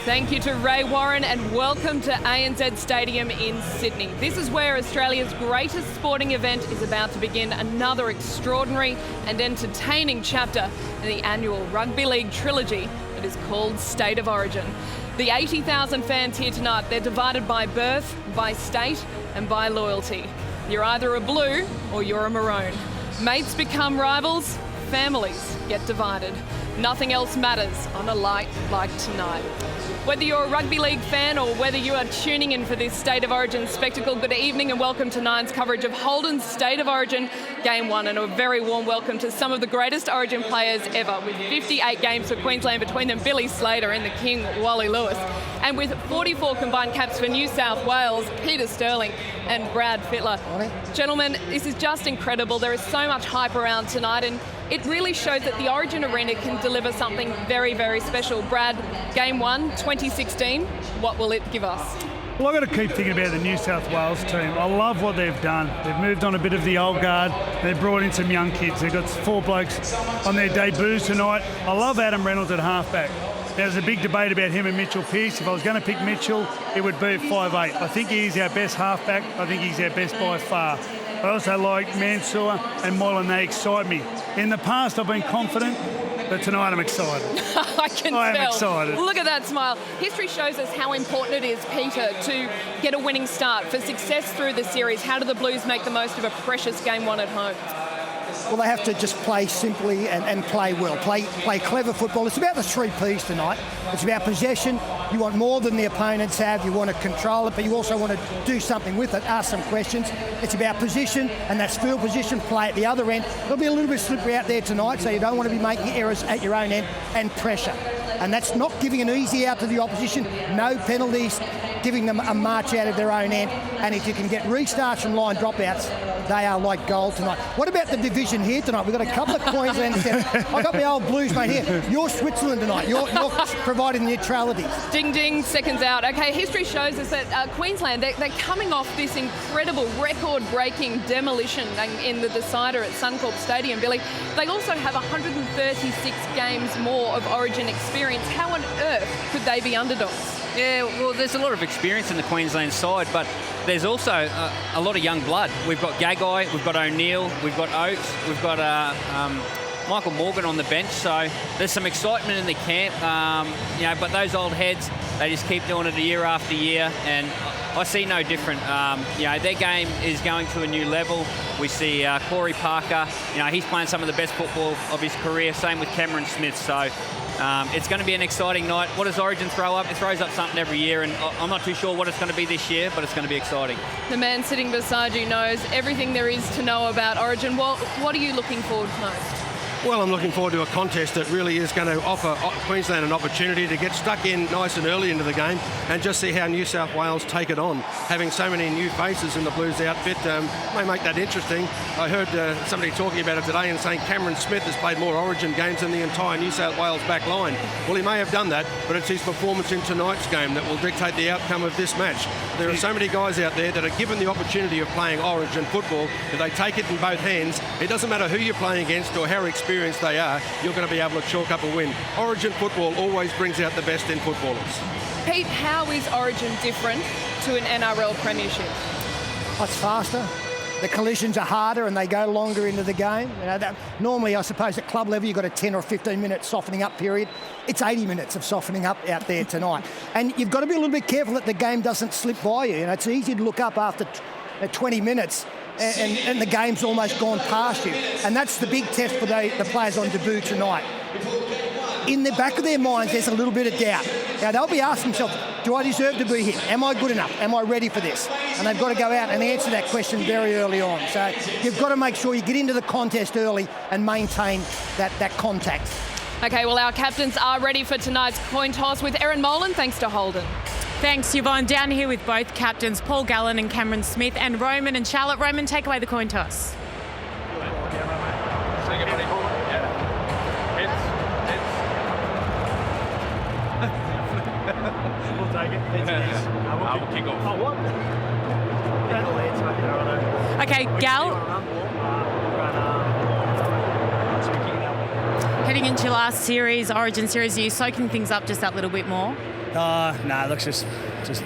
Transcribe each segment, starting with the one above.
Thank you to Ray Warren and welcome to ANZ Stadium in Sydney. This is where Australia's greatest sporting event is about to begin another extraordinary and entertaining chapter in the annual Rugby League trilogy that is called State of Origin. The 80,000 fans here tonight, they're divided by birth, by state and by loyalty. You're either a blue or you're a maroon. Mates become rivals, families get divided. Nothing else matters on a night like tonight. Whether you're a rugby league fan or whether you are tuning in for this State of Origin spectacle, good evening and welcome to Nine's coverage of Holden's State of Origin Game 1, and a very warm welcome to some of the greatest Origin players ever, with 58 games for Queensland between them, Billy Slater and the King, Wally Lewis, and with 44 combined caps for New South Wales, Peter Sterling and Brad Fittler. Gentlemen, this is just incredible. There is so much hype around tonight, and it really shows that the Origin Arena can deliver something very, very special. Brad, Game 1, 2016, what will it give us? Well, I've got to keep thinking about the New South Wales team. I love what they've done. They've moved on a bit of the old guard. They've brought in some young kids. They've got 4 blokes on their debuts tonight. I love Adam Reynolds at halfback. There's a big debate about him and Mitchell Pearce. If I was going to pick Mitchell, it would be at 5'8". I think he's our best halfback. I think he's our best by far. I also like Mansour and Moylan. They excite me. In the past, I've been confident, but tonight I'm excited. I am tell. Excited. Look at that smile. History shows us how important it is, Peter, to get a winning start. For success through the series, how do the Blues make the most of a precious Game 1 at home? Well, they have to just play simply and play well, play clever football. It's about the 3 Ps tonight. It's about possession. You want more than the opponents have. You want to control it, but you also want to do something with it, ask some questions. It's about position, and that's field position, play at the other end. It'll be a little bit slippery out there tonight, so you don't want to be making errors at your own end, and pressure. And that's not giving an easy out to the opposition, no penalties, giving them a march out of their own end. And if you can get restarts from line dropouts, they are like gold tonight. What about the division here tonight? We've got a couple of Queenslanders. I've got my old Blues mate here. You're Switzerland tonight. You're providing neutrality. Ding, ding, seconds out. Okay, history shows us that Queensland, they're coming off this incredible record-breaking demolition in the decider at Suncorp Stadium, Billy. They also have 136 games more of Origin experience. How on earth could they be underdogs? Yeah, well, there's a lot of experience in the Queensland side, but there's also a lot of young blood. We've got Gagai, we've got O'Neill, we've got Oates, we've got Michael Morgan on the bench, so there's some excitement in the camp. But those old heads, they just keep doing it year after year, and I see no different. Their game is going to a new level. We see Corey Parker, he's playing some of the best football of his career, same with Cameron Smith, so it's going to be an exciting night. What does Origin throw up? It throws up something every year, and I'm not too sure what it's going to be this year, but it's going to be exciting. The man sitting beside you knows everything there is to know about Origin. What are you looking forward to most? Well, I'm looking forward to a contest that really is going to offer Queensland an opportunity to get stuck in nice and early into the game and just see how New South Wales take it on. Having so many new faces in the Blues outfit may make that interesting. I heard somebody talking about it today and saying Cameron Smith has played more Origin games than the entire New South Wales back line. Well, he may have done that, but it's his performance in tonight's game that will dictate the outcome of this match. There are so many guys out there that are given the opportunity of playing Origin football that they take it in both hands. It doesn't matter who you're playing against or how experienced they are, you're going to be able to chalk up a win. Origin football always brings out the best in footballers. Pete, how is Origin different to an NRL premiership? It's faster. The collisions are harder and they go longer into the game. Normally, I suppose, at club level, you've got a 10 or 15-minute softening up period. It's 80 minutes of softening up out there tonight. And you've got to be a little bit careful that the game doesn't slip by you. It's easy to look up after 20 minutes and the game's almost gone past you. And that's the big test for the players on debut tonight. In the back of their minds, there's a little bit of doubt. Now, they'll be asking themselves, do I deserve to be here? Am I good enough? Am I ready for this? And they've got to go out and answer that question very early on. So you've got to make sure you get into the contest early and maintain that contact. Okay, well, our captains are ready for tonight's coin toss with Erin Molan, thanks to Holden. Thanks, Yvonne. Down here with both captains, Paul Gallen and Cameron Smith, and Roman and Charlotte. Roman, take away the coin toss. We'll take it. We'll kick off. Oh, what? Okay, Gal. Speaking Heading Going into your last series, Origin series, are you soaking things up just that little bit more? Nah, looks just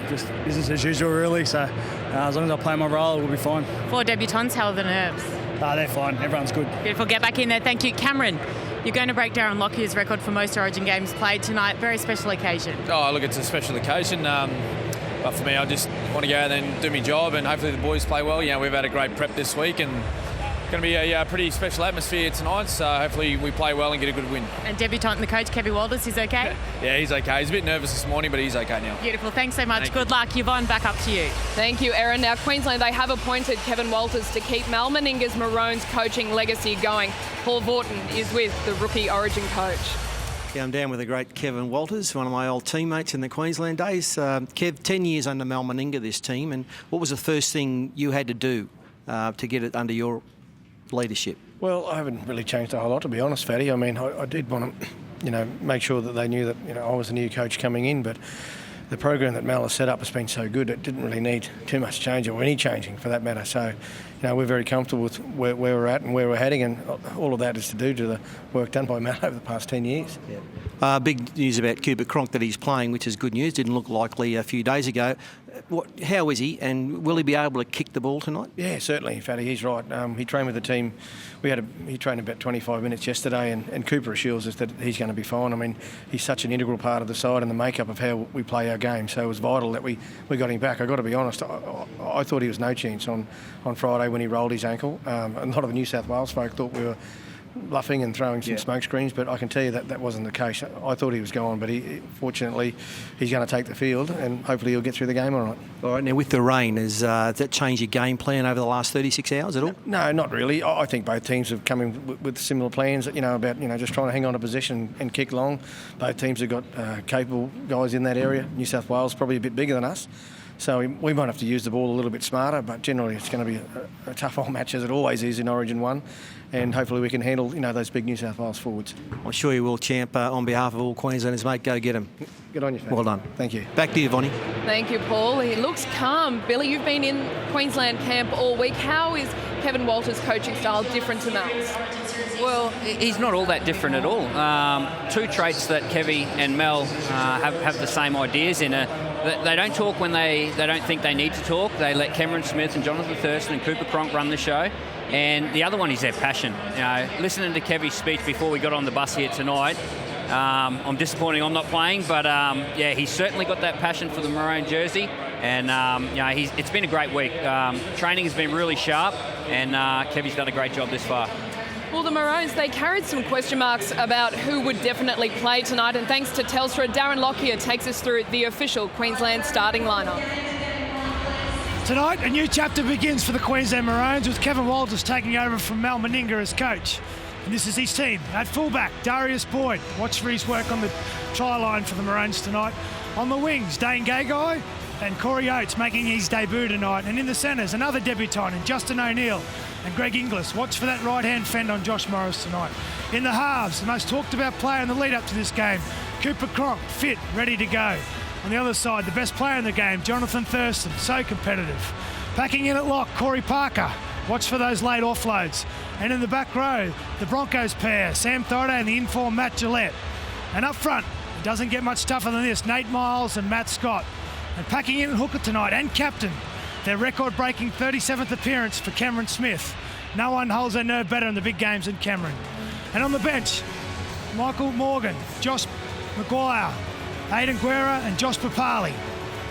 business as usual, really. So as long as I play my role, we'll be fine. 4 debutants, how are the nerves? They're fine. Everyone's good. Beautiful. Get back in there. Thank you. Cameron, you're going to break Darren Lockyer's record for most Origin games played tonight. Very special occasion. Oh, look, it's a special occasion. But for me, I just want to go out there and do my job, and hopefully the boys play well. You know, we've had a great prep this week, and going to be a pretty special atmosphere tonight. So hopefully we play well and get a good win. And debutant and the coach, Kevin Walters, is okay? Yeah, he's okay. He's a bit nervous this morning, but he's okay now. Beautiful. Thanks so much. Thank Good luck. Yvonne, back up to you. Thank you, Erin. Now, Queensland, they have appointed Kevin Walters to keep Mal Meninga's Maroons coaching legacy going. Paul Vaughton is with the rookie Origin coach. Yeah, I'm down with the great Kevin Walters, one of my old teammates in the Queensland days. Kev, 10 years under Mal Meninga, this team, and what was the first thing you had to do to get it under your leadership? Well, I haven't really changed a whole lot, to be honest, Fatty. I mean, I did want to, make sure that they knew that, I was a new coach coming in, but the program that Mal has set up has been so good, it didn't really need too much change or any changing for that matter. So, we're very comfortable with where we're at and where we're heading, and all of that is to do to the work done by Mal over the past 10 years. Yeah. Big news about Cooper Cronk that he's playing, which is good news. Didn't look likely a few days ago. How is he, and will he be able to kick the ball tonight? Yeah, certainly. In fact, he's right. He trained with the team. He trained about 25 minutes yesterday, and Cooper assures us that he's going to be fine. I mean, he's such an integral part of the side and the makeup of how we play our game. So it was vital that we got him back. I've got to be honest, I thought he was no chance on Friday when he rolled his ankle. A lot of the New South Wales folk thought we were bluffing and throwing some smoke screens, but I can tell you that wasn't the case. I thought he was gone, but fortunately he's going to take the field, and hopefully he'll get through the game all right. All right, now with the rain, has that changed your game plan over the last 36 hours at all? No, not really. I think both teams have come in with similar plans, about just trying to hang on to possession and kick long. Both teams have got capable guys in that area. New South Wales probably a bit bigger than us. So we might have to use the ball a little bit smarter, but generally it's going to be a tough old match, as it always is in Origin 1, and hopefully we can handle those big New South Wales forwards. I'm sure you will, champ. On behalf of all Queenslanders, mate, go get them. Good on you, Fatty. Well done. Thank you. Back to you, Vonnie. Thank you, Paul. He looks calm. Billy, you've been in Queensland camp all week. How is Kevin Walters' coaching style different to Mel's? Well, he's not all that different at all. Two traits that Kevy and Mel have the same ideas in. They don't talk when they don't think they need to talk. They let Cameron Smith and Jonathan Thurston and Cooper Cronk run the show. And the other one is their passion. Listening to Kevy's speech before we got on the bus here tonight, I'm disappointed I'm not playing, but he's certainly got that passion for the maroon jersey. And it's been a great week. Training has been really sharp, and Kevy's done a great job this far. Well, the Maroons, they carried some question marks about who would definitely play tonight, and thanks to Telstra, Darren Lockyer takes us through the official Queensland starting lineup. Tonight, a new chapter begins for the Queensland Maroons, with Kevin Walters taking over from Mal Meninga as coach. And this is his team. At fullback, Darius Boyd. Watch for his work on the try line for the Maroons tonight. On the wings, Dane Gagai and Corey Oates making his debut tonight. And in the centres, another debutant in Justin O'Neill and Greg Inglis. Watch for that right-hand fend on Josh Morris tonight. In the halves, the most talked-about player in the lead-up to this game, Cooper Cronk, fit, ready to go. On the other side, the best player in the game, Jonathan Thurston, so competitive. Packing in at lock, Corey Parker. Watch for those late offloads. And in the back row, the Broncos pair, Sam Thorday and the informed Matt Gillette. And up front, it doesn't get much tougher than this, Nate Miles and Matt Scott. And packing in at hooker tonight, and captain, their record-breaking 37th appearance for Cameron Smith. No one holds their nerve better in the big games than Cameron. And on the bench, Michael Morgan, Josh Maguire, Aidan Guerra and Josh Papali.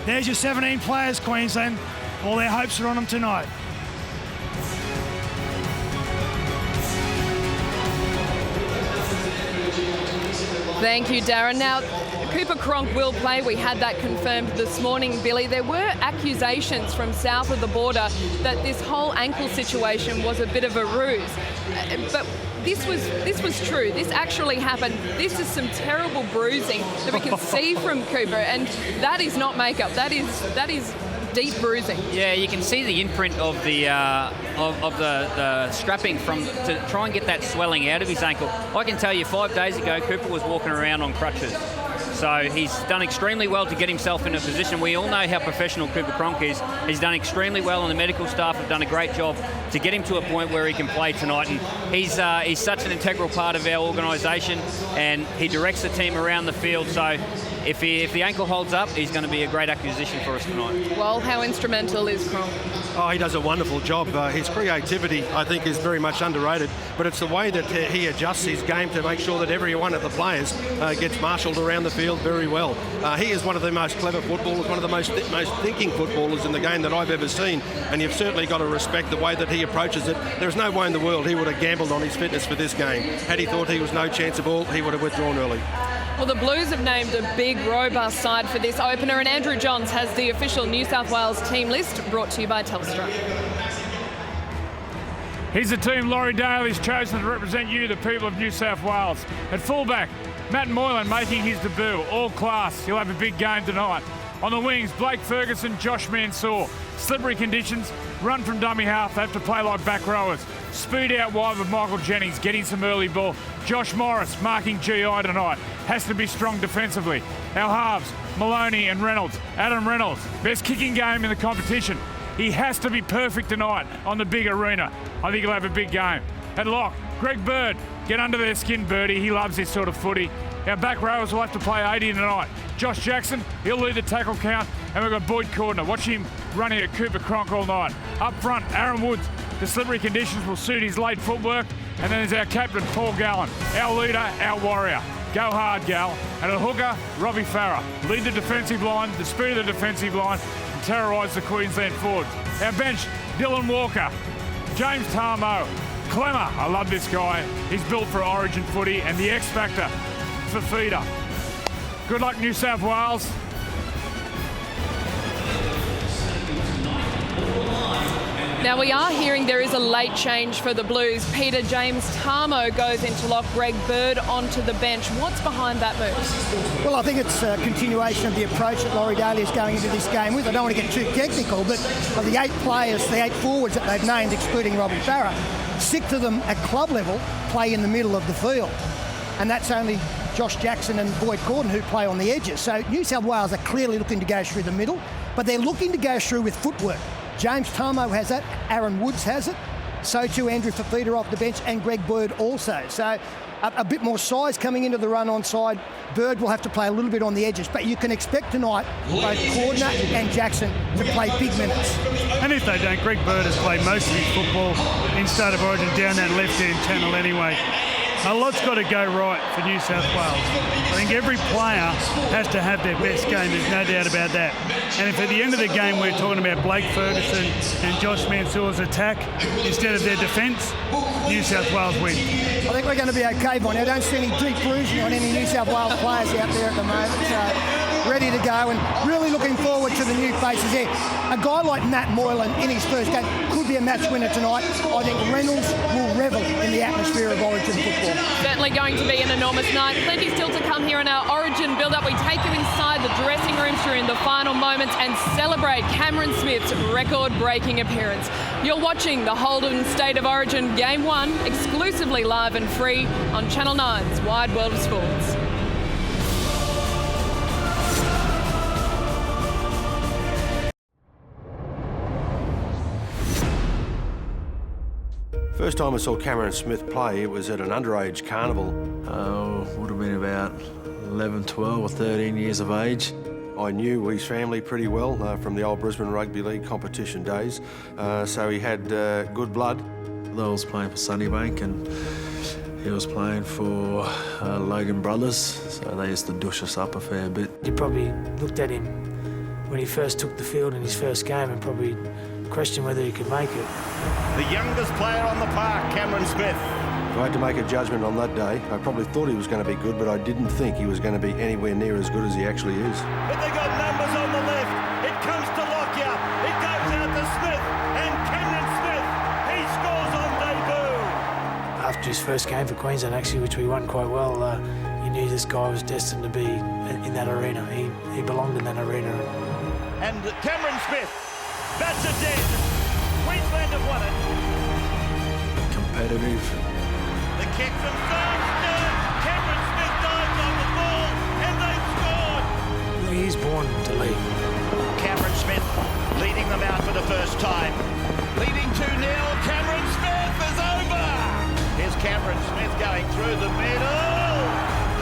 There's your 17 players, Queensland. All their hopes are on them tonight. Thank you, Darren. Now, Cooper Cronk will play. We had that confirmed this morning, Billy. There were accusations from south of the border that this whole ankle situation was a bit of a ruse. But this was true. This actually happened. This is some terrible bruising that we can see from Cooper, and that is not makeup. That is deep bruising. Yeah, you can see the imprint of the strapping to try and get that swelling out of his ankle. I can tell you 5 days ago, Cooper was walking around on crutches. So he's done extremely well to get himself in a position. We all know how professional Cooper Cronk is. He's done extremely well, and the medical staff have done a great job to get him to a point where he can play tonight. And he's such an integral part of our organisation, and he directs the team around the field. So if the ankle holds up, he's going to be a great acquisition for us tonight. Well, how instrumental is Cronk? Oh, he does a wonderful job. His creativity, I think, is very much underrated, but it's the way that he adjusts his game to make sure that every one of the players gets marshalled around the field very well. He is one of the most clever footballers, one of the most thinking footballers in the game that I've ever seen, and you've certainly got to respect the way that he approaches it. There's no way in the world he would have gambled on his fitness for this game. Had he thought he was no chance of all, he would have withdrawn early. Well, the Blues have named a big, robust side for this opener, and Andrew Johns has the official New South Wales team list brought to you by Telstra. Here's the team Laurie Dale is chosen to represent you, the people of New South Wales. At fullback, Matt Moylan making his debut, all class. He'll have a big game tonight. On the wings, Blake Ferguson, Josh Mansour. Slippery conditions, run from dummy half, they have to play like back rowers. Speed out wide with Michael Jennings, getting some early ball. Josh Morris marking GI tonight. Has to be strong defensively. Our halves, Maloney and Reynolds. Adam Reynolds, best kicking game in the competition. He has to be perfect tonight on the big arena. I think he'll have a big game. At lock, Greg Bird. Get under their skin, Birdie. He loves this sort of footy. Our back rowers will have to play 80 tonight. Josh Jackson, he'll lead the tackle count. And we've got Boyd Cordner. Watch him running at Cooper Cronk all night. Up front, Aaron Woods. The slippery conditions will suit his late footwork. And then there's our captain, Paul Gallen. Our leader, our warrior. Go hard, Gal. And at hooker, Robbie Farah. Lead the defensive line, the speed of the defensive line, and terrorise the Queensland forwards. Our bench, Dylan Walker, James Tarmo, Clemmer. I love this guy. He's built for Origin footy, and the X Factor for Feeder. Good luck, New South Wales. Now, we are hearing there is a late change for the Blues. Peter, James Tarmo goes into lock, Greg Bird onto the bench. What's behind that move? Well, I think it's a continuation of the approach that Laurie Daly is going into this game with. I don't want to get too technical, but of the 8 players, the 8 forwards that they've named, excluding Robbie Farah, 6 of them at club level play in the middle of the field. And that's only Josh Jackson and Boyd Cordner who play on the edges. So New South Wales are clearly looking to go through the middle, but they're looking to go through with footwork. James Tarmo has that, Aaron Woods has it, so too Andrew Fafita off the bench, and Greg Bird also. So a bit more size coming into the run on side. Bird will have to play a little bit on the edges, but you can expect tonight both Cordner and Jackson to play big minutes. And if they don't, Greg Bird has played most of his football in State of Origin down that left-hand channel anyway. A lot's got to go right for New South Wales. I think every player has to have their best game, there's no doubt about that. And if at the end of the game we're talking about Blake Ferguson and Josh Mansour's attack instead of their defence, New South Wales win. I think we're going to be okay, Bonnie. I don't see any deep bruising on any New South Wales players out there at the moment. So ready to go and really looking forward to the new faces there. A guy like Matt Moylan in his first game could be a match winner tonight. I think Reynolds will revel in the atmosphere of Origin football. Certainly going to be an enormous night. Plenty still to come here in our Origin build-up. We take you inside the dressing rooms during the final moments and celebrate Cameron Smith's record-breaking appearance. You're watching the Holden State of Origin Game 1 exclusively live and free on Channel 9's Wide World of Sports. First time I saw Cameron Smith play, it was at an underage carnival. Would have been about 11, 12 or 13 years of age. I knew his family pretty well from the old Brisbane Rugby League competition days, so he had good blood. I was playing for Sunnybank and he was playing for Logan Brothers, so they used to douche us up a fair bit. You probably looked at him when he first took the field in his first game and probably questioned whether he could make it. The youngest player on the park, Cameron Smith. If I had to make a judgment on that day, I probably thought he was going to be good, but I didn't think he was going to be anywhere near as good as he actually is. But they got numbers on the left. It comes to Lockyer. It goes out to Smith, and Cameron Smith, he scores on debut. After his first game for Queensland, actually, which we won quite well, you knew this guy was destined to be in that arena. He belonged in that arena. And Cameron Smith, that's a dead. Queensland have won it. Competitive. The kick from Thurston. Cameron Smith dives on the ball, and they score. he's born to lead. Cameron Smith leading them out for the first time. Leading 2-0, Cameron Smith is over! Here's Cameron Smith going through the middle.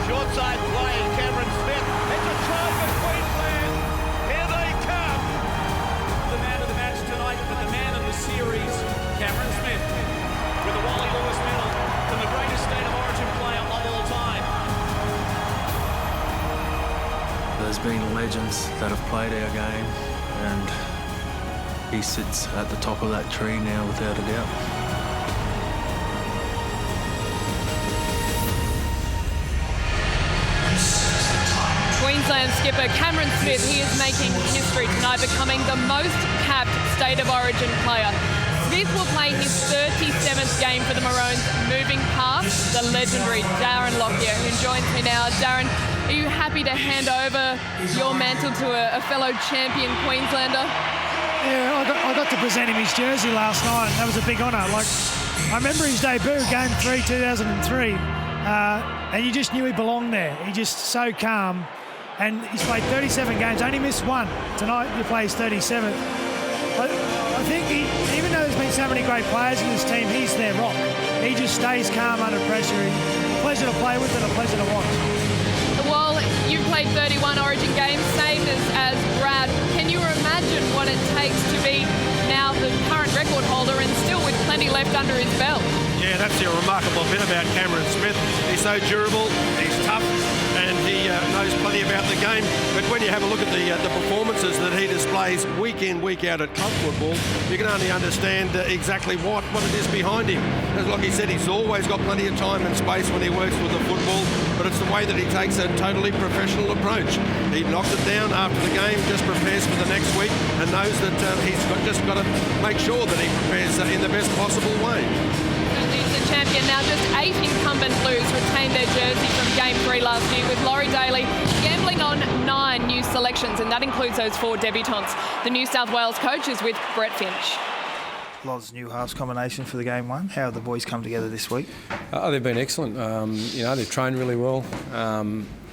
Short side play, Cameron Smith. It's a try for Queensland. Here they come. The man of the match tonight, but the man of the series, Cameron Smith, with the Wally Lewis medal from the greatest State of Origin player of all time. There's been legends that have played our game, and he sits at the top of that tree now without a doubt. Queensland skipper Cameron Smith, he is making history tonight, becoming the most capped State of Origin player. Smith will play his 37th game for the Maroons, moving past the legendary Darren Lockyer, who joins me now. Darren, are you happy to hand over your mantle to a fellow champion Queenslander? Yeah, I got to present him his jersey last night. That was a big honour. Like, I remember his debut, Game 3, 2003, and you just knew he belonged there. He just so calm. And he's played 37 games, only missed one. Tonight he plays 37th. But I think even though there's been so many great players in this team, he's their rock. He just stays calm under pressure. He's a pleasure to play with and a pleasure to watch. Well, you've played 31 Origin games, same as Brad. Can you imagine what it takes to be now the current record holder and still with plenty left under his belt? Yeah, that's the remarkable bit about Cameron Smith. He's so durable, he's tough, and he knows plenty about the game. But when you have a look at the performances that he displays week in, week out at club football, you can only understand exactly what it is behind him. As like he said, he's always got plenty of time and space when he works with the football, but it's the way that he takes a totally professional approach. He knocks it down after the game, just prepares for the next week, and knows that he's just got to make sure that he prepares in the best possible way. He's the champion now. Just 8 incumbent Blues retained their jersey from Game 3 last year, with Laurie Daly gambling on 9 new selections, and that includes those 4 debutants. The New South Wales coach is with Brett Finch. Loz, new halves combination for the Game 1. How have the boys come together this week? They've been excellent. They've trained really well.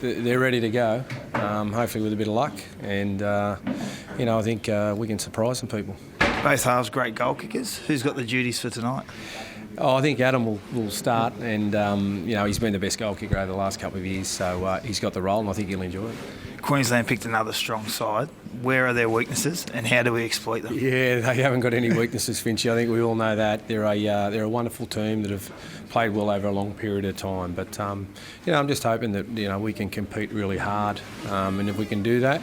They're ready to go, hopefully with a bit of luck. And, I think we can surprise some people. Both halves great goal kickers. Who's got the duties for tonight? I think Adam will start, and he's been the best goal kicker over the last couple of years, so he's got the role, and I think he'll enjoy it. Queensland picked another strong side. Where are their weaknesses, and how do we exploit them? Yeah, they haven't got any weaknesses, Finchy. I think we all know that. They're a wonderful team that have played well over a long period of time. But I'm just hoping that we can compete really hard, and if we can do that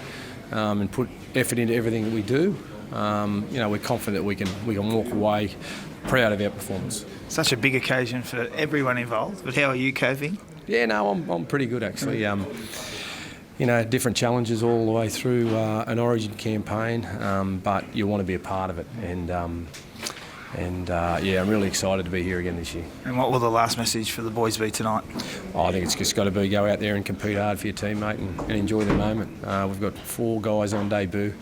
and put effort into everything that we do, we're confident that we can walk away proud of our performance. Such a big occasion for everyone involved, but how are you coping? Yeah, no, I'm pretty good actually. Different challenges all the way through an Origin campaign, but you want to be a part of it. And I'm really excited to be here again this year. And what will the last message for the boys be tonight? I think it's just got to be go out there and compete hard for your teammate and enjoy the moment. We've got 4 guys on debut.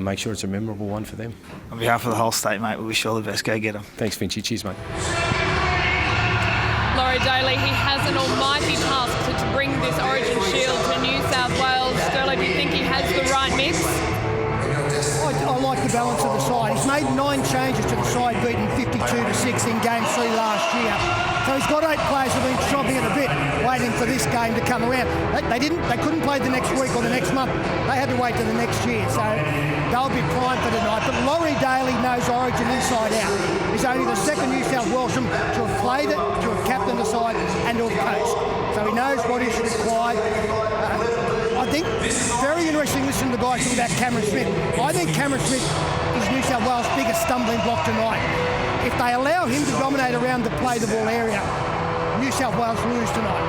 Make sure it's a memorable one for them. On behalf of the whole state, mate, we wish you all the best. Go get them. Thanks, Finchy. Cheers, mate. Laurie Daly, he has an almighty task to bring this Origin Shield to New South Wales. Sterlo, do you think he has the right mix? I like the balance of the side. He's made 9 changes to the side, beating 52-6 in Game 3 last year. So he's got 8 players who've been chomping at the bit, waiting for this game to come around. They couldn't play the next week or the next month. They had to wait till the next year. So they'll be primed for tonight. But Laurie Daly knows Origin inside out. He's only the second New South Welshman to have played it, to have captained the side, and to have coached. So he knows what is required. I think it's very interesting listening to the guys talk about Cameron Smith. I think Cameron Smith is New South Wales' biggest stumbling block tonight. If they allow him to dominate around the play the ball area, New South Wales lose tonight.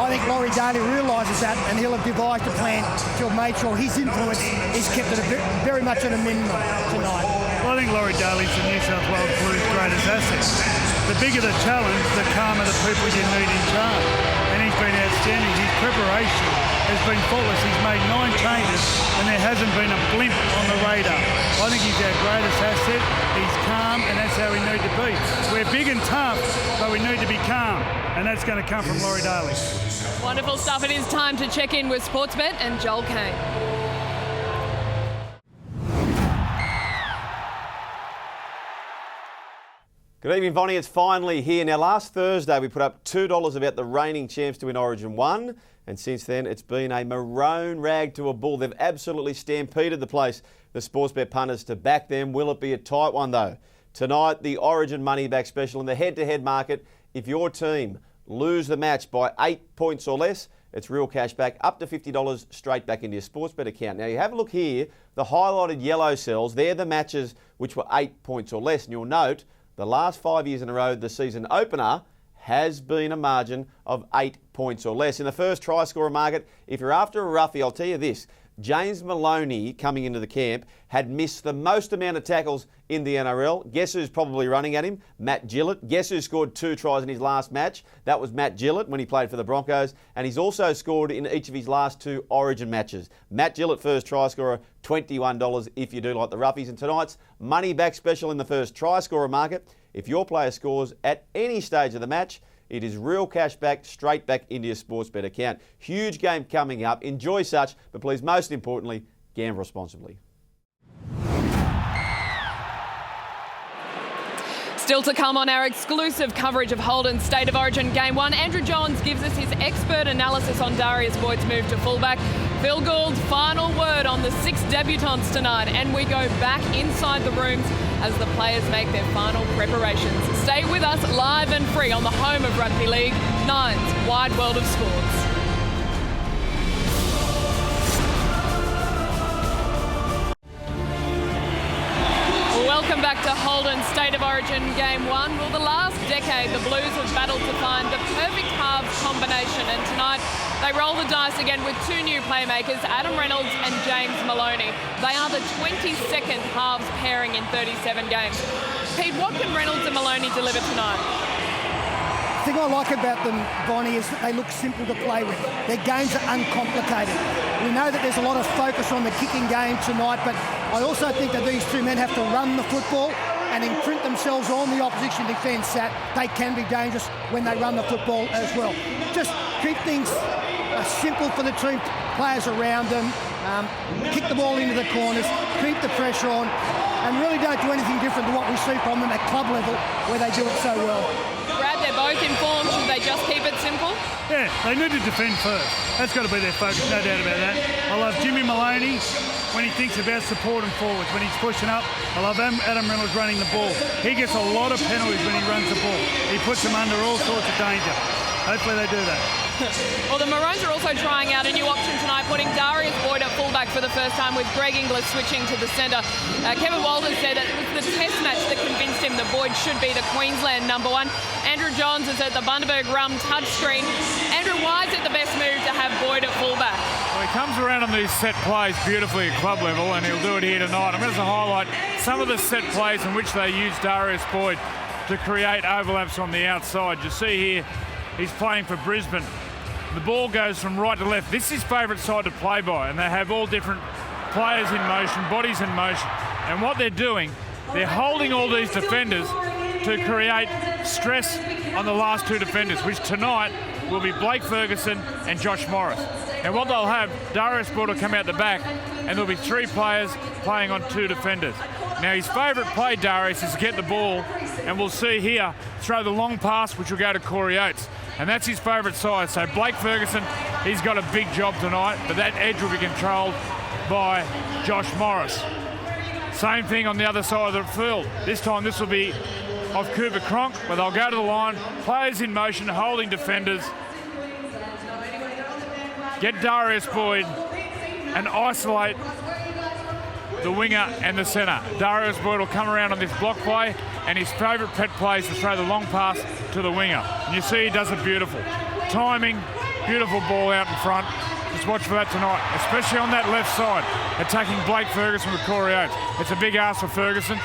I think Laurie Daly realises that, and he'll have devised a plan to have made sure his influence is kept at very much at a minimum tonight. Well, I think Laurie Daly's the New South Wales Blues' greatest asset. The bigger the challenge, the calmer the people you need in charge. And he's been outstanding. His preparation has been faultless. He's made 9 changes and there hasn't been a blimp on the radar. I think he's our greatest asset. He's calm, and that's how we need to be. We're big and tough, but we need to be calm, and that's going to come from Laurie Daly. Wonderful stuff. It is time to check in with Sportsbet and Joel Kane. Good evening, Vonnie. It's finally here. Now, last Thursday, we put up $2 about the reigning champs to win Origin 1. And since then, it's been a maroon rag to a bull. They've absolutely stampeded the place, the Sportsbet punters, to back them. Will it be a tight one, though? Tonight, the Origin money back special in the head-to-head market. If your team lose the match by 8 points or less, it's real cash back, up to $50 straight back into your Sportsbet account. Now, you have a look here. The highlighted yellow cells, they're the matches which were 8 points or less. And you'll note, the last 5 years in a row, the season opener has been a margin of 8 points or less. In the first try scorer market, if you're after a roughie, I'll tell you this. James Maloney, coming into the camp, had missed the most amount of tackles in the NRL. Guess who's probably running at him? Matt Gillett. Guess who scored 2 tries in his last match? That was Matt Gillett when he played for the Broncos. And he's also scored in each of his last 2 Origin matches. Matt Gillett, first try scorer, $21 if you do like the roughies. And tonight's money back special in the first try scorer market. If your player scores at any stage of the match, it is real cash back, straight back into your Sportsbet account. Huge game coming up. Enjoy such, but please, most importantly, gamble responsibly. Still to come on our exclusive coverage of Holden's State of Origin Game 1, Andrew Johns gives us his expert analysis on Darius Boyd's move to fullback. Phil Gould's final word on the 6 debutants tonight, and we go back inside the rooms as the players make their final preparations. Stay with us live and free on the home of Rugby League, Nine's Wide World of Sports. Welcome back to Holden's State of Origin Game 1. Well, the last decade, the Blues have battled to find the perfect halves combination, and tonight they roll the dice again with 2 new playmakers, Adam Reynolds and James Maloney. They are the 22nd halves pairing in 37 games. Pete, what can Reynolds and Maloney deliver tonight? The thing I like about them, Bonnie, is that they look simple to play with. Their games are uncomplicated. We know that there's a lot of focus on the kicking game tonight, but I also think that these 2 men have to run the football and imprint themselves on the opposition defence that they can be dangerous when they run the football as well. Just keep things simple for the team players around them, kick the ball into the corners, keep the pressure on, and really don't do anything different to what we see from them at club level where they do it so well. Brad, they're both informed. Should they just keep it simple? Yeah, they need to defend first. That's got to be their focus, no doubt about that. I love Jimmy Maloney when he thinks about supporting forwards, when he's pushing up. I love Adam Reynolds running the ball. He gets a lot of penalties when he runs the ball. He puts them under all sorts of danger. Hopefully they do that. Well, the Maroons are also trying out a new option tonight, putting Darius Boyd at fullback for the first time, with Greg Inglis switching to the centre. Kevin Walters said it was the test match that convinced him that Boyd should be the Queensland number 1. Andrew Johns is at the Bundaberg Rum touchscreen. Andrew, why is it the best move to have Boyd at fullback? Well, he comes around on these set plays beautifully at club level, and he'll do it here tonight. I'm going to highlight some of the set plays in which they use Darius Boyd to create overlaps on the outside. You see here, he's playing for Brisbane. The ball goes from right to left. This is his favourite side to play by, and they have all different players in motion, bodies in motion. And what they're doing, they're holding all these defenders to create stress on the last 2 defenders, which tonight will be Blake Ferguson and Josh Morris. And what they'll have, Darius Boyd will come out the back, and there'll be 3 players playing on 2 defenders. Now, his favourite play, Darius, is to get the ball, and we'll see here, throw the long pass, which will go to Corey Oates. And that's his favourite side. So Blake Ferguson, he's got a big job tonight, but that edge will be controlled by Josh Morris. Same thing on the other side of the field. This time this will be of Cooper Cronk, but they'll go to the line, players in motion, holding defenders. Get Darius Boyd and isolate the winger and the centre. Darius Boyd will come around on this block play, and his favourite pet play is to throw the long pass to the winger. And you see he does it beautiful. Timing, beautiful ball out in front. Just watch for that tonight, especially on that left side, attacking Blake Ferguson with Corey Oates. It's a big ask for Ferguson,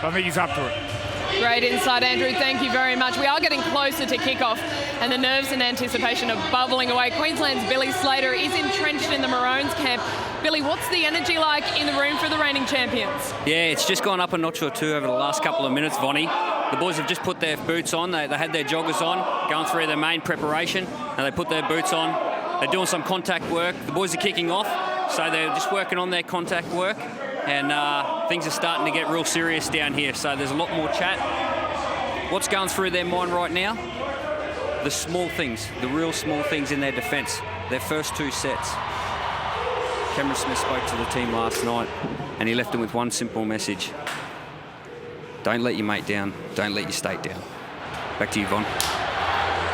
but I think he's up to it. Great insight, Andrew. Thank you very much. We are getting closer to kick-off, and the nerves and anticipation are bubbling away. Queensland's Billy Slater is entrenched in the Maroons camp. Billy, what's the energy like in the room for the reigning champions? Yeah, it's just gone up a notch or 2 over the last couple of minutes, Vonnie. The boys have just put their boots on. They had their joggers on, going through their main preparation, and they put their boots on. They're doing some contact work. The boys are kicking off, so they're just working on their contact work. And things are starting to get real serious down here, so there's a lot more chat. What's going through their mind right now? The small things, the real small things in their defence. Their first 2 sets. Cameron Smith spoke to the team last night and he left them with one simple message. Don't let your mate down. Don't let your state down. Back to you, Von.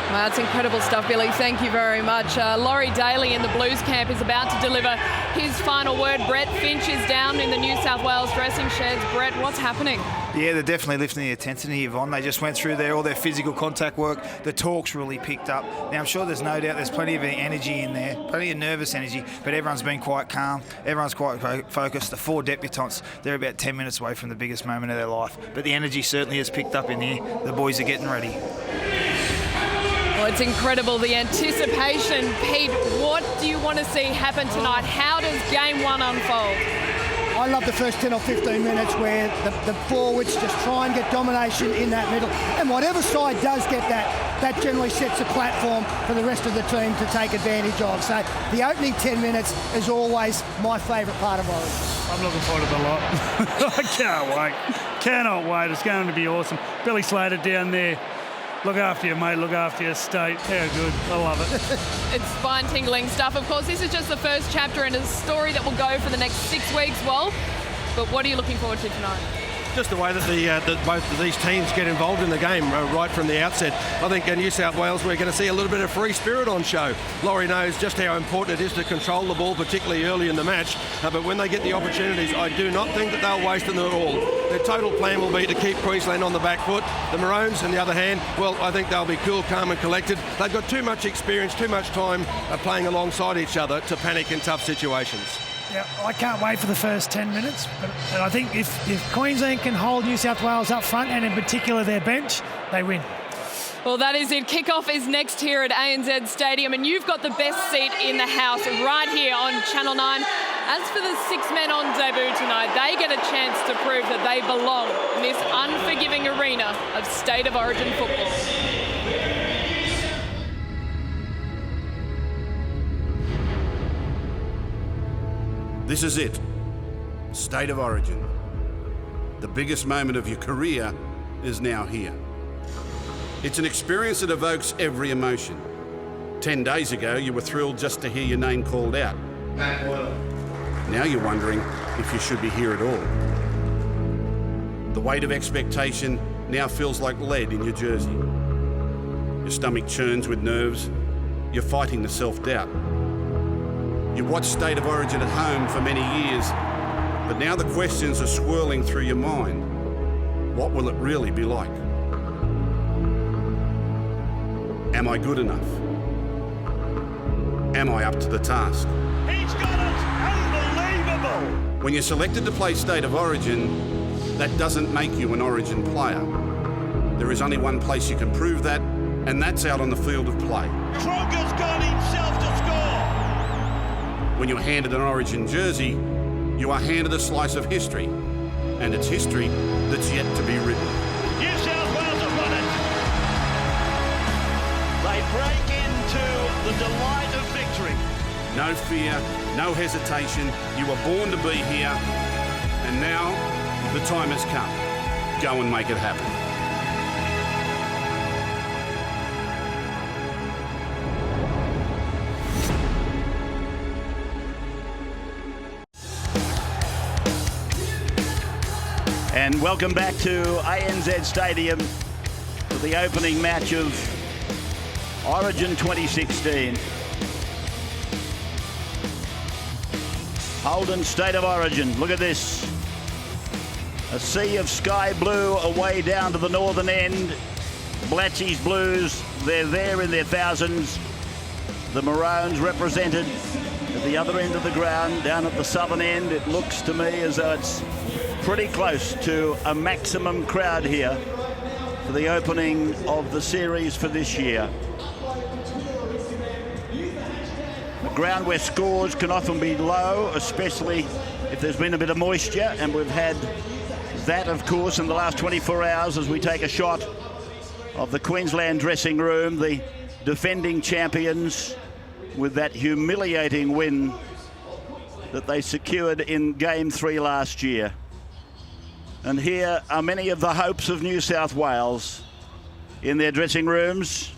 Well, that's incredible stuff, Billy. Thank you very much. Laurie Daly in the Blues camp is about to deliver his final word. Brett Finch is down in the New South Wales dressing sheds. Brett, what's happening? Yeah, they're definitely lifting the intensity here, Von. They just went through all their physical contact work. The talk's really picked up. Now, I'm sure there's no doubt there's plenty of energy in there, plenty of nervous energy, but everyone's been quite calm. Everyone's quite focused. The 4 debutants, they're about 10 minutes away from the biggest moment of their life. But the energy certainly has picked up in here. The boys are getting ready. Well, it's incredible, the anticipation. Pete, what do you want to see happen tonight? How does game 1 unfold? I love the first 10 or 15 minutes where the forwards just try and get domination in that middle. And whatever side does get that generally sets a platform for the rest of the team to take advantage of. So the opening 10 minutes is always my favourite part of Origin. I'm looking forward to the lot. I can't wait. Cannot wait. It's going to be awesome. Billy Slater down there. Look after your mate, look after your state. How good. I love it. It's spine-tingling stuff. Of course, this is just the first chapter in a story that will go for the next 6 weeks, Wal. But what are you looking forward to tonight? Just the way that that both of these teams get involved in the game right from the outset. I think in New South Wales we're going to see a little bit of free spirit on show. Laurie knows just how important it is to control the ball, particularly early in the match. But when they get the opportunities, I do not think that they'll waste them at all. Their total plan will be to keep Queensland on the back foot. The Maroons, on the other hand, well, I think they'll be cool, calm and collected. They've got too much experience, too much time playing alongside each other to panic in tough situations. Yeah, I can't wait for the first 10 minutes. But I think if Queensland can hold New South Wales up front, and in particular their bench, they win. Well, that is it. Kickoff is next here at ANZ Stadium, and you've got the best seat in the house right here on Channel 9. As for the 6 men on debut tonight, they get a chance to prove that they belong in this unforgiving arena of State of Origin football. This is it, State of Origin. The biggest moment of your career is now here. It's an experience that evokes every emotion. 10 days ago, you were thrilled just to hear your name called out. Now you're wondering if you should be here at all. The weight of expectation now feels like lead in your jersey. Your stomach churns with nerves. You're fighting the self-doubt. You've watched State of Origin at home for many years, but now the questions are swirling through your mind. What will it really be like? Am I good enough? Am I up to the task? He's got it! Unbelievable! When you're selected to play State of Origin, that doesn't make you an Origin player. There is only one place you can prove that, and that's out on the field of play. Tronka's got himself to score! When you're handed an Origin jersey, you are handed a slice of history, and it's history that's yet to be written. New South Wales have won it. They break into the delight of victory. No fear, no hesitation. You were born to be here, and now the time has come. Go and make it happen. And welcome back to ANZ Stadium for the opening match of Origin 2016. Holden State of Origin, look at this. A sea of sky blue away down to the northern end. Blatchy's Blues, they're there in their thousands. The Maroons represented at the other end of the ground, down at the southern end. It looks to me as though it's pretty close to a maximum crowd here for the opening of the series for this year. A ground where scores can often be low, especially if there's been a bit of moisture, and we've had that, of course, in the last 24 hours as we take a shot of the Queensland dressing room, the defending champions, with that humiliating win that they secured in Game 3 last year. And here are many of the hopes of New South Wales. in their dressing rooms.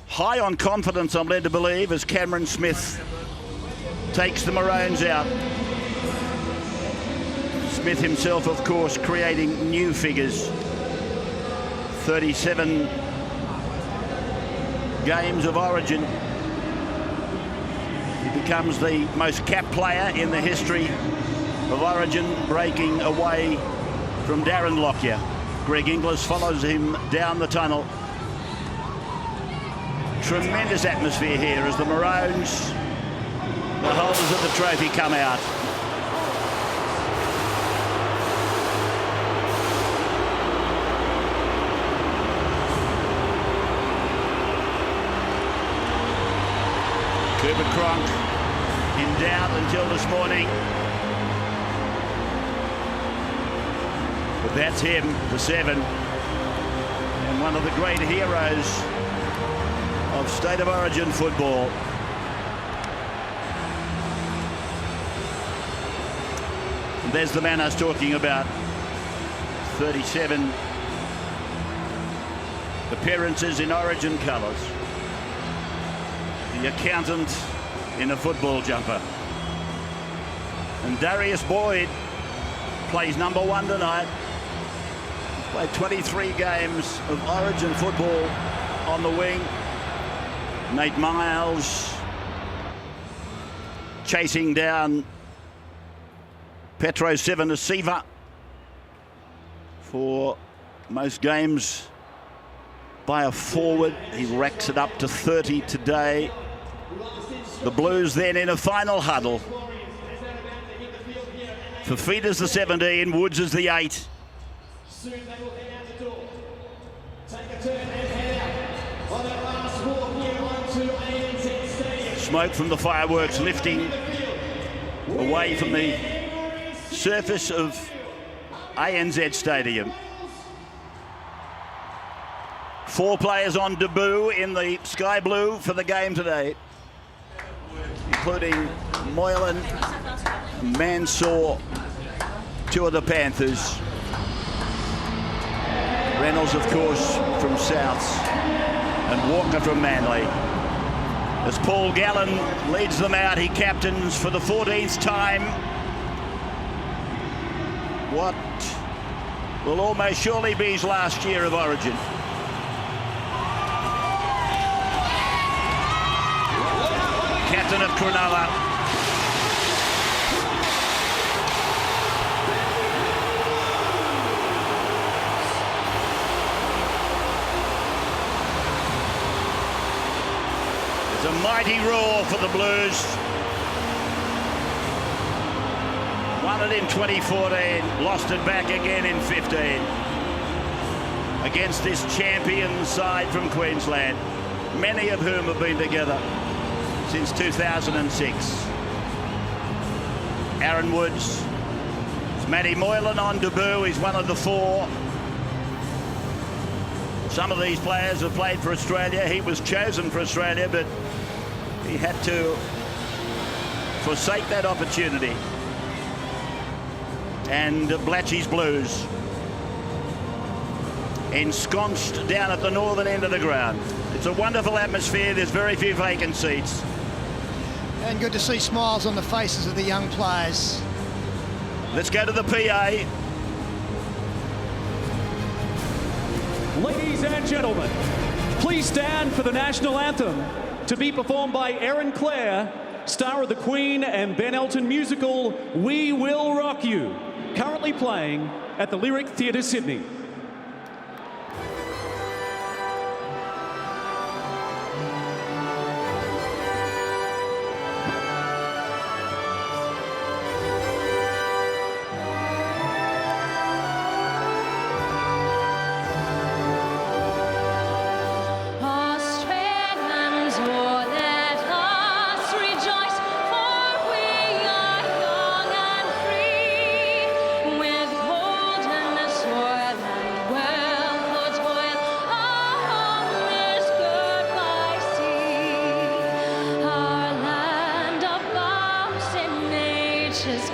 High on confidence, I'm led to believe, as Cameron Smith takes the Maroons out. Smith himself, of course, creating new figures. 37 games of Origin. He becomes the most capped player in the history of Origin, breaking away from Darren Lockyer. Greg Inglis follows him down the tunnel. Tremendous atmosphere here as the Maroons, the holders of the trophy, come out. Cooper Cronk in doubt until this morning. But that's him, the 7, and one of the great heroes of State of Origin football. And there's the man I was talking about. 37 appearances in Origin colours. The accountant in a football jumper. And Darius Boyd plays number 1 tonight. He's played 23 games of Origin football on the wing. Nate Miles chasing down Petro Civoniceva for most games by a forward. He racks it up to 30 today. The Blues then in a final huddle. Fafita's the 17, Woods is the 8. Smoke from the fireworks lifting away from the surface of ANZ Stadium. 4 players on debut in the sky blue for the game today, including Moylan, Mansour, 2 of the Panthers. Reynolds, of course, from Souths, and Walker from Manly. As Paul Gallen leads them out, he captains for the 14th time what will almost surely be his last year of Origin. Captain of Cronulla. It's a mighty roar for the Blues. Won it in 2014, lost it back again in 15 against this champion side from Queensland, many of whom have been together since 2006. Aaron Woods, it's Matty Moylan on debut. He's one of the 4. Some of these players have played for Australia. He was chosen for Australia, but he had to forsake that opportunity. And Blatchy's Blues ensconced down at the northern end of the ground. It's a wonderful atmosphere. There's very few vacant seats. And good to see smiles on the faces of the young players. Let's go to the PA. Ladies and gentlemen, please stand for the national anthem to be performed by Erin Clare, star of the Queen and Ben Elton musical We Will Rock You, currently playing at the Lyric Theatre, Sydney.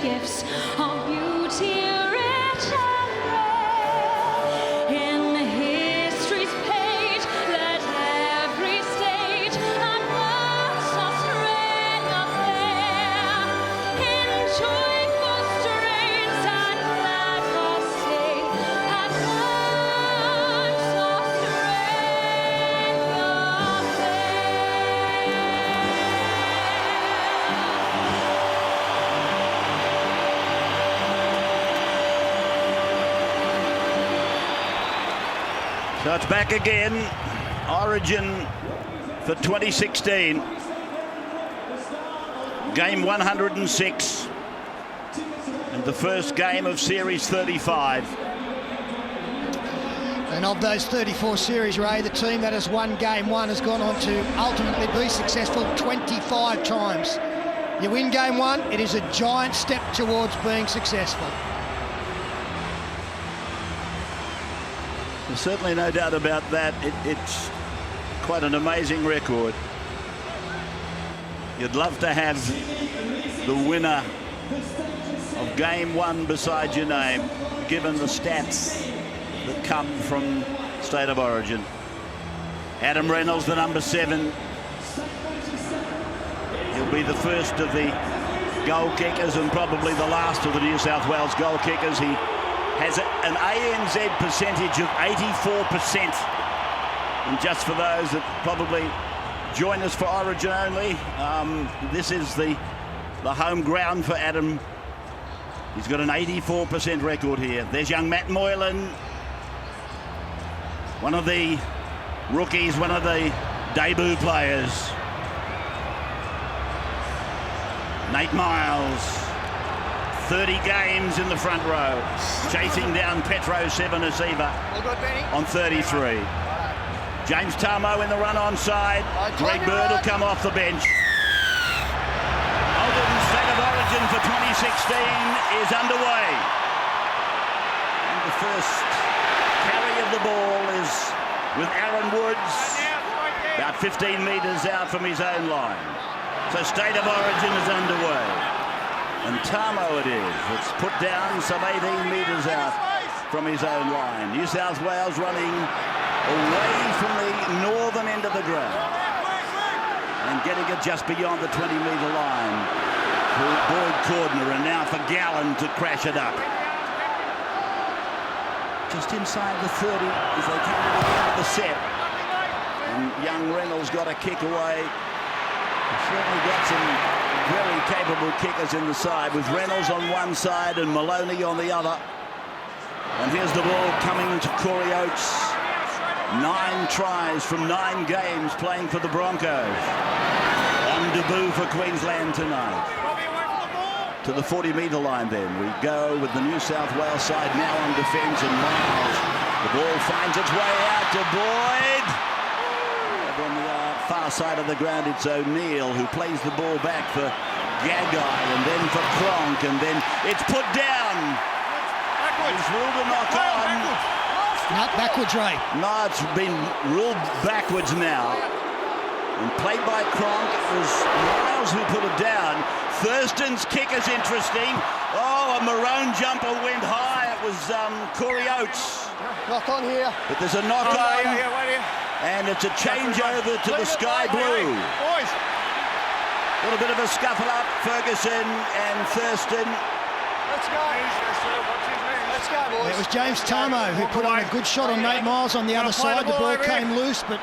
Gifts of beauty rich and rare in history's page. So it's back again. Origin for 2016. Game 106. And the first game of Series 35. And of those 34 series, Ray, the team that has won Game 1 has gone on to ultimately be successful 25 times. You win Game 1, it is a giant step towards being successful. There's certainly no doubt about that. It's quite an amazing record. You'd love to have the winner of Game 1 beside your name, given the stats that come from State of Origin. Adam Reynolds, the number 7. He'll be the first of the goal kickers and probably the last of the New South Wales goal kickers. He has an ANZ percentage of 84%. And just for those that probably join us for Origin only, this is the home ground for Adam. He's got an 84% record here. There's young Matt Moylan, one of the rookies, one of the debut players. Nate Miles, 30 games in the front row, chasing down Petro Sevenasiva on 33. James Tamo in the run onside. Greg Bird will come off the bench. Oldham State of Origin for 2016 is underway. And the first carry of the ball is with Aaron Woods, about 15 metres out from his own line. So State of Origin is underway. And Tamo it is. It's put down some 18 metres out from his own line. New South Wales running away from the northern end of the ground and getting it just beyond the 20-metre line for Boyd Cordner, and now for Gallen to crash it up. Just inside the 30 as they come to the end of the set. And young Reynolds got a kick away. Certainly got some very capable kickers in the side, with Reynolds on one side and Maloney on the other. And here's the ball coming to Corey Oates. 9 tries from 9 games playing for the Broncos. On debut for Queensland tonight. To the 40-metre line then. We go with the New South Wales side now on defence, and Miles. The ball finds its way out to Boyd. On the far side of the ground, it's O'Neill who plays the ball back for Gagai, and then for Cronk, and then it's put down. It's ruled a knock on. Not backwards, Ray. No, it's been ruled backwards now. And played by Cronk. It was Miles who put it down. Thurston's kick is interesting. Oh, a maroon jumper went high. It was Corey Oates. Knock on here. But there's a knock on. And it's a changeover to the sky blue. Boys. A little bit of a scuffle up. Ferguson and Thurston. Let's go. Let's go, boys. It was James Tamo who put on a good shot on Nate Miles on the other side. The ball came loose, but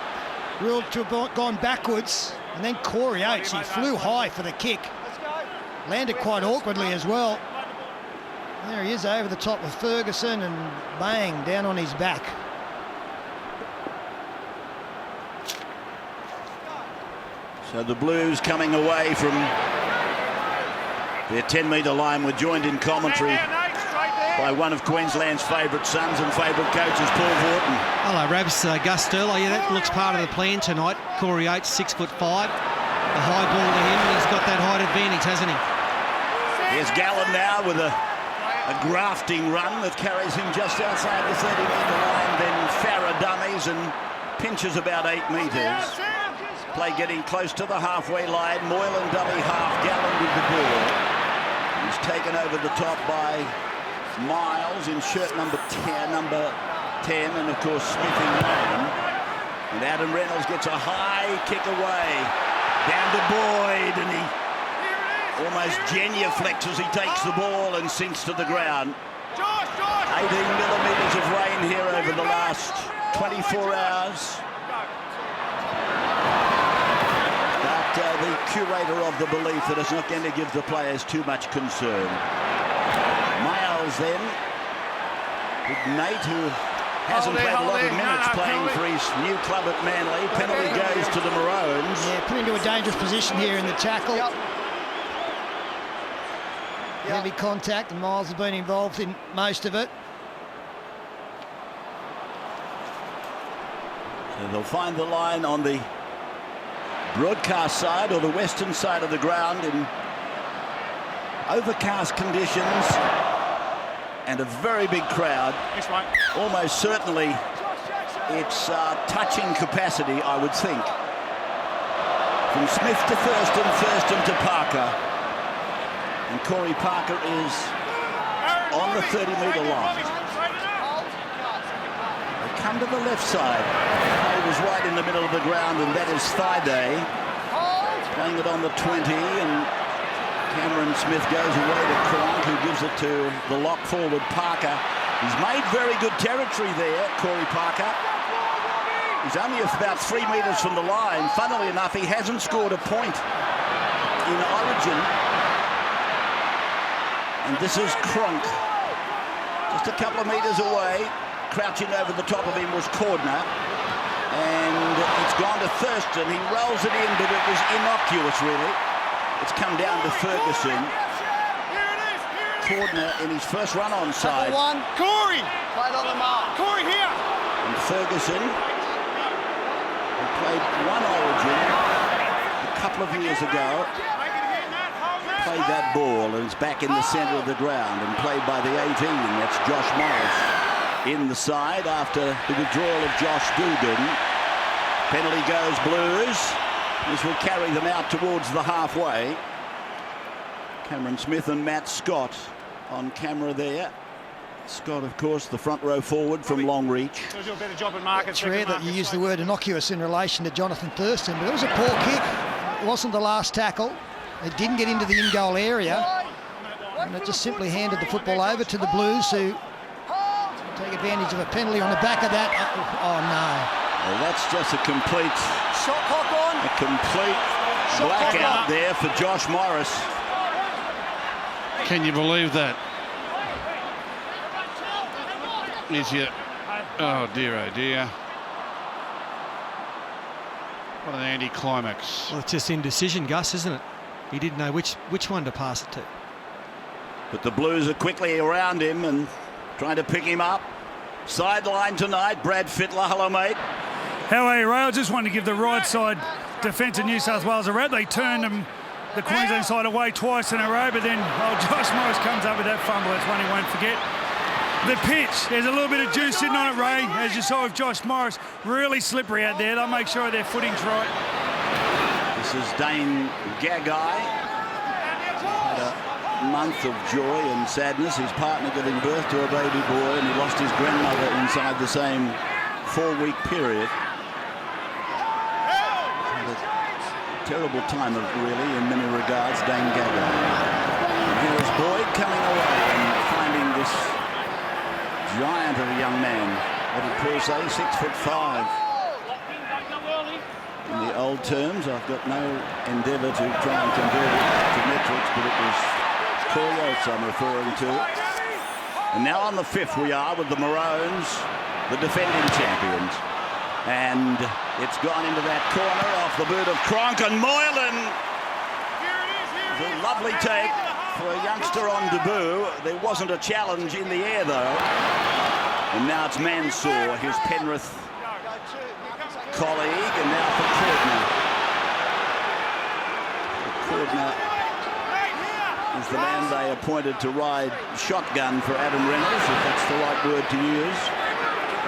ruled to have gone backwards. And then Corey Oates, he flew high for the kick. Landed quite awkwardly as well. There he is over the top of Ferguson, and bang, down on his back. So the Blues coming away from their 10-metre line were joined in commentary by one of Queensland's favourite sons and favourite coaches, Paul Vorton. Hello, Rabs. Gus Sterlo. Yeah, that looks part of the plan tonight. Corey Oates, 6'5". The high ball to him, and he's got that height advantage, hasn't he? Here's Gallen now with a grafting run that carries him just outside the 30-metre line. Then Farah dummies and pinches about 8 metres. Play getting close to the halfway line. Moylan dummy half, Gallen with the ball. He's taken over the top by Miles in shirt number 10, and of course Smith in line. And Adam Reynolds gets a high kick away. Down to Boyd, and he almost genuflects as he takes the ball and sinks to the ground. 18 millimetres of rain here over the last 24 hours. But the curator of the belief that it's not going to give the players too much concern. Miles then, with Nate, who Hasn't played a lot of minutes playing for his new club at Manly. Penalty goes to the Maroons. Yeah, put into a dangerous position here in the tackle. Heavy contact, and Miles has been involved in most of it. So they'll find the line on the broadcast side or the western side of the ground in overcast conditions and a very big crowd. Almost certainly it's touching capacity, I would think. From Smith to Thurston to Parker. And Corey Parker is on the 30-metre line. They come to the left side. He was right in the middle of the ground, and that is Thaiday. Playing it on the 20, and Cameron Smith goes away to Cronk, who gives it to the lock forward Parker. He's made very good territory there, Corey Parker. He's only about 3 metres from the line. Funnily enough, he hasn't scored a point in Origin. And this is Cronk. Just a couple of metres away. Crouching over the top of him was Cordner. And it's gone to Thurston. He rolls it in, but it was innocuous, really. It's come down to Ferguson. Cordner in his first run on side. One. Corey! Played on the mark. Corey here! And Ferguson, who played one Origin a couple of years ago, played that ball and is back in the centre of the ground and played by the 18. That's Josh Morris in the side after the withdrawal of Josh Dugan. Penalty goes Blues. This will carry them out towards the halfway. Cameron Smith and Matt Scott on camera there. Scott, of course, the front row forward from long reach. It's rare that you use the word innocuous in relation to Jonathan Thurston, but it was a poor kick. It wasn't the last tackle. It didn't get into the in-goal area, and it just simply handed the football over to the Blues, who take advantage of a penalty on the back of that. Oh, no. Well, that's just a complete blackout there for Josh Morris. Can you believe that? Is you? Oh dear, oh dear. What an anticlimax. Well, it's just indecision, Gus, isn't it? He didn't know which one to pass it to. But the Blues are quickly around him and trying to pick him up. Sideline tonight, Brad Fittler. Hello, mate. How are you, Ray? I just wanted to give the right side defence of New South Wales a rap. They turned the Queensland side away twice in a row, but then Josh Morris comes up with that fumble. That's one he won't forget. The pitch, there's a little bit of juice sitting on it, Ray, as you saw with Josh Morris. Really slippery out there. They'll make sure their footing's right. This is Dane Gagai. Had a month of joy and sadness. His partner giving birth to a baby boy, and he lost his grandmother inside the same 4-week period. Had a terrible time, really, in many regards, Dane Gagai. And here's Boyd coming away and finding this giant of a young man. What did Paul say? 6'5". In the old terms, I've got no endeavour to try and convert it to metrics, but it was Corey Oates I'm referring to. And now on the 5th we are with the Maroons, the defending champions. And it's gone into that corner off the boot of Cronk, and Moylan. The lovely take for a youngster on debut. There wasn't a challenge in the air though. And now it's Mansour, his Penrith colleague, and now for Cordner. Cordner is the man they appointed to ride shotgun for Adam Reynolds, if that's the right word to use.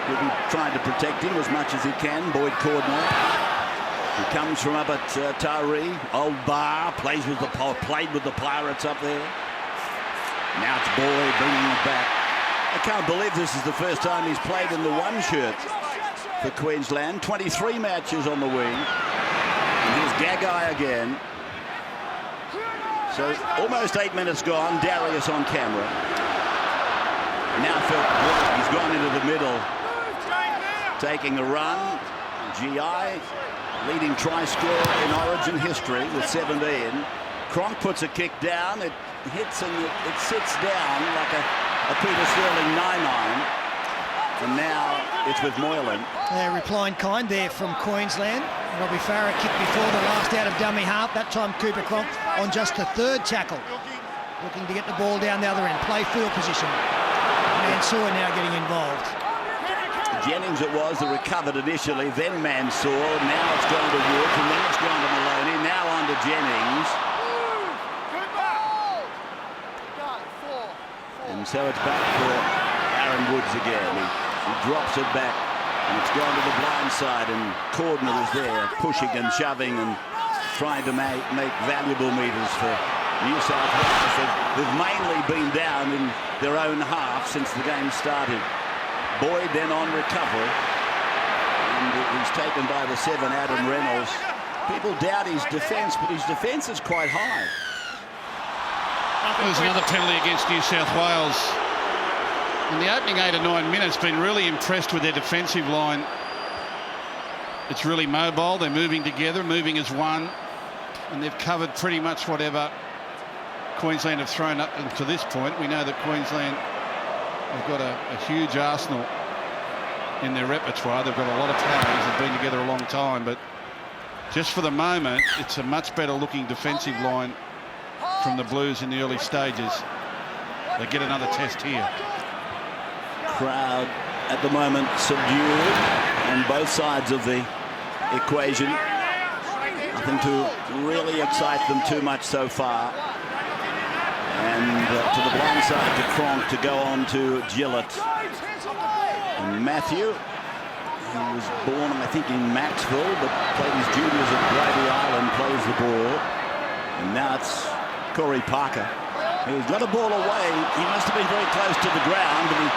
He'll be trying to protect him as much as he can, Boyd Cordner. He comes from up at Taree, Old Bar, played with the Pirates up there. Now it's Boyd bringing it back. I can't believe this is the first time he's played in the one shirt for Queensland. 23 matches on the wing. And here's Gagai again. So almost 8 minutes gone. Darius on camera. Now he's gone into the middle. Taking a run. GI, leading try scorer in Origin history with 17. Cronk puts a kick down. It hits and it sits down like a Peter Sterling 9-9. And now it's with Moylan. They're replying kind there from Queensland. Robbie Farah kicked before the last out of dummy half. That time Cooper Cronk on just the third tackle. Looking to get the ball down the other end. Play field position. Mansour now getting involved. Jennings it was that recovered initially, then Mansour. Now it's gone to Wood, and then it's gone to Maloney. Now on to Jennings. And so it's back for Aaron Woods again. He drops it back, and it's gone to the blind side, and Cordner is there, pushing and shoving and trying to make valuable metres for New South Wales. They've mainly been down in their own half since the game started. Boyd then on recovery, and he's taken by the 7, Adam Reynolds. People doubt his defence, but his defence is quite high. There's another penalty against New South Wales. In the opening 8 or 9 minutes, been really impressed with their defensive line. It's really mobile. They're moving together, moving as one, and they've covered pretty much whatever Queensland have thrown up to this point. We know that Queensland have got a huge arsenal in their repertoire. They've got a lot of players. They've been together a long time, but just for the moment, it's a much better looking defensive line from the Blues in the early stages. They get another test here. Crowd at the moment subdued on both sides of the equation. Nothing to really excite them too much so far. And to the blind side to Cronk to go on to Gillett. And Matthew, who was born, I think, in Maxville, but played his juniors at Brady Island, plays the ball. And now it's Corey Parker. He's got a ball away. He must have been very close to the ground, but he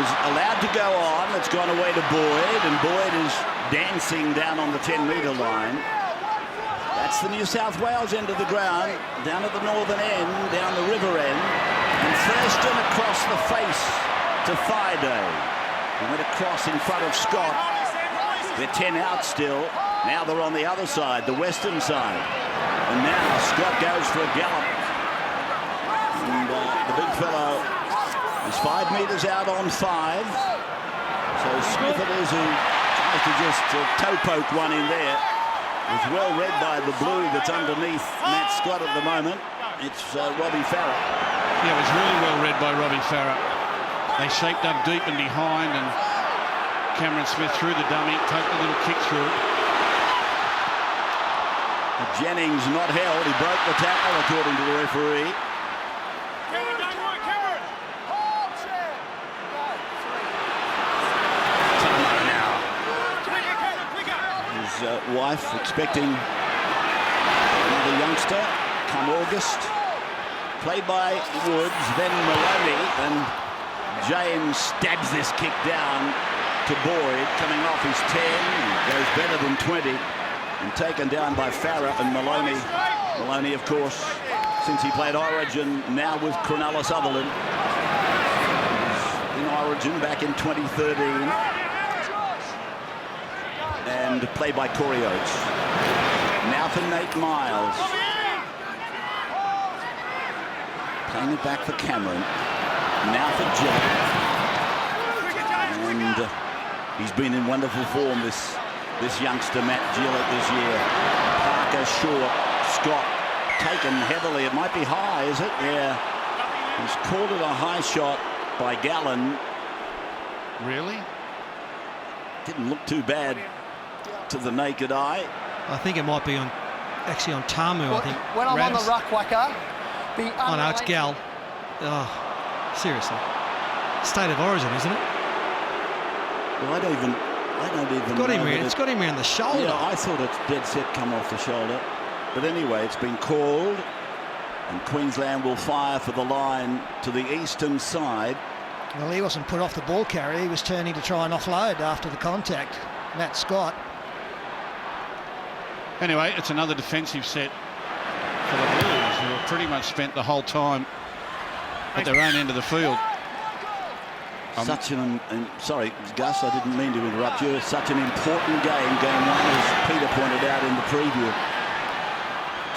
was allowed to go on. It's gone away to Boyd, and Boyd is dancing down on the 10-metre line. That's the New South Wales end of the ground, down at the northern end, down the river end. And Thurston across the face to Friday. He went across in front of Scott. They're 10 out still. Now they're on the other side, the western side. And now Scott goes for a gallop. And the big fellow is 5 metres out on 5. So Smith it is who tries to just toe poke one in there. It's well read by the blue that's underneath Matt Scott at the moment. It's Robbie Farah. Yeah, it was really well read by Robbie Farah. They shaped up deep and behind, and Cameron Smith threw the dummy, took a little kick through. Jennings not held. He broke the tackle according to the referee. His wife expecting another youngster come August. Played by Woods, then Maloney, and James stabs this kick down to Boyd, coming off his 10, goes better than 20, and taken down by Farah and Maloney. Maloney, of course, since he played Origin, now with Cronulla Sutherland. In Origin back in 2013. And played by Corey Oates. Now for Nate Miles. Playing it back for Cameron. Now for Gillett. And he's been in wonderful form, this youngster, Matt Gillett, this year. Parker short. Scott taken heavily. It might be high, is it? Yeah. He's called it a high shot by Gallen. Really? Didn't look too bad to the naked eye. I think it might be actually on Tamu, I think. When I'm on the ruck, Wacker, oh no, it's Gal. Oh, seriously. State of Origin, isn't it? Well, I don't even It's got him here in the shoulder. Yeah, I thought it's dead set come off the shoulder. But anyway, it's been called, and Queensland will fire for the line to the eastern side. Well, he wasn't put off the ball carrier. He was turning to try and offload after the contact. Matt Scott. Anyway, it's another defensive set for the Blues, who have pretty much spent the whole time at their own end of the field. Sorry, Gus, I didn't mean to interrupt you. Such an important game, game one, as Peter pointed out in the preview.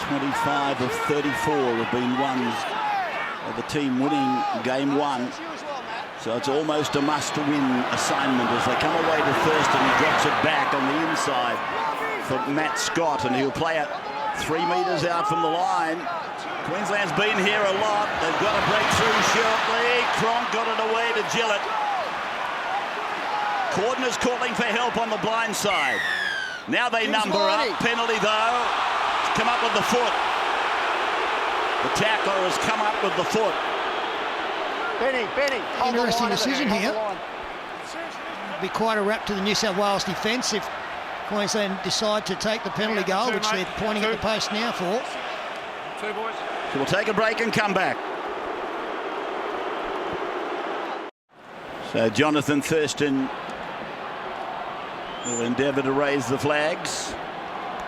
25 of 34 have been ones of the team winning game one. So it's almost a must-win assignment as they come away to Thurston. He drops it back on the inside for Matt Scott, and he'll play it 3 metres out from the line. Queensland's been here a lot. They've got to break through shortly. Cronk got it away to Gillett. Cordner's calling for help on the blind side. Now they number up. Penalty though. Come up with the foot. The tackler has come up with the foot. Benny. Interesting decision here. Be quite a wrap to the New South Wales defence if Queensland decide to take the penalty goal, which they're pointing at the post now for. So we'll take a break and come back. So Jonathan Thurston will endeavour to raise the flags,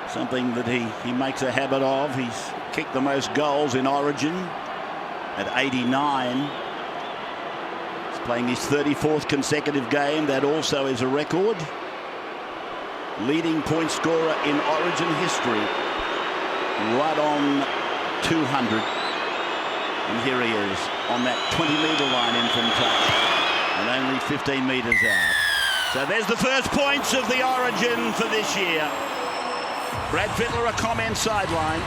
something that he makes a habit of. He's kicked the most goals in Origin at 89. He's playing his 34th consecutive game. That also is a record. Leading point scorer in Origin history, right on 200. And here he is on that 20-metre line in from touch, and only 15 metres out. So there's the first points of the Origin for this year. Brad Fittler, a comment sideline.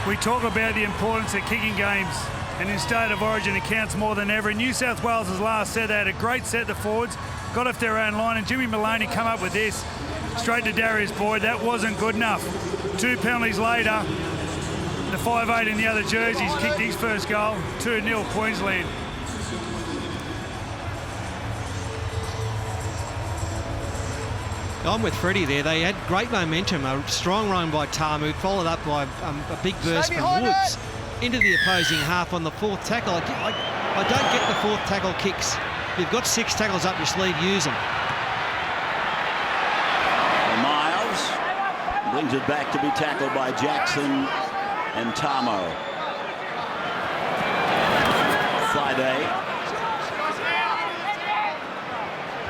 We talk about the importance of kicking games, and in State of Origin it counts more than ever. In New South Wales' last set, they had a great set, the forwards, got off their own line, and Jimmy Maloney come up with this. Straight to Darius Boyd. That wasn't good enough. 2 penalties later, the 5'8" in the other jerseys kicked his first goal. 2-0 Queensland. I'm with Freddie there. They had great momentum. A strong run by Tamu, followed up by a big burst from Woods into the opposing half on the 4th tackle. I don't get the 4th tackle kicks. You've got 6 tackles up your sleeve, use them. Miles brings it back to be tackled by Jackson and Tamo. Friday.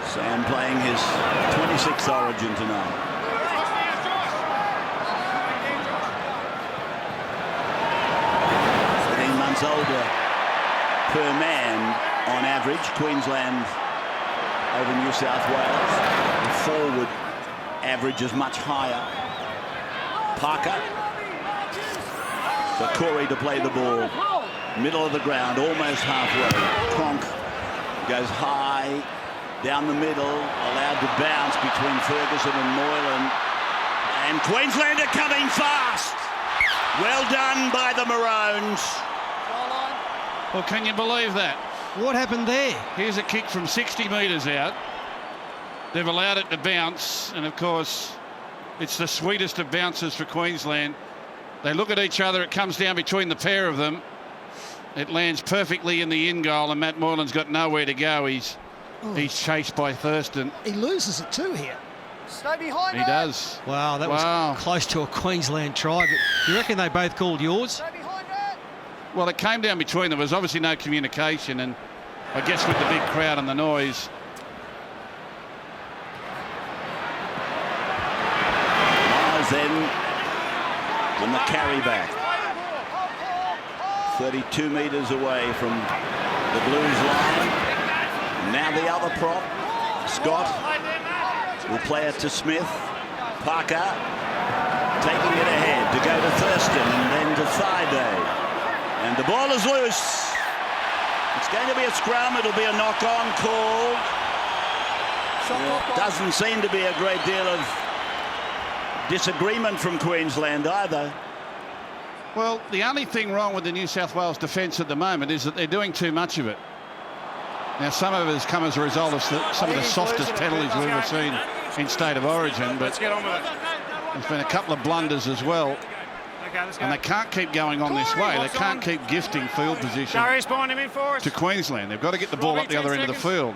Sam playing his 26th Origin tonight. 13 months older per man on average. Queensland over New South Wales. The forward average is much higher. Parker. So Corey to play the ball. Middle of the ground, almost halfway. Cronk goes high. Down the middle, allowed to bounce between Ferguson and Moylan. And Queensland are coming fast. Well done by the Maroons. Well, can you believe that? What happened there? Here's a kick from 60 metres out. They've allowed it to bounce, and of course, it's the sweetest of bounces for Queensland. They look at each other, it comes down between the pair of them. It lands perfectly in the in goal, and Matt Moylan's got nowhere to go. He's chased by Thurston. He loses it too here. Stay behind He does. Wow, that was close to a Queensland try. But do you reckon they both called yours? Well, it came down between them. There was obviously no communication, and I guess with the big crowd and the noise. Miles then on the carry back. 32 metres away from the Blues line. Now the other prop, Scott, will play it to Smith. Parker taking it ahead to go to Thurston and then to Friday. And the ball is loose. It's going to be a scrum. It'll be a knock-on called. Doesn't seem to be a great deal of disagreement from Queensland either. Well, the only thing wrong with the New South Wales defence at the moment is that they're doing too much of it. Now, some of it has come as a result of some of the softest penalties we've ever seen in State of Origin, but there's been a couple of blunders as well. And they can't keep going on this way. They can't keep gifting field position to Queensland. They've got to get the ball up the other end of the field.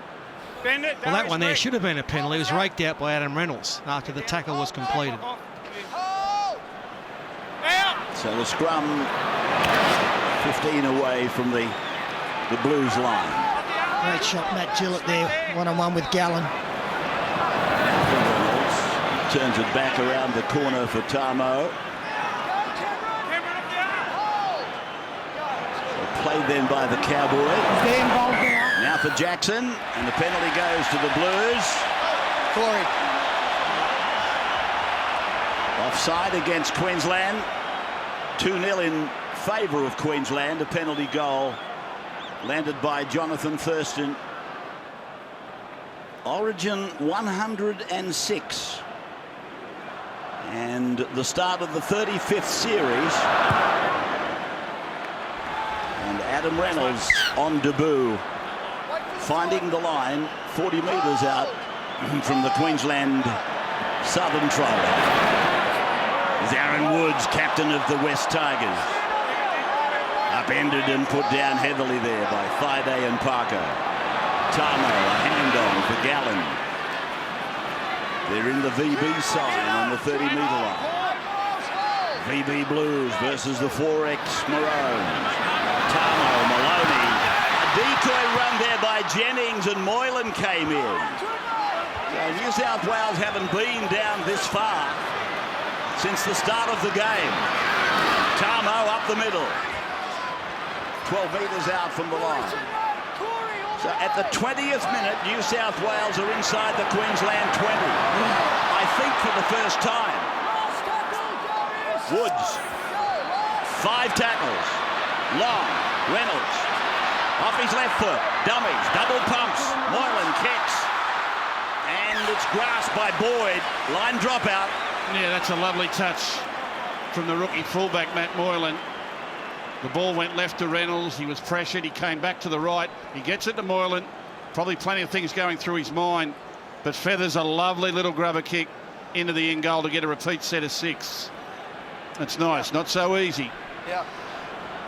Well, that one there should have been a penalty. It was raked out by Adam Reynolds after the tackle was completed. So the scrum 15 away from the Blues line. Great shot, Matt Gillett there, one-on-one with Gallen. Reynolds turns it back around the corner for Tamo. So played then by the Cowboy. Now for Jackson, and the penalty goes to the Blues. Corey. Offside against Queensland. 2-0 in favour of Queensland. A penalty goal landed by Jonathan Thurston. Origin 106. And the start of the 35th series. And Adam Reynolds on debut, finding the line 40 metres out from the Queensland Southern try. Is Aaron Woods, captain of the West Tigers. Upended and put down heavily there by Thaiday and Parker. Tamo, a hand-on for Gallen. They're in the VB sign on the 30-metre line. VB Blues versus the 4X Maroons. Tamo, Maloney. A decoy run there by Jennings, and Moylan came in. So New South Wales haven't been down this far since the start of the game. Tamo up the middle. 12 metres out from the line. So at the 20th minute, New South Wales are inside the Queensland 20. I think for the first time. Woods. 5 tackles. Long. Reynolds. Off his left foot. Dummies. Double pumps. Moylan kicks. And it's grasped by Boyd. Line dropout. Yeah, that's a lovely touch from the rookie fullback, Matt Moylan. The ball went left to Reynolds. He was pressured. He came back to the right. He gets it to Moylan. Probably plenty of things going through his mind. But feathers a lovely little grubber kick into the end goal to get a repeat set of 6. That's nice. Not so easy. Yeah.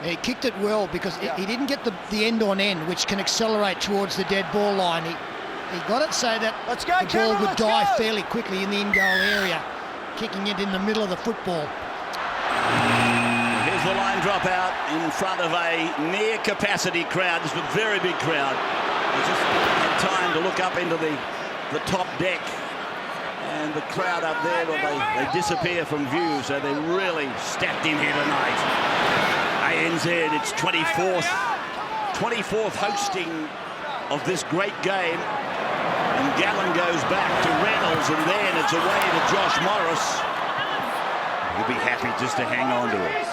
He kicked it well because he didn't get the end on end, which can accelerate towards the dead ball line. He got it so that the ball would die fairly quickly in the in goal area, kicking it in the middle of the football. Here's the line drop out in front of a near capacity crowd. It's a very big crowd. They just had time to look up into the top deck, and the crowd up there, well, they disappear from view, so they really stacked in here tonight. ANZ, its 24th hosting of this great game. And Gallen goes back to Reynolds, and then it's away to Josh Morris. He'll be happy just to hang on to it.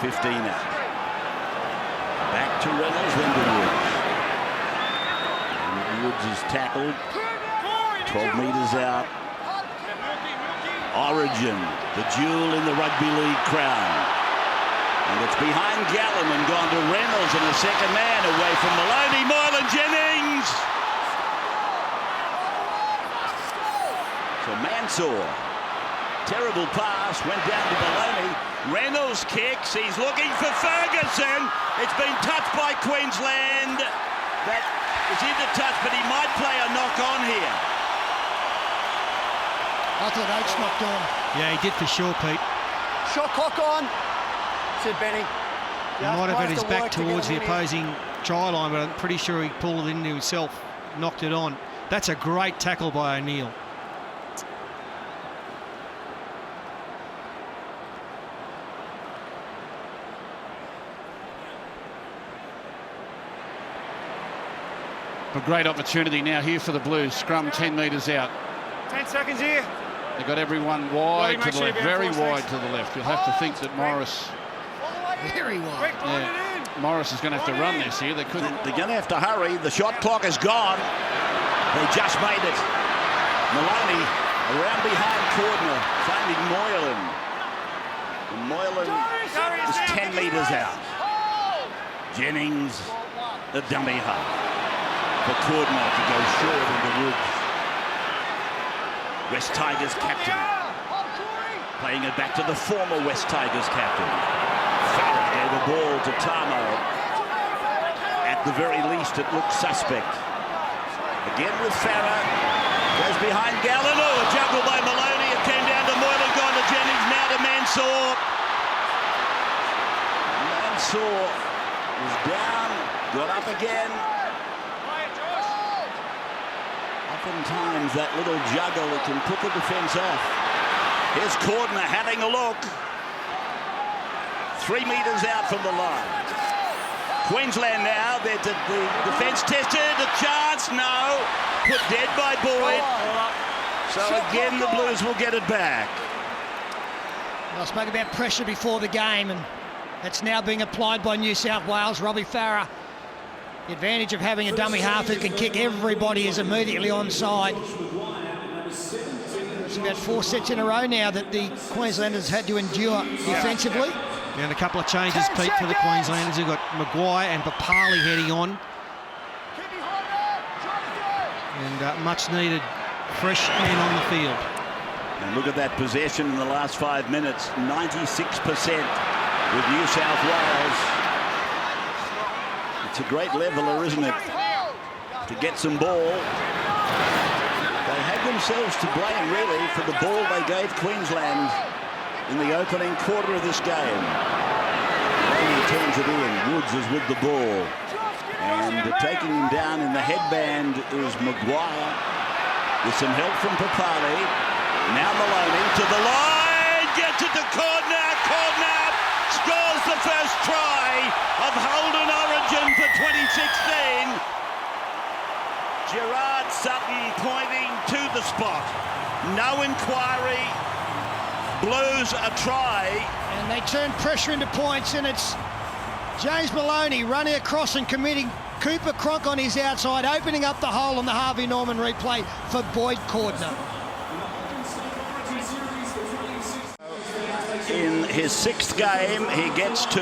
15 out. Back to Reynolds, then to Woods. And Woods is tackled. 12 metres out. Origin, the jewel in the rugby league crown. And it's behind Gallen and gone to Reynolds, and a second man away from Maloney. Moylan Jennings. So Mansour, terrible pass, went down to Maloney. Reynolds kicks, he's looking for Ferguson. It's been touched by Queensland. That is into touch, but he might play a knock on here. I thought Oates knocked on. Yeah, he did for sure, Pete. Shot clock on, said Benny. He might have had his back towards the opposing try line, but I'm pretty sure he pulled it into himself, knocked it on. That's a great tackle by O'Neill. A great opportunity now here for the Blues. Scrum 10 metres out. 10 seconds here. They've got everyone wide to the left, very wide to the left. You'll have to think that Morris... Very wide. Yeah, Morris is going to have to run this here. They couldn't... They're going to have to hurry. The shot clock is gone. They just made it. Maloney around behind Cordner, finding Moylan. And Moylan is 10 metres out. Jennings, the dummy half. For Cordner to go short into Woods. West Tigers captain. Playing it back to the former West Tigers captain. Farah gave the ball to Tamo. At the very least, it looks suspect. Again with Farah. Goes behind Gallen. Oh, a juggle by Maloney. It came down to Moylan, gone to Jennings, now to Mansour. Mansour was down, got up again. Oftentimes that little juggle, it can put the defence off. Here's Cordner having a look. 3 metres out from the line. Queensland now, the defence tested, a chance, no. Put dead by Boyd. So again, the Blues will get it back. I spoke about pressure before the game, and that's now being applied by New South Wales. Robbie Farah, the advantage of having a dummy half who can kick everybody is immediately onside. It's about 4 sets in a row now that the Queenslanders had to endure defensively. And a couple of changes, Pete, for the Queenslanders. We've got Maguire and Papali heading on. And much needed fresh men on the field. And look at that possession in the last 5 minutes, 96% with New South Wales. It's a great leveler, isn't it? To get some ball. They had themselves to blame, really, for the ball they gave Queensland in the opening quarter of this game. He turns it in. Woods is with the ball. And taking him down in the headband is Maguire with some help from Papali. Now Maloney to the line, gets it to Cordner. Cordner scores the first try of Holden Origin for 2016. Gerard Sutton pointing to the spot. No inquiry. Blues a try. And they turn pressure into points, and it's James Maloney running across and committing Cooper Cronk on his outside, opening up the hole on the Harvey Norman replay for Boyd Cordner. In his 6th game, he gets to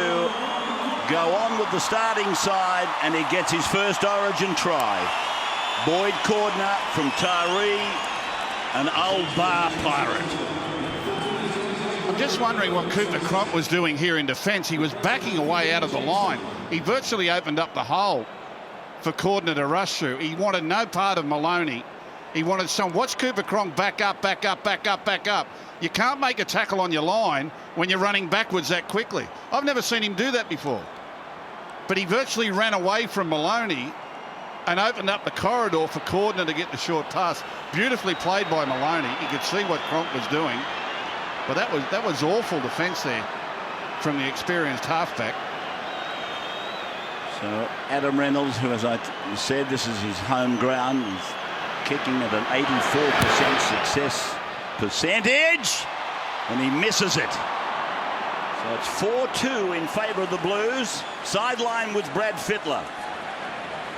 go on with the starting side, and he gets his first Origin try. Boyd Cordner from Taree, an old bar pirate. I'm just wondering what Cooper Cronk was doing here in defence. He was backing away out of the line. He virtually opened up the hole for Cordner to rush through. He wanted no part of Maloney. He wanted some. Watch Cooper Cronk back up, back up, back up, back up. You can't make a tackle on your line when you're running backwards that quickly. I've never seen him do that before. But he virtually ran away from Maloney and opened up the corridor for Cordner to get the short pass. Beautifully played by Maloney. You could see what Cronk was doing. But that was awful defence there from the experienced halfback. So Adam Reynolds, who, as I said, this is his home ground, is kicking at an 84% success percentage, and he misses it. So it's 4-2 in favour of the Blues. Sideline with Brad Fittler.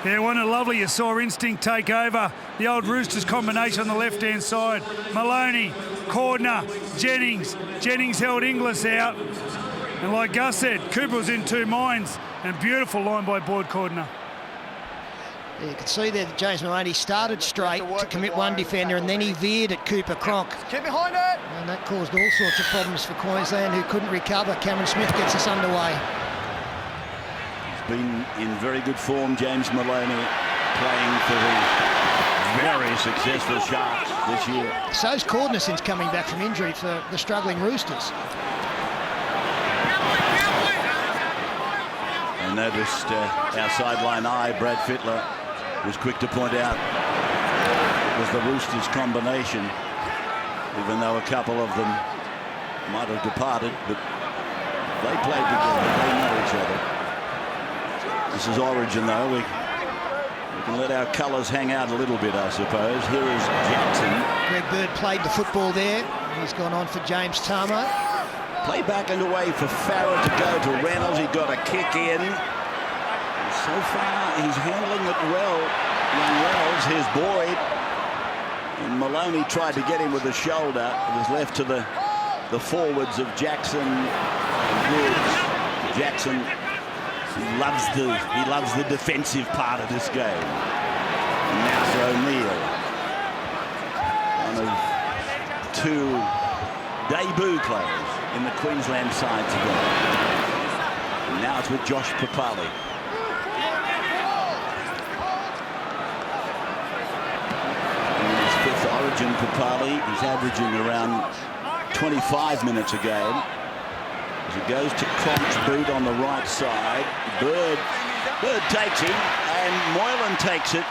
Yeah, wasn't it lovely? You saw instinct take over. The old Roosters combination on the left-hand side. Maloney, Cordner, Jennings. Jennings held Inglis out. And like Gus said, Cooper was in 2 minds. And beautiful line by Boyd Cordner. You can see there that James Maloney started straight to commit one defender, and then he veered at Cooper Cronk. Get behind it! And that caused all sorts of problems for Queensland, who couldn't recover. Cameron Smith gets us underway. Been in very good form, James Maloney, playing for the very successful Sharks this year. So's Cordner since coming back from injury for the struggling Roosters. I noticed our sideline eye, Brad Fittler, was quick to point out it was the Roosters combination, even though a couple of them might have departed, but they played together, they know each other. This is Origin, though. We can let our colours hang out a little bit, I suppose. Here is Jackson. Greg Bird played the football there. He's gone on for James Tamo. Play back and away for Farah to go to Reynolds. He got a kick in. So far, he's handling it well. Young Reynolds, here's Boyd. And Maloney tried to get him with the shoulder. It was left to the forwards of Jackson and Woods. Jackson. He loves the defensive part of this game. And now for O'Neill. One of 2 debut players in the Queensland side today. And now it's with Josh Papali. In his 5th Origin, Papali, he's averaging around 25 minutes a game. As he goes to Cronk's boot on the right side. Bird takes him, and Moylan takes it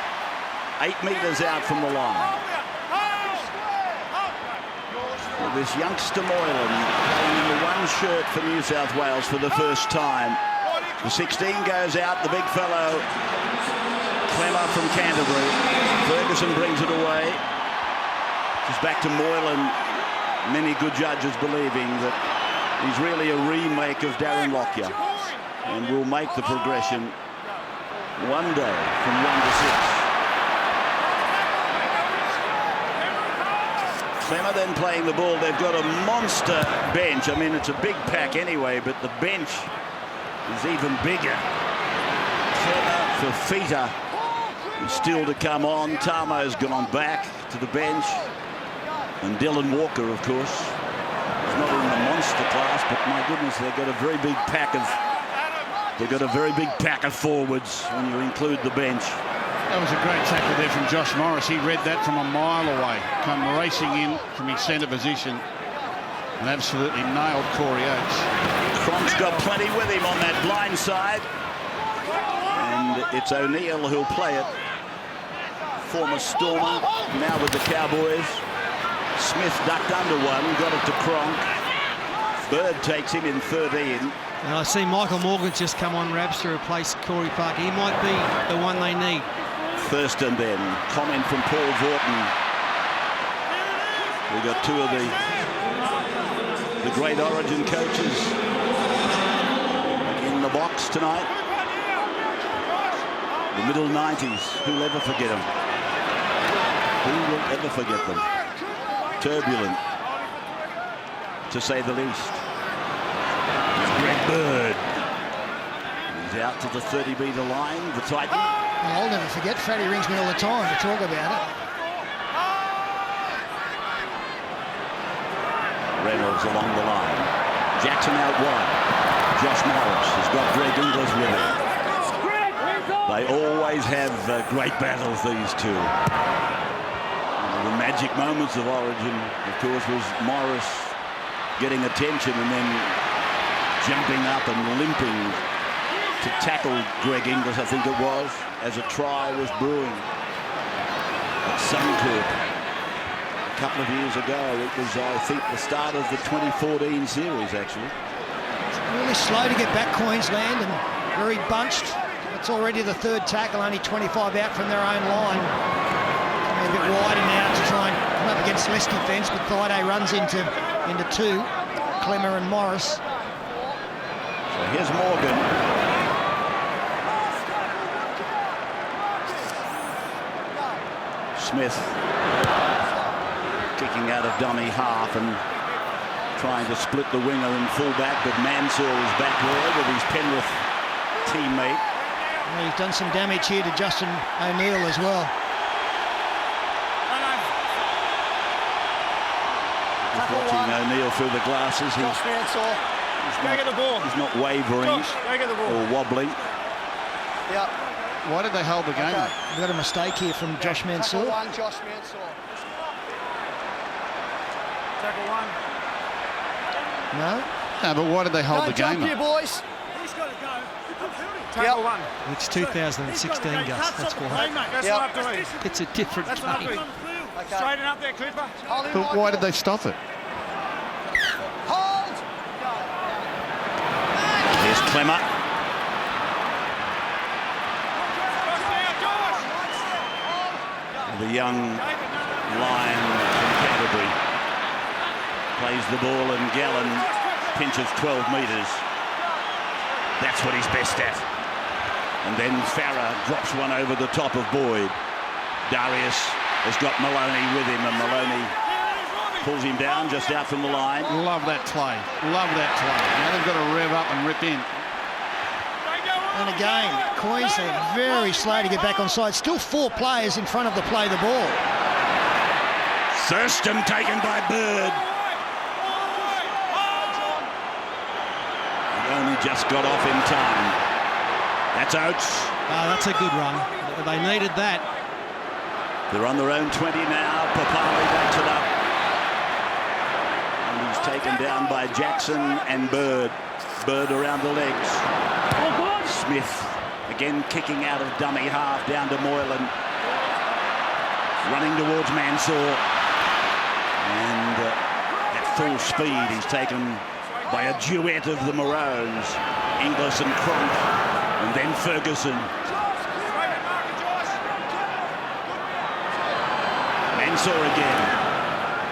8 metres out from the line. Well, this youngster Moylan playing in the 1 shirt for New South Wales for the first time. The 16 goes out, the big fellow, Clemmer from Canterbury. Ferguson brings it away. It's back to Moylan. Many good judges believing that he's really a remake of Darren Lockyer and will make the progression one day from 1 to 6. Clemmer then playing the ball. They've got a monster bench. I mean, it's a big pack anyway, but the bench is even bigger. Clemmer, Fifita is still to come on. Tamo's gone back to the bench. And Dylan Walker, of course, is not in the monster class, but my goodness, they've got a very big pack of forwards when you include the bench. That was a great tackle there from Josh Morris. He read that from a mile away, come racing in from his centre position and absolutely nailed Corey Oates. Cronk's got plenty with him on that blind side, and it's O'Neill who'll play it. Former Stormer, now with the Cowboys. Smith ducked under one, got it to Cronk. Bird takes him in 13. And I see Michael Morgan just come on, Rabs, to replace Corey Parker. He might be the one they need. First and then, comment from Paul Vorton. We've got two of the great Origin coaches in the box tonight. The middle 90s, who'll ever forget them? Who will ever forget them? Turbulent, to say the least. Greg Bird. He's out to the 30-metre line, the Titan. I'll never forget. Fatty rings me all the time to talk about it. Reynolds along the line. Jackson out wide. Josh Morris has got Greg Inglis with him. They always have great battles, these two. The magic moments of Origin, of course, was Morris getting attention and then jumping up and limping to tackle Greg Inglis, I think it was, as a try was brewing at Suncorp a couple of years ago. It was, I think, the start of the 2014 series, actually. It's really slow to get back, Queensland, and very bunched. It's already the third tackle, only 25 out from their own line. A bit wider now to try and come up against less defence, but Thaiday runs into two, Clemmer and Morris. So here's Morgan. Smith kicking out of dummy half and trying to split the winger and fullback, but Mansour is back there with his Penrith teammate. Well, he's done some damage here to Justin O'Neill as well. Watching O'Neill through the glasses, he's not wavering or wobbling. Yep. Why did they hold the game? We've got a mistake here from Josh Mansour. Tackle one, Josh Mansour. Tackle one. No? No, but why did they hold the game? Jump here, boys. He's got to go. Tackle one. It's 2016, Gus. That's why. That's not up to me. It's a different game. Okay. Straighten up there, Cooper. But why did they stop it? Hold. Here's Clemmer. The young lion from Canterbury plays the ball and Gallen pinches 12 metres. That's what he's best at. And then Farah drops one over the top of Boyd. Darius has got Maloney with him, and Maloney pulls him down just out from the line. Love that play. Love that play. Now they've got to rev up and rip in. And again, Queensland very slow to get back on side. Still 4 players in front of the play the ball. Thurston taken by Bird. He only just got off in time. That's Oates. That's a good run. They needed that. They're on their own 20 now. Papali backs it up. And he's taken down by Jackson and Bird. Bird around the legs. Smith again kicking out of dummy half down to Moylan. Running towards Mansour. And at full speed he's taken by a duet of the Maroons, Inglis and Cronk, and then Ferguson. Mansour again.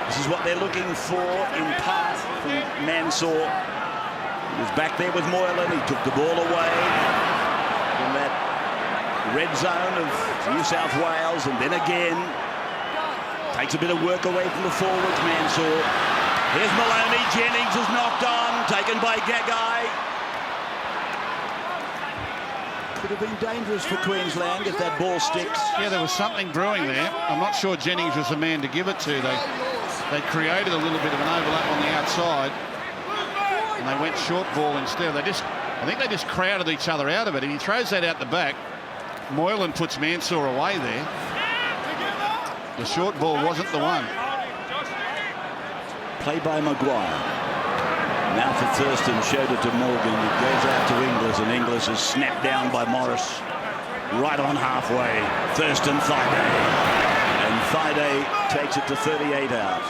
This is what they're looking for in part from Mansour. He was back there with Moylan. He took the ball away from that red zone of New South Wales, and then again takes a bit of work away from the forwards. Mansour. Here's Maloney. Jennings is knocked on, taken by Gagai. Could have been dangerous for Queensland if that ball sticks. Yeah, there was something brewing there. I'm not sure Jennings was the man to give it to. They created a little bit of an overlap on the outside, and they went short ball instead. I think they just crowded each other out of it. And he throws that out the back. Moylan puts Mansour away there. The short ball wasn't the one. Play by Maguire. Now for Thurston, showed it to Morgan. It goes out to Inglis, and Inglis is snapped down by Morris. Right on halfway. Thurston, Thaiday. And Thaiday takes it to 38 out.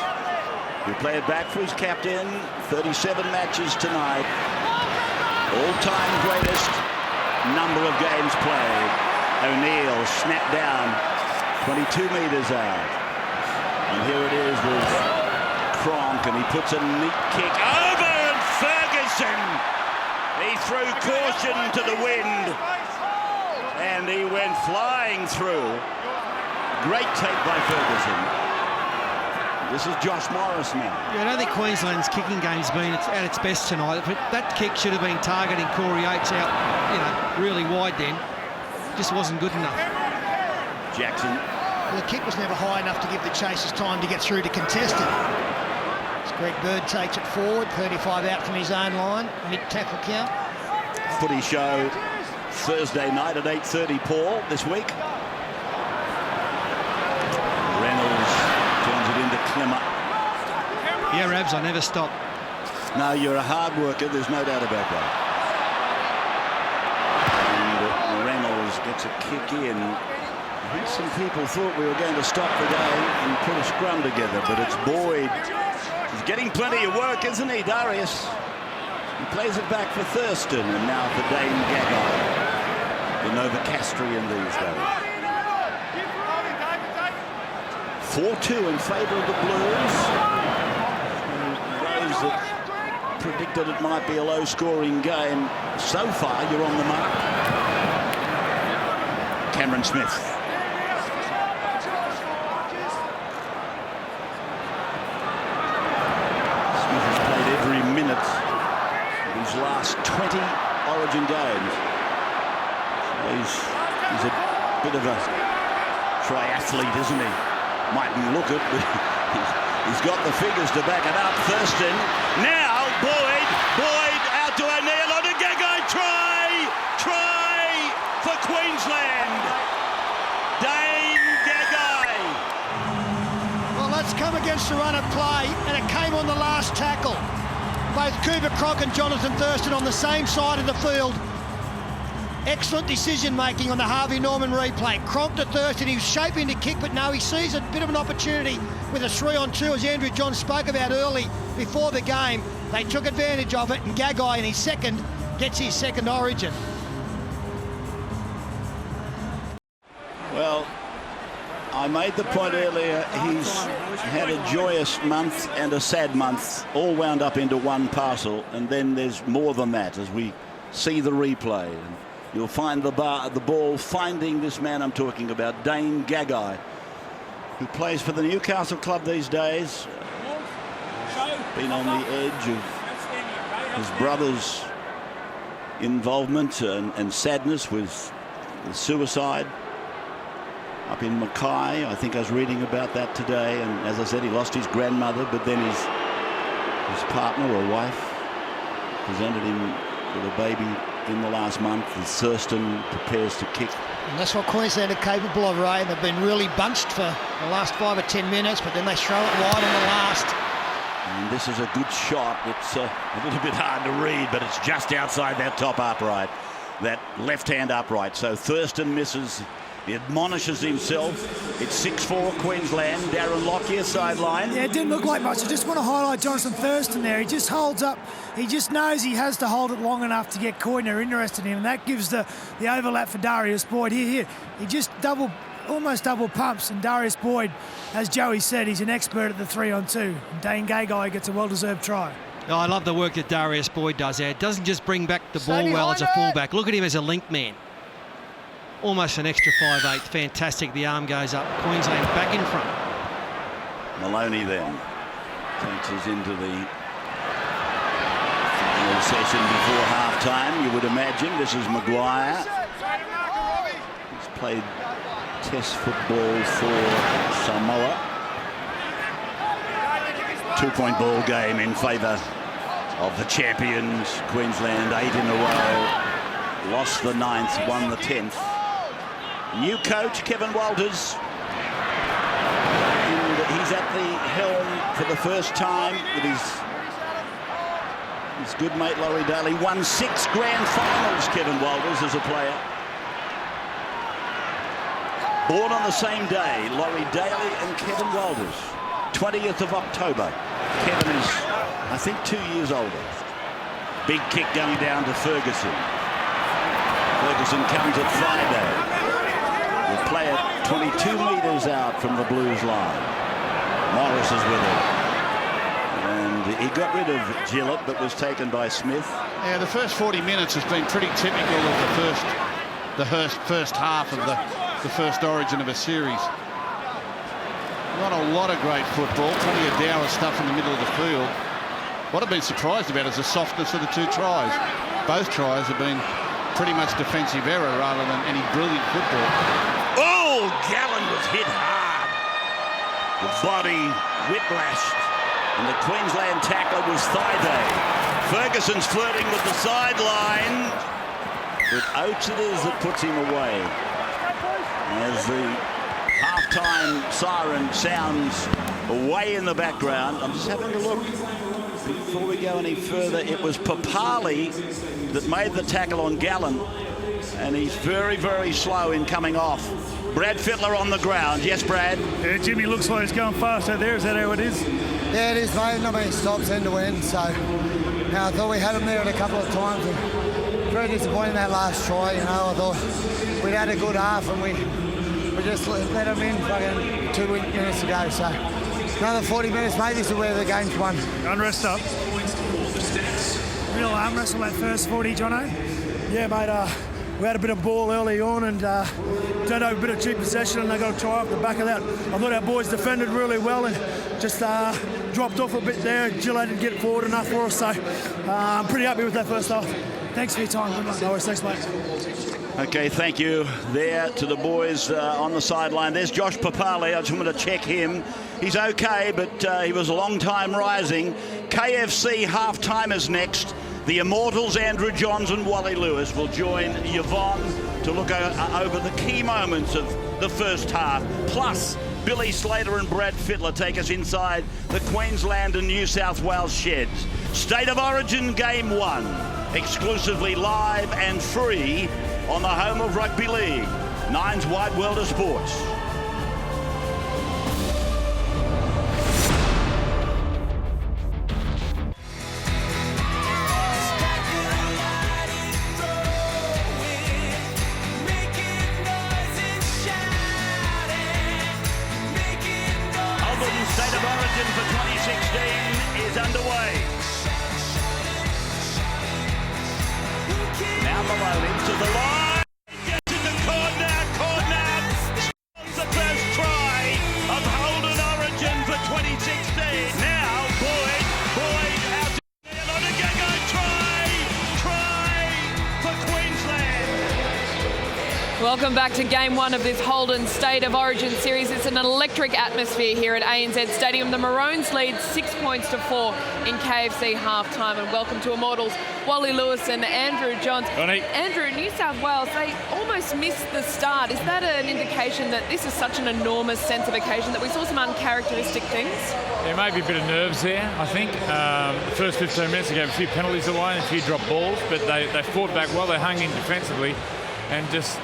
We play it back for his captain. 37 matches tonight. All-time greatest number of games played. O'Neill snapped down 22 metres out. And here it is with Cronk, and he puts a neat kick over, and Ferguson! He threw caution to the wind, and he went flying through. Great take by Ferguson. This is Josh Morris now. Yeah, I don't think Queensland's kicking game's been at its best tonight, but that kick should have been targeting Corey Oates out, really wide then. Just wasn't good enough. Jackson. Well, the kick was never high enough to give the chasers time to get through to contest it. As Greg Bird takes it forward, 35 out from his own line, mid-tackle count. Footy show Thursday night at 8:30, Paul, this week. Reynolds turns it into Clemmer. Yeah, Rabs, I never stop. No, you're a hard worker, there's no doubt about that. And Reynolds gets a kick in. I think some people thought we were going to stop the game and put a scrum together, but it's Boyd. He's getting plenty of work, isn't he, Darius? He plays it back for Thurston, and now for Dane Gagai, the Novocastrian these days. 4-2 in favour of the Blues. Those that predicted it might be a low-scoring game, so far you're on the mark. Cameron Smith. His last 20 Origin games. He's a bit of a triathlete, isn't he? Mightn't look it, but he's got the figures to back it up. Thurston, now Boyd out to O'Neill, on to Gagai, try for Queensland. Dane Gagai. Well, that's come against the run of play, and it came on the last tackle. Both Cooper Cronk and Jonathan Thurston on the same side of the field. Excellent decision-making on the Harvey Norman replay. Cronk to Thurston, he was shaping to kick, but no, he sees a bit of an opportunity with a 3-on-2, as Andrew John spoke about early before the game. They took advantage of it, and Gagai in his second gets his second Origin. Well, I made the point earlier, he's had a joyous month and a sad month, all wound up into one parcel, and then there's more than that as we see the replay. And you'll find the ball finding this man I'm talking about, Dane Gagai, who plays for the Newcastle club these days. Been on the edge of his brother's involvement and sadness with suicide. Up in Mackay, I think I was reading about that today, and as I said, he lost his grandmother, but then his partner or wife presented him with a baby in the last month as Thurston prepares to kick. And that's what Queensland are capable of, Ray. They've been really bunched for the last 5 or 10 minutes, but then they throw it wide on the last. And this is a good shot. It's a little bit hard to read, but it's just outside that top upright, that left-hand upright. So Thurston misses He admonishes himself. It's 6-4 Queensland. Darren Lockyer sideline. Yeah, it didn't look like much. I just want to highlight Jonathan Thurston there. He just holds up. He just knows he has to hold it long enough to get Coyner interested in him, and that gives the overlap for Darius Boyd. Here. He just almost double pumps, and Darius Boyd, as Joey said, he's an expert at the 3-on-2. And Dane Gagai gets a well-deserved try. Oh, I love the work that Darius Boyd does there. It doesn't just bring back the ball well as a fullback. Look at him as a link man. Almost an extra 5'8". Fantastic. The arm goes up. Queensland back in front. Maloney then takes us into the final session before half-time, you would imagine. This is Maguire. He's played Test football for Samoa. 2-point ball game in favour of the champions. Queensland 8 in a row. Lost the 9th, won the 10th. New coach, Kevin Walters. And he's at the helm for the first time with his good mate Laurie Daly. Won 6 grand finals, Kevin Walters, as a player. Born on the same day, Laurie Daly and Kevin Walters. 20th of October. Kevin is, I think, 2 years older. Big kick going down to Ferguson. Ferguson comes at Friday. Will play it 22 metres out from the Blues line. Morris is with him. And he got rid of Gillett, but was taken by Smith. Yeah, the first 40 minutes has been pretty typical of the first half of the first origin of a series. Not a lot of great football, plenty of dour stuff in the middle of the field. What I've been surprised about is the softness of the 2 tries. Both tries have been pretty much defensive error rather than any brilliant football. Oh, Gallen was hit hard. The body whiplashed, and the Queensland tackler was Thaiday. Ferguson's flirting with the sideline, but Oates it is that puts him away. As the half-time siren sounds away in the background. I'm just having a look. Before we go any further, it was Papali that made the tackle on Gallen, and he's very, very slow in coming off. Brad Fittler on the ground. Yes, Brad? Yeah, Jimmy looks like he's going fast out there. Is that how it is? Yeah, it is, mate. Not many stops end to end, so I thought we had him there a couple of times. And very disappointing that last try, you know. I thought we'd had a good half, and we just let them in fucking 2 minutes to go. So another 40 minutes, maybe this is where the game's won. Unrest up. Real arm wrestle that first 40, Jono. Yeah, mate. We had a bit of ball early on and don't know, a bit of cheap possession, and they got a try off the back of that. I thought our boys defended really well and just dropped off a bit there. Gillett didn't get forward enough for us, so I'm pretty happy with that first half. Thanks for your time. Good luck. No worries. Thanks, mate. Okay, thank you there to the boys on the sideline. There's Josh Papali. I just wanted to check him. He's okay, but he was a long time rising. KFC half-timers next. The Immortals, Andrew Johns and Wally Lewis, will join Yvonne to look over the key moments of the first half. Plus, Billy Slater and Brad Fittler take us inside the Queensland and New South Wales sheds. State of Origin Game 1, exclusively live and free on the home of Rugby League, Nine's Wide World of Sports. State of Origin for 2016 is underway. Now Maloney to the line. Gets in the corner. The first try of Holden Origin for 2016. Now Boyd out to Gagai. Try for Queensland. Welcome back to Game 1 of this Holden State of Origin series. It's an electric atmosphere here at ANZ Stadium. The Maroons lead 6 points to 4 in KFC half-time. And welcome to Immortals, Wally Lewis and Andrew Johns. Andrew, New South Wales, they almost missed the start. Is that an indication that this is such an enormous sense of occasion that we saw some uncharacteristic things? There may be a bit of nerves there, I think. The first 15 minutes they gave a few penalties away and a few drop balls, but they fought back well. They hung in defensively and just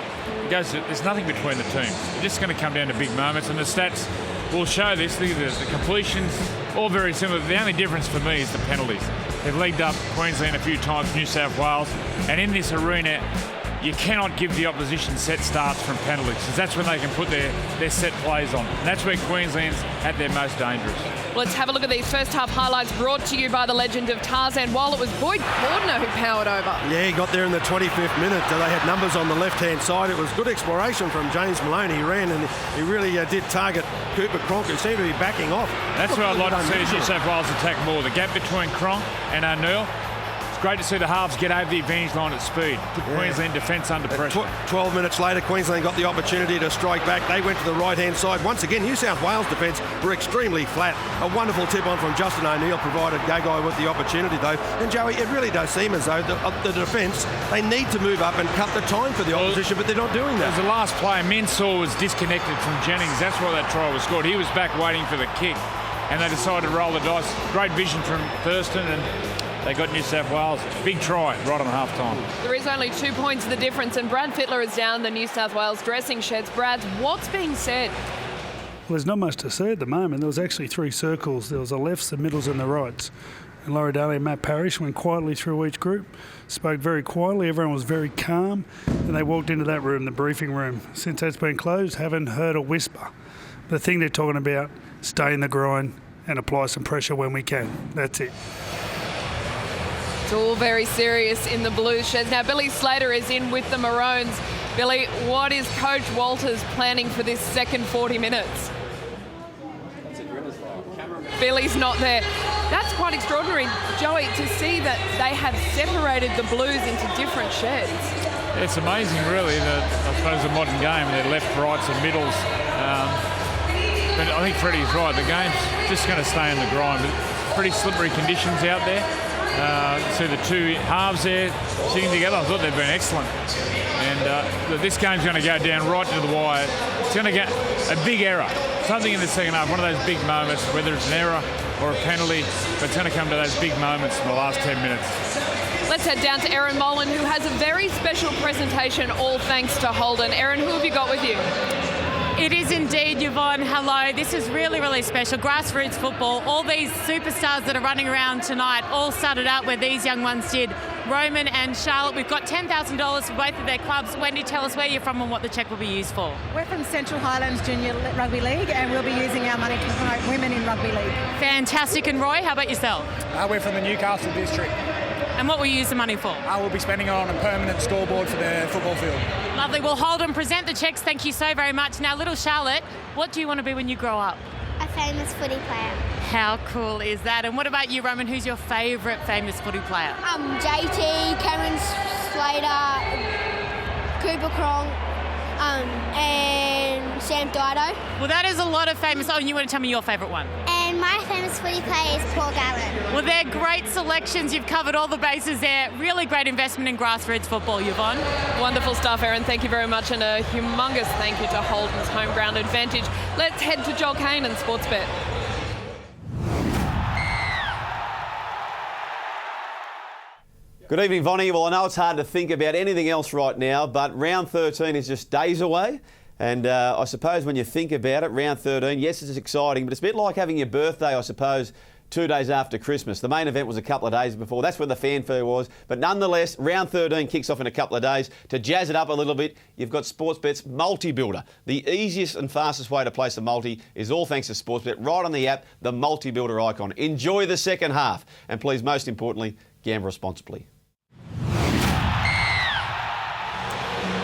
there's nothing between the teams. It's just going to come down to big moments, and the stats will show this. The completions, all very similar. The only difference for me is the penalties. They've leagued up Queensland a few times, New South Wales, and in this arena, you cannot give the opposition set starts from penalties, because that's when they can put their set plays on. And that's where Queensland's at their most dangerous. Let's have a look at these first half highlights brought to you by the legend of Tarzan. While it was Boyd Cordner who powered over. Yeah, he got there in the 25th minute. They had numbers on the left-hand side. It was good exploration from James Maloney. He ran and he really did target Cooper Cronk, who seemed to be backing off. That's what I'd like to see New South Wales attack more. The gap between Cronk and O'Neill. It's great to see the halves get over the advantage line at speed. Put Queensland defence under pressure. 12 minutes later, Queensland got the opportunity to strike back. They went to the right-hand side. Once again, New South Wales defence were extremely flat. A wonderful tip-on from Justin O'Neill provided Gagai with the opportunity, though. And, Joey, it really does seem as though the defence, they need to move up and cut the time for the opposition, but they're not doing that. As the last player, Mensah was disconnected from Jennings. That's why that try was scored. He was back waiting for the kick, and they decided to roll the dice. Great vision from Thurston, and they got New South Wales. Big try right on half-time. There is only 2 points of the difference, and Brad Fittler is down the New South Wales dressing sheds. Brad, what's being said? Well, there's not much to say at the moment. There was actually 3 circles. There was the lefts, the middles and the rights. And Laurie Daly and Matt Parrish went quietly through each group, spoke very quietly. Everyone was very calm. And they walked into that room, the briefing room. Since that's been closed, haven't heard a whisper. The thing they're talking about, stay in the grind and apply some pressure when we can. That's it. It's all very serious in the Blues sheds. Now, Billy Slater is in with the Maroons. Billy, what is Coach Walters planning for this second 40 minutes? Billy's not there. That's quite extraordinary, Joey, to see that they have separated the Blues into different sheds. It's amazing, really, that I suppose the modern game, their left, rights and middles. But I think Freddie's right. The game's just going to stay in the grind. But pretty slippery conditions out there. See the two halves there sitting together. I thought they'd been excellent. And this game's going to go down right to the wire. It's going to get a big error. Something in the second half, one of those big moments, whether it's an error or a penalty, but it's going to come to those big moments in the last 10 minutes. Let's head down to Erin Molan, who has a very special presentation, all thanks to Holden. Erin, who have you got with you? It is indeed, Yvonne. Hello. This is really, really special. Grassroots football. All these superstars that are running around tonight all started out where these young ones did. Roman and Charlotte, we've got $10,000 for both of their clubs. Wendy, tell us where you're from and what the cheque will be used for. We're from Central Highlands Junior Rugby League, and we'll be using our money to promote women in rugby league. Fantastic. And Roy, how about yourself? We're from the Newcastle district. And what will you use the money for? We'll be spending it on a permanent scoreboard for the football field. Lovely. Well, Holden, present the cheques. Thank you so very much. Now, little Charlotte, what do you want to be when you grow up? A famous footy player. How cool is that? And what about you, Roman? Who's your favourite famous footy player? JT, Cameron Slater, Cooper Cronk, and Sam Dido. Well, that is a lot of famous. Oh, and you want to tell me your favourite one? And my famous footy player is Paul Gallen. Well, they're great selections. You've covered all the bases there. Really great investment in grassroots football, Yvonne. Wonderful stuff, Erin. Thank you very much, and a humongous thank you to Holden's home ground advantage. Let's head to Joel Kane and Sportsbet. Good evening, Vonnie. Well, I know it's hard to think about anything else right now, but round 13 is just days away. And I suppose when you think about it, round 13, yes, it's exciting, but it's a bit like having your birthday, I suppose, 2 days after Christmas. The main event was a couple of days before. That's where the fanfare was. But nonetheless, round 13 kicks off in a couple of days. To jazz it up a little bit, you've got Sportsbet's Multi-Builder. The easiest and fastest way to place a multi is all thanks to Sportsbet. Right on the app, the Multi-Builder icon. Enjoy the second half. And please, most importantly, gamble responsibly.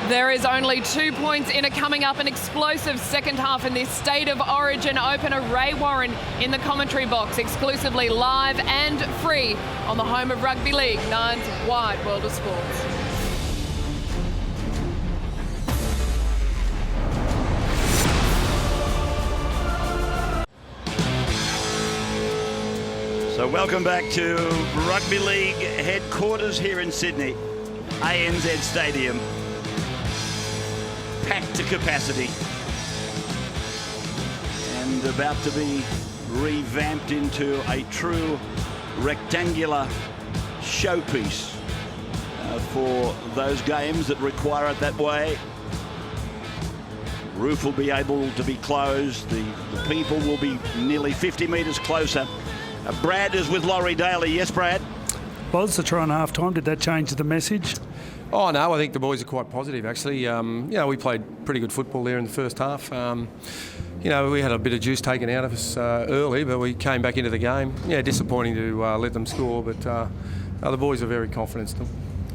There is only 2 points in it. Coming up, an explosive second half in this State of Origin opener. Ray Warren in the commentary box, exclusively live and free on the home of Rugby League, Nine's Wide World of Sports. So welcome back to Rugby League headquarters here in Sydney, ANZ Stadium. Packed to capacity and about to be revamped into a true rectangular showpiece for those games that require it that way. Roof will be able to be closed. The people will be nearly 50 metres closer. Brad is with Laurie Daly. Yes, Brad? Was the try on half time? Did that change the message? Oh, no, I think the boys are quite positive, actually. We played pretty good football there in the first half. We had a bit of juice taken out of us early, but we came back into the game. Yeah, disappointing to let them score, but the boys are very confident still.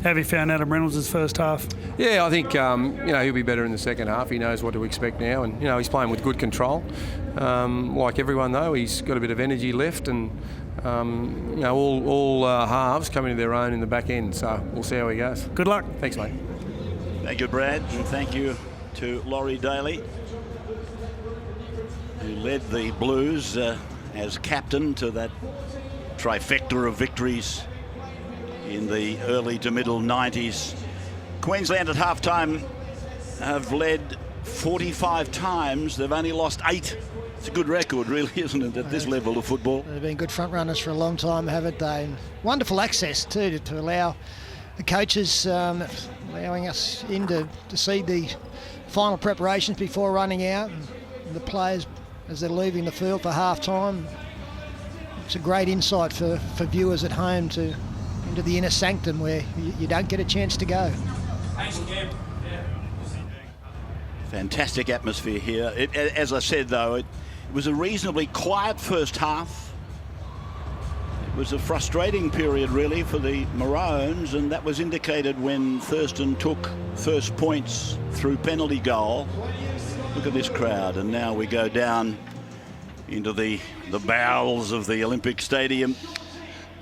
Have you found Adam Reynolds' first half? Yeah, I think, he'll be better in the second half. He knows what to expect now, and, he's playing with good control. Like everyone, though, he's got a bit of energy left, and, all halves coming to their own in the back end, so we'll see how he goes. Good luck. Thanks, mate. Thank you, Brad, and thank you to Laurie Daly, who led the Blues as captain to that trifecta of victories in the early to middle 90s. Queensland at halftime have led 45 times. They've only lost 8. It's a good record, really, isn't it, at this level of football? They've been good front runners for a long time, haven't they? And wonderful access, too, to allow the coaches, allowing us in to see the final preparations before running out, and the players as they're leaving the field for half-time. It's a great insight for viewers at home into the inner sanctum where you don't get a chance to go. Fantastic atmosphere here. As I said, though, it was a reasonably quiet first half. It was a frustrating period, really, for the Maroons, and that was indicated when Thurston took first points through penalty goal. Look at this crowd, and now we go down into the bowels of the Olympic Stadium.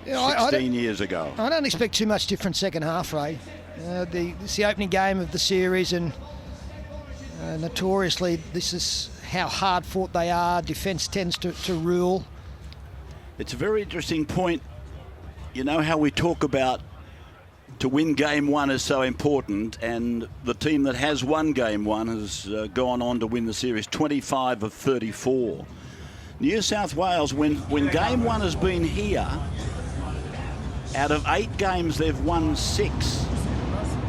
16 years ago. I don't expect too much different second half, Ray. It's the opening game of the series, and notoriously this is how hard fought they are. Defence tends to rule. It's a very interesting point. You know how we talk about to win game one is so important, and the team that has won game one has gone on to win the series 25 of 34. New South Wales, when game one has been here, out of 8 games, they've won 6.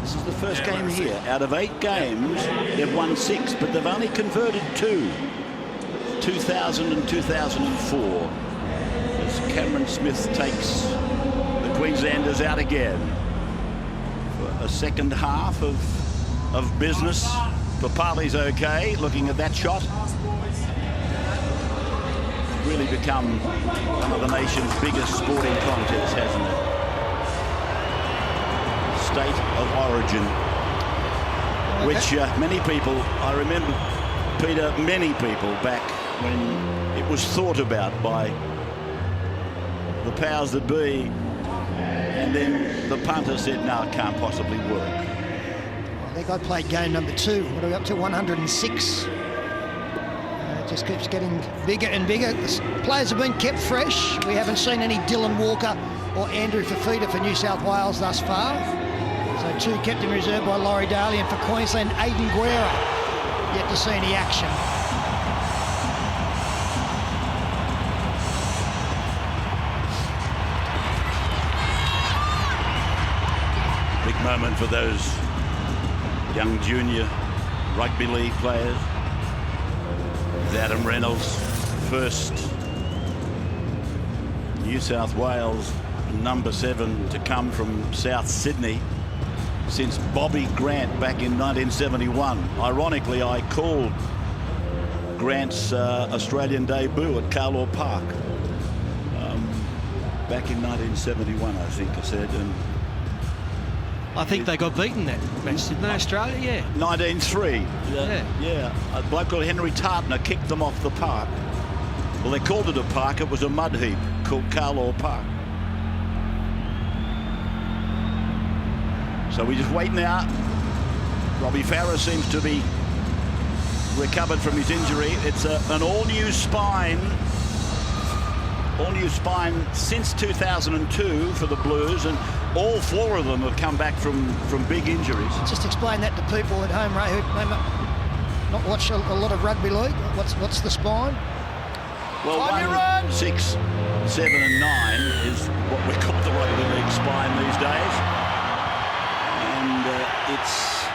This is the first game here. Out of 8 games, they've won 6, but they've only converted 2. 2000 and 2004. As Cameron Smith takes the Queenslanders out again for a second half of business. Papali's okay, looking at that shot. Really become one of the nation's biggest sporting contests, hasn't it? State of origin, which many people, I remember, Peter, many people back when it was thought about by the powers that be, and then the punter said, no, it can't possibly work. I think I played game number 2. What are we up to? 106. Just keeps getting bigger and bigger. The players have been kept fresh. We haven't seen any Dylan Walker or Andrew Fafita for New South Wales thus far. So 2 kept in reserve by Laurie Daly, and for Queensland, Aidan Guerra yet to see any action. Big moment for those young junior rugby league players. Adam Reynolds, first New South Wales number 7 to come from South Sydney since Bobby Grant back in 1971. Ironically, I called Grant's Australian debut at Carlaw Park back in 1971, I think I said. And I think they got beaten that match, didn't they, Australia? Yeah. 19-3. Yeah. A bloke called Henry Tartner kicked them off the park. Well, they called it a park. It was a mud heap called Carlaw Park. So we just wait now. Robbie Farah seems to be recovered from his injury. It's an all-new spine. All-new spine since 2002 for the Blues, and all 4 of them have come back from big injuries. Just explain that to people at home, Ray, who may not watch a lot of rugby league. What's the spine? Well, 1, 6, 7 and 9 is what we call the rugby league spine these days. And it's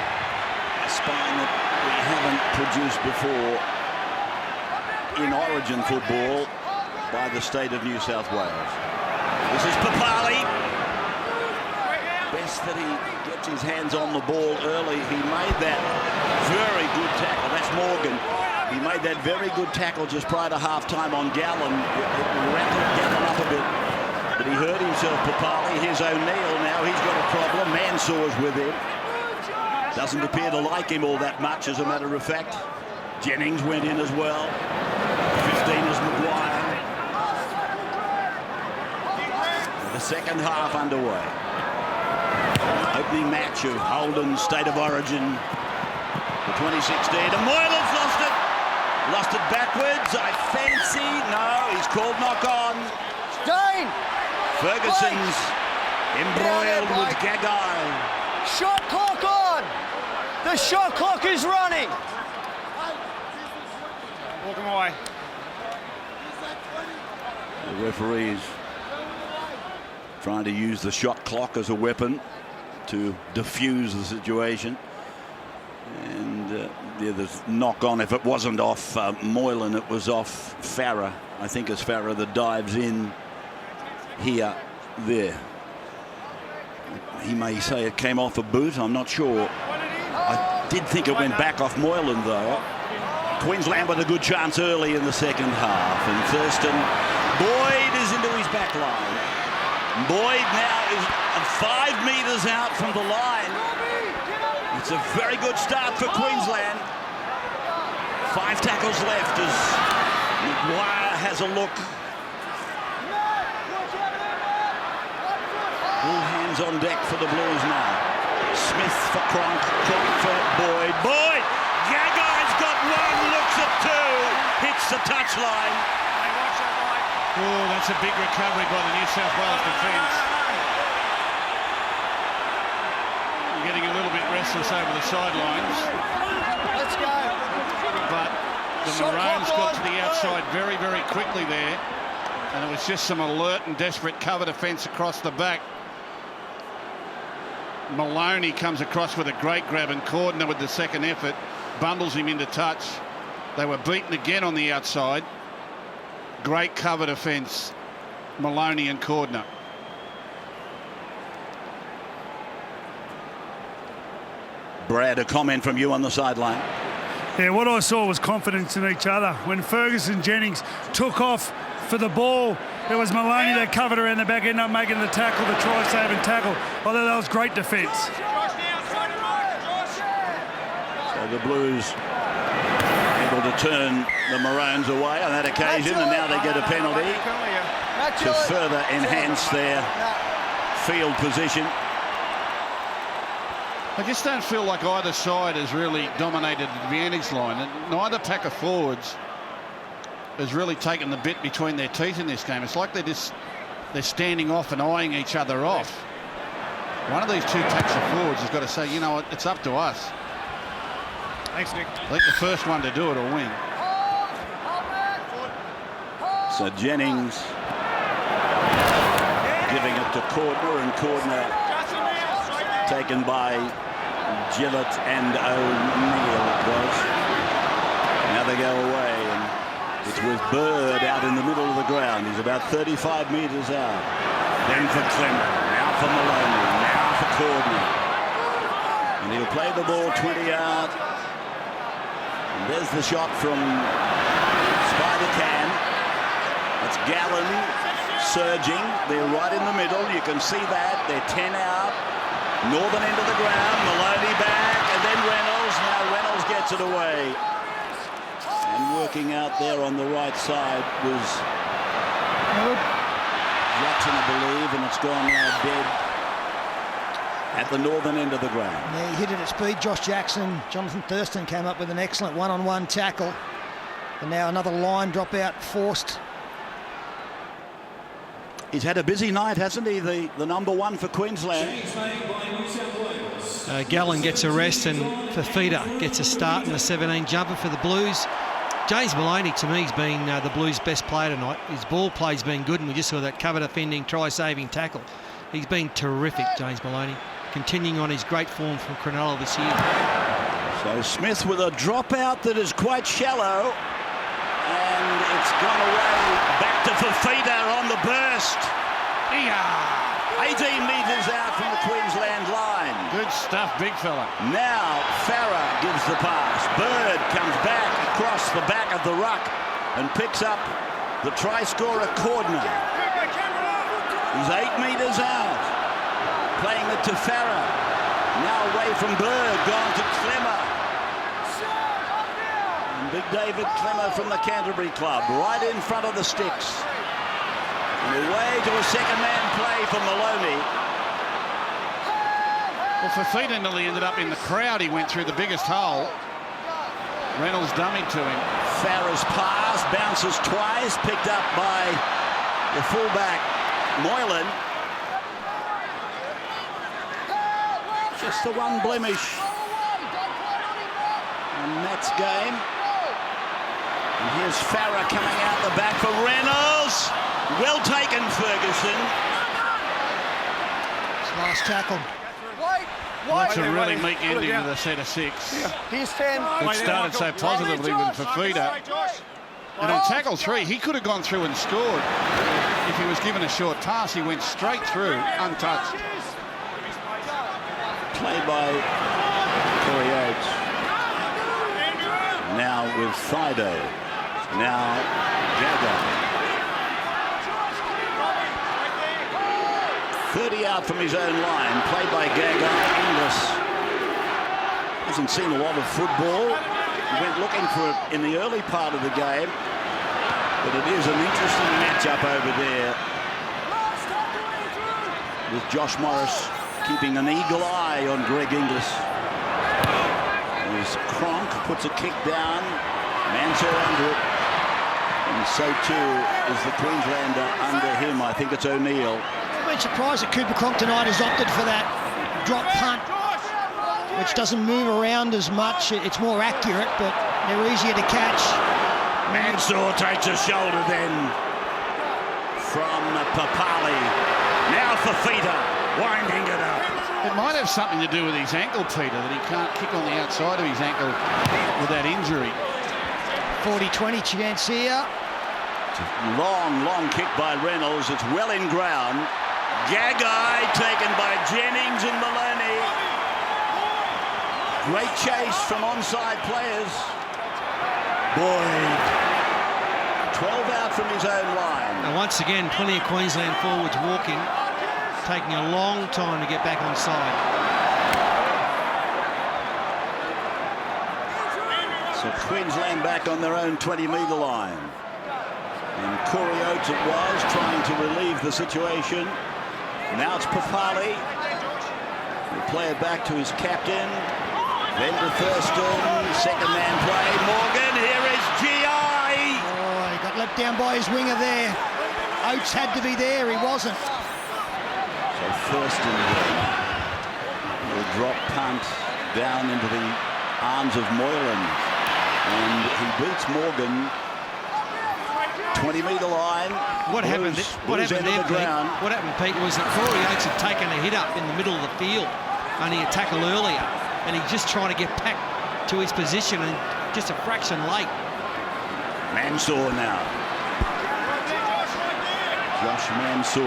a spine that we haven't produced before in Origin football by the state of New South Wales. This is Papali. Best that he gets his hands on the ball early. He made that very good tackle. That's Morgan. He made that very good tackle just prior to half-time on Gallen. It rattled Gallen up a bit. But he hurt himself, Papali. Here's O'Neill now. He's got a problem. Mansour's with him. Doesn't appear to like him all that much, as a matter of fact. Jennings went in as well. 15 is Maguire. The second half underway. Opening match of Holden State of Origin for 2016. And Moylan's lost it. Lost it backwards. I fancy. No, he's called knock on. Dane! Ferguson's embroiled with Gagai. Shot clock on! The shot clock is running! Walk him away. The referees trying to use the shot clock as a weapon to diffuse the situation. And yeah, there's knock on. If it wasn't off Moylan, it was off Farah. I think it's Farah that dives in here, there. He may say it came off a boot, I'm not sure. I did think it went back off Moylan though. Queensland with a good chance early in the second half, and Thurston, Boyd is into his back line. Boyd now is 5 metres out from the line. It's a very good start for Queensland. 5 tackles left as Maguire has a look. All hands on deck for the Blues now. Smith for Cronk, Cronk for Boyd. Boyd! Gagai's got one, looks at 2, hits the touchline. Oh, that's a big recovery by the New South Wales defence. Getting a little bit restless over the sidelines. Let's go. But the Maroons got to the outside very, very quickly there. And it was just some alert and desperate cover defence across the back. Maloney comes across with a great grab, and Cordner with the second effort bundles him into touch. They were beaten again on the outside. Great cover defence, Maloney and Cordner. Brad, a comment from you on the sideline. Yeah, what I saw was confidence in each other. When Ferguson Jennings took off for the ball, it was Maloney that covered around the back, ended up making the tackle, the try-saving tackle. I thought that was great defence. So the Blues able to turn the Maroons away on that occasion, and now they get a penalty to further enhance their field position. I just don't feel like either side has really dominated the advantage line, and neither pack of forwards has really taken the bit between their teeth in this game. It's like they're standing off and eyeing each other off. One of these two packs of forwards has got to say, you know what, it's up to us. Thanks, Nick. I think the first one to do it will win. So Jennings giving it to Cordner, and Cordner taken by Gillett and O'Neill it was. Now they go away, and it's with Bird out in the middle of the ground. He's about 35 metres out. Then for Clement, now for Maloney, now for Cordner. And he'll play the ball 20 out. And there's the shot from Spider-Can. That's Gallen surging. They're right in the middle. You can see that. They're 10 out. Northern end of the ground. Maloney back. And then Reynolds. Now Reynolds gets it away. And working out there on the right side was Jackson, I believe. And it's gone now dead at the northern end of the ground. Yeah, he hit it at speed. Josh Jackson, Jonathan Thurston came up with an excellent one-on-one tackle. And now another line dropout forced. He's had a busy night, hasn't he? The number one for Queensland. Gallen gets a rest, and Fafita gets a start in the 17 jumper for the Blues. James Maloney, to me, has been the Blues' best player tonight. His ball play's been good, and we just saw that cover defending, try-saving tackle. He's been terrific, James Maloney, continuing on his great form from Cronulla this year. So Smith with a dropout that is quite shallow. And it's gone away. Back to Fafita on the burst. 18 metres out from the Queensland line. Good stuff, big fella. Now Farah gives the pass. Bird comes back across the back of the ruck and picks up the try scorer Cordner. He's 8 metres out. Playing it to Farah. Now away from Bird, gone to Clemmer. And big David Clemmer from the Canterbury club, right in front of the sticks. And away to a second-man play for Maloney. Well, Fafita nearly ended up in the crowd. He went through the biggest hole. Reynolds dummied to him. Farah's pass bounces twice, picked up by the fullback Moylan. Just the one blemish in Matt's game. And here's Farah coming out the back for Reynolds. Well taken, Ferguson. Nice tackle. That's a really meek ending to the set of 6. Here's 10. It started so positively with Fafita. And on tackle 3, he could have gone through and scored. If he was given a short pass, he went straight through, untouched. Played by Corey Oates. Now with Fido. Now Jagger. 30 out from his own line, played by Gagai Inglis. Hasn't seen a lot of football. He went looking for it in the early part of the game. But it is an interesting matchup over there. With Josh Morris keeping an eagle eye on Greg Inglis. As Cronk puts a kick down, Mansour under it. And so too is the Queenslander under him. I think it's O'Neill. I've been surprised that Cooper Cronk tonight has opted for that drop punt, which doesn't move around as much. It's more accurate, but they're easier to catch. Mansour takes a shoulder then from Papali. Now Fafita winding it up. It might have something to do with his ankle, Peter, that he can't kick on the outside of his ankle with that injury. 40-20 chance here. Long kick by Reynolds. It's well in ground. Gagai taken by Jennings and Maloney. Great chase from onside players. Boyd. 12 out from his own line. Now once again, plenty of Queensland forwards walking, taking a long time to get back on side. So Queensland back on their own 20-metre line. And Corey Oates it was, trying to relieve the situation. Now it's Papali. He'll play it back to his captain. Then to Thurston. Second man play. Morgan, here is G.I. Oh, he got let down by his winger there. Oates had to be there, he wasn't. So Thurston will drop punt down into the arms of Moylan. And he beats Morgan. 20-metre line. What happened there, Pete, was that Corey Oates had taken a hit up in the middle of the field, only a tackle earlier, and he's just trying to get back to his position and just a fraction late. Mansour now. Josh Mansour.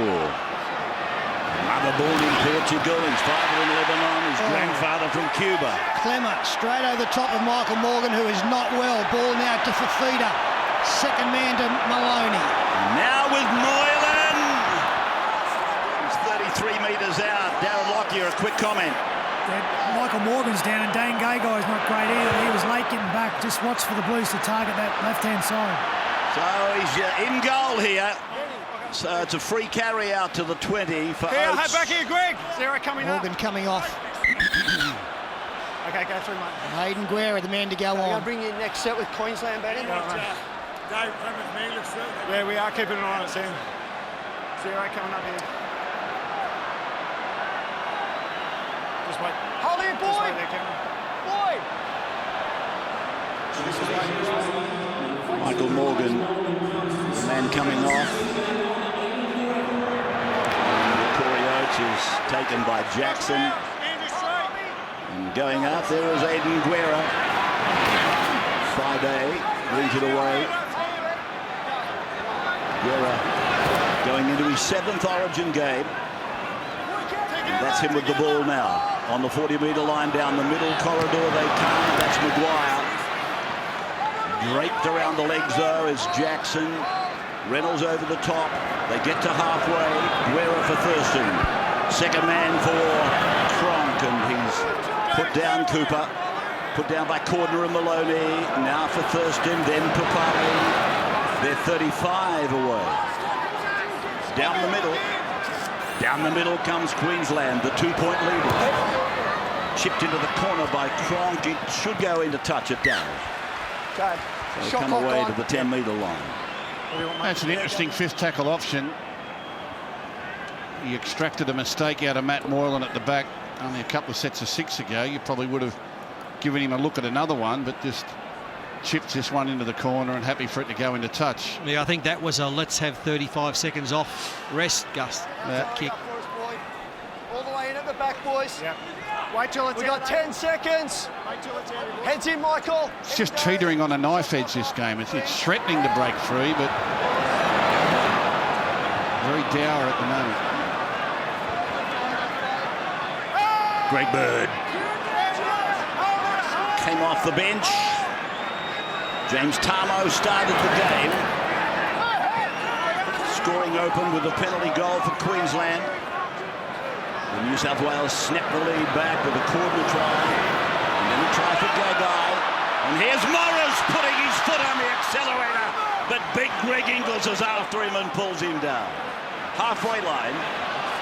Mother born in Portugal, his father in Lebanon, his grandfather from Cuba. Clemmer straight over the top of Michael Morgan, who is not well. Ball now to Fafita. Second man to Maloney. Now with Moylan. He's 33 metres out. Darren Lockyer, a quick comment. Yeah, Michael Morgan's down and Dane Gagai's not great either. He was late getting back. Just watch for the Blues to target that left-hand side. So he's in goal here. So it's a free carry out to the 20 for Here, Oates. back here, Greg. Sarah coming Morgan up. coming off. Okay, go through, mate. Hayden Guerra, the man to go on. I'll bring you next set with Queensland batting. Dave, yeah, we are keeping an eye on it, Sam. Zero coming up here. Just wait. Hold it, Just boy! wait there, Cameron. Boy! Michael Morgan, the man coming off. And Corey Oates is taken by Jackson. And going out there is Aidan Guerra. Friday greeted away. Guerra going into his 7th Origin game. And that's him with the ball now. On the 40-metre line down the middle corridor they come. That's Maguire. Draped around the legs though is Jackson. Reynolds over the top. They get to halfway. Guerra for Thurston. Second man for Cronk, and he's put down Cooper. Put down by Cordner and Maloney. Now for Thurston, then Papali. They're 35 away. Down the middle. Down the middle comes Queensland, the 2-point leaders. Chipped into the corner by Cronk. It should go into touch. It does. So come away to the 10-metre line. That's an interesting 5th tackle option. He extracted a mistake out of Matt Moylan at the back only a couple of sets of 6 ago. You probably would have given him a look at another one, but just chipped this one into the corner and happy for it to go into touch. Yeah, I think that was a let's have 35 seconds off rest, Gus. That kick. All the way in at the back, boys. Yep. Wait till it's We got 10 seconds. Wait till it's out. Heads in, Michael. It's just teetering on a knife edge, this game. It's threatening to break free, but very dour at the moment. Greg Bird came off the bench. James Tarmo started the game. Scoring open with a penalty goal for Queensland. The New South Wales snapped the lead back with a corner try. And then a try for Gagai. And here's Morris putting his foot on the accelerator. But big Greg Inglis is after him and pulls him down. Halfway line.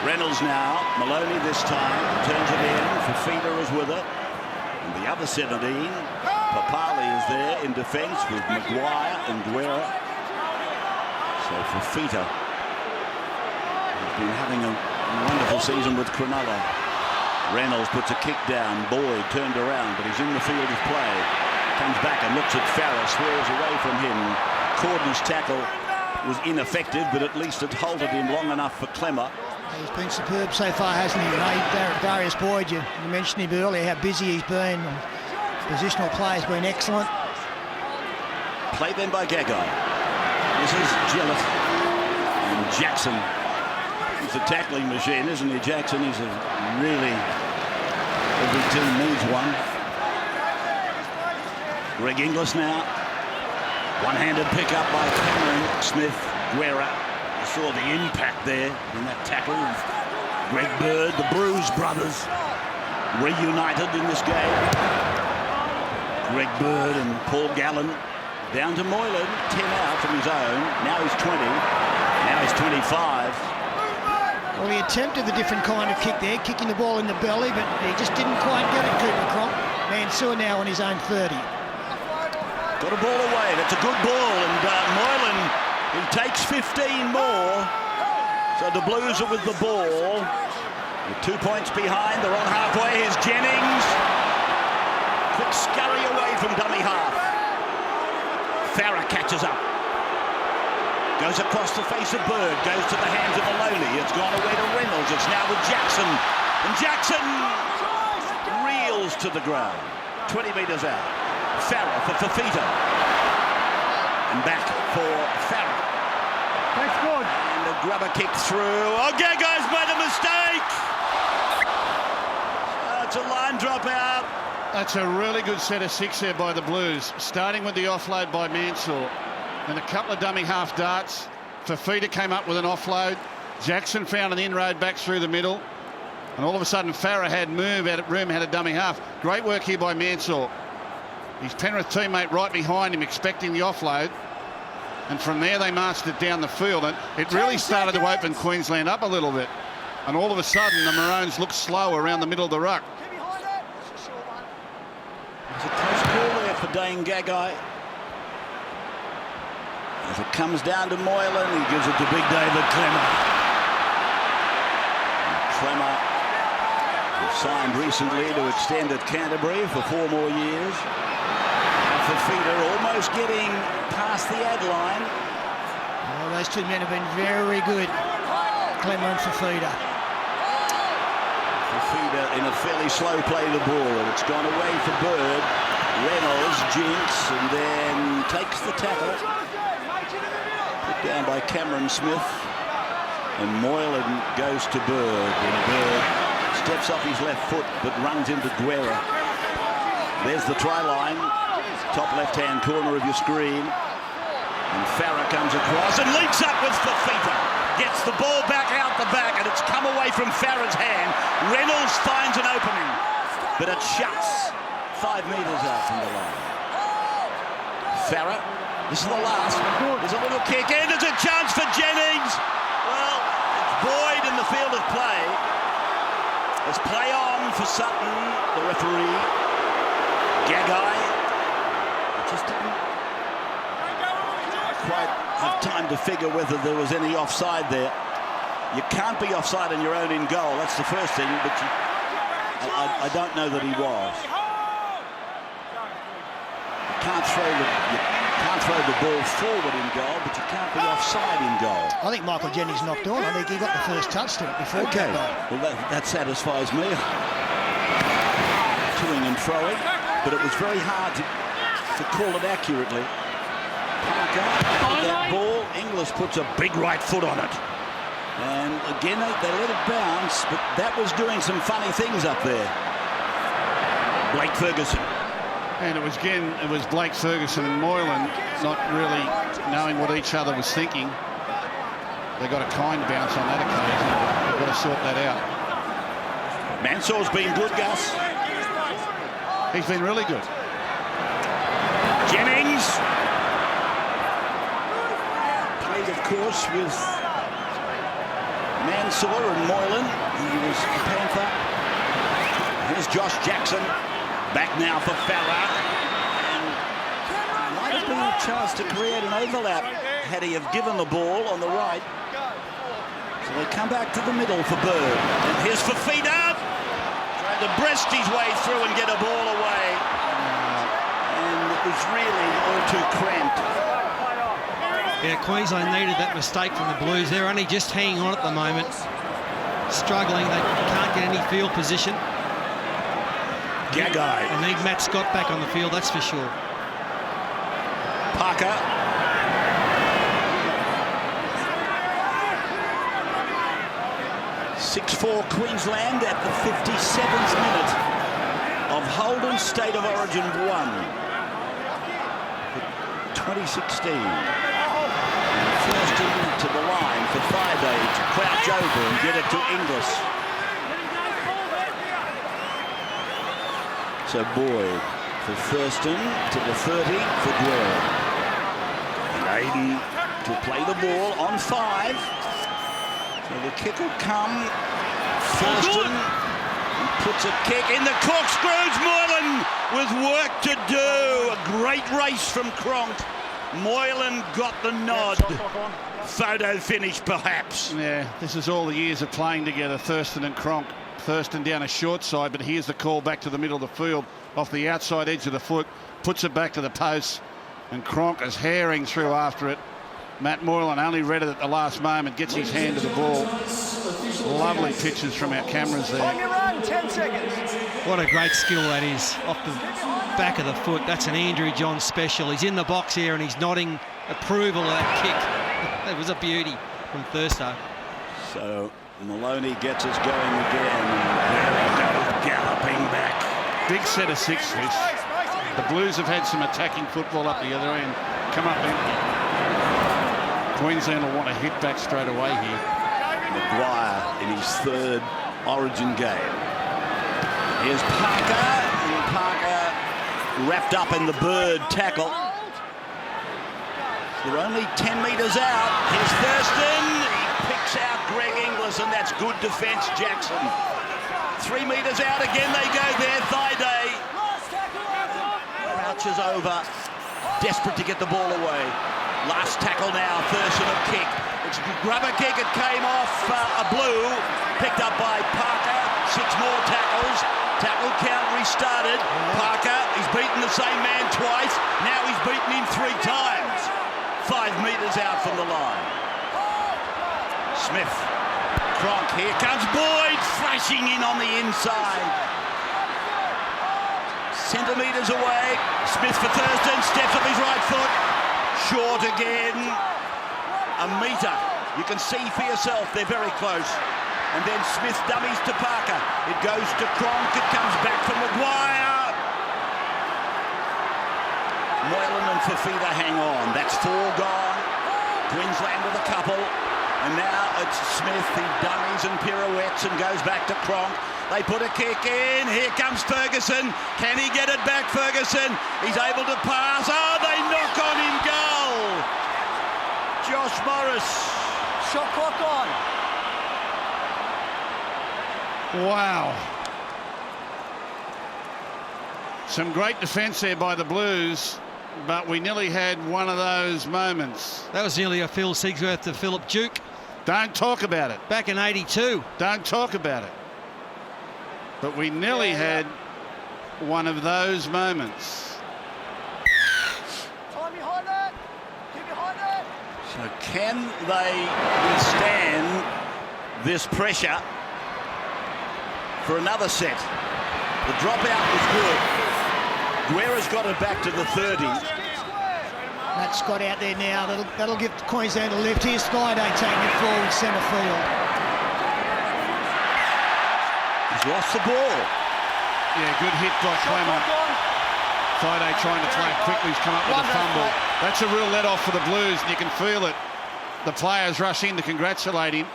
Reynolds now. Maloney this time. Turns it in. Fafita is with it. And the other 17. Papali is there in defence with Maguire and Guerra. So Fafita has been having a wonderful season with Cronulla. Reynolds puts a kick down. Boyd turned around, but he's in the field of play. Comes back and looks at Farah, swears away from him. Cordner's tackle was ineffective, but at least it halted him long enough for Clemmer. He's been superb so far, hasn't he? You know, Darius Boyd, you mentioned him earlier, how busy he's been. Positional play has been excellent. Played then by Gagai. This is Gillett. And Jackson. He's a tackling machine, isn't he, Jackson? He's a really... Every team needs one. Greg Inglis now. One-handed pick-up by Cameron Smith. Guerra. You saw the impact there in that tackle of Greg Bird. The Bruce brothers reunited in this game. Greg Bird and Paul Gallen down to Moylan. 10 out from his own. Now he's 20. Now he's 25. Well, he attempted the different kind of kick there, kicking the ball in the belly, but he just didn't quite get it, Cooper Cronk. Mansour now on his own 30. Got a ball away. That's a good ball. And Moylan, he takes 15 more. So the Blues are with the ball. With 2 points behind. They're on halfway. Here's Jennings. Quick scurry away from dummy half. Farah catches up. Goes across the face of Bird. Goes to the hands of Maloney. It's gone away to Reynolds. It's now with Jackson. And Jackson reels to the ground. 20 metres out. Farah for Fafita. And back for Farah. That's good. And the grubber kick through. Oh, Gagai's made a mistake. It's a line drop out. That's a really good set of 6 there by the Blues, starting with the offload by Mansour. And a couple of dummy half darts. Fafita came up with an offload. Jackson found an inroad back through the middle. And all of a sudden, Farah had room, had a dummy half. Great work here by Mansour. His Penrith teammate right behind him, expecting the offload. And from there, they marched it down the field. And it really started to open Queensland up a little bit. And all of a sudden, the Maroons looked slow around the middle of the ruck. There's a close call there for Dane Gagai. As it comes down to Moylan, he gives it to Big David Clemmer. Clemmer signed recently to extend at Canterbury for 4 more years. Fafita almost getting past the ad line. Well, those two men have been very good, Clemmer and Fafita. Fifita in a fairly slow play the ball, and it's gone away for Bird. Reynolds jinks and then takes the tackle. Put down by Cameron Smith. And Moylan goes to Bird. And Bird steps off his left foot but runs into Guerra. There's the try line. Top left-hand corner of your screen. And Farah comes across and links up with Fifita. Gets the ball back out the back, and it's come away from Farah's hand. Reynolds finds an opening, but it shuts 5 metres out from the line. Farah, this is the last. There's a little kick in. There's a chance for Jennings. Well, it's Boyd in the field of play. There's play on for Sutton, the referee. Gagai just didn't quite have time to figure whether there was any offside there. You can't be offside in your own in goal. That's the first thing, but I don't know that he was. You can't throw the ball forward in goal, but you can't be offside in goal. I think Michael Jennings knocked on. I think he got the first touch to it before. Okay, well that satisfies me. Toing and throwing, but it was very hard to call it accurately. Parker, that ball, Inglis puts a big right foot on it. And again, they let it bounce, but that was doing some funny things up there. Blake Ferguson. And it was Blake Ferguson and Moylan not really knowing what each other was thinking. They got a kind bounce on that occasion. They've got to sort that out. Mansour's been good, Gus. He's been really good. Jennings. Played, of course, with Mansour and Moylan. He was a Panther. Here's Josh Jackson. Back now for Farah. And might have been a chance to create an overlap had he have given the ball on the right. So they come back to the middle for Bird. And here's Fifita. Trying to breast his way through and get a ball away. And it was really all too cramped. Yeah, Queensland needed that mistake from the Blues. They're only just hanging on at the moment. Struggling. They can't get any field position. Gagai. And need Matt Scott back on the field, that's for sure. Parker. .6-4 Queensland at the 57th minute of Holden State of Origin 1. 2016. First into the line for Friday to crouch over and get it to Inglis. So Boyd for Thurston to the 30 for Guerra. And Aiden to play the ball on 5. So the kick will come. Thurston puts a kick in the corkscrews. Moylan with work to do. A great race from Cronk. Moylan got the nod. Photo finish, perhaps. Yeah, this is all the years of playing together, Thurston and Cronk. Thurston down a short side, but here's the call back to the middle of the field off the outside edge of the foot, puts it back to the post, and Cronk is herring through after it. Matt Moylan only read it at the last moment, gets his hand to the ball. Lovely pictures from our cameras there. On your run, 10 seconds. What a great skill that is, off the back of the foot. That's an Andrew Johns special. He's in the box here and he's nodding approval of that kick. It was a beauty from Thurston. So Maloney gets us going again, and there he goes, galloping back. Big set of 6 fish. The Blues have had some attacking football up the other end. Come up empty. Queensland will want to hit back straight away here. Maguire in his 3rd Origin game. Here's Parker, and Parker wrapped up in the Bird tackle. They're only 10 metres out. Here's Thurston. He picks out Greg Inglis, and that's good defence, Jackson. 3 metres out again they go there. Thaiday crouches over, desperate to get the ball away. Last tackle now, Thurston a kick. It's a rubber kick, it came off a blue, picked up by Parker. 6 more tackles. Tackle count restarted. Parker, he's beaten the same man twice. Now he's beaten him 3 times. 5 metres out from the line. Smith Cronk. Here comes Boyd, flashing in on the inside. Centimetres away. Smith for Thurston, steps up his right foot. Short again. A metre. You can see for yourself, they're very close. And then Smith dummies to Parker. It goes to Cronk, it comes back from Maguire. Moylan and Fifita hang on. That's 4 gone. Queensland with a couple. And now it's Smith. He dummies and pirouettes and goes back to Cronk. They put a kick in. Here comes Ferguson. Can he get it back, Ferguson? He's able to pass. Oh, they knock on him. Goal. Josh Morris. Shot clock on. Wow. Some great defence there by the Blues, but we nearly had one of those moments. That was nearly a Phil Sigsworth to Philip Duke. Don't talk about it. Back in 82. Don't talk about it. But we nearly had one of those moments. Time behind it. Keep behind it. So can they withstand this pressure for another set? The dropout was good. Guerra's got it back to the 30s. Matt Scott out there now. That'll give Queensland a lift. Here's Friday taking it forward centre field. He's lost the ball. Yeah, good hit by Clement. Friday trying to play it quickly. He's come up with a fumble. That's a real let-off for the Blues, and you can feel it. The players rush in to congratulate him.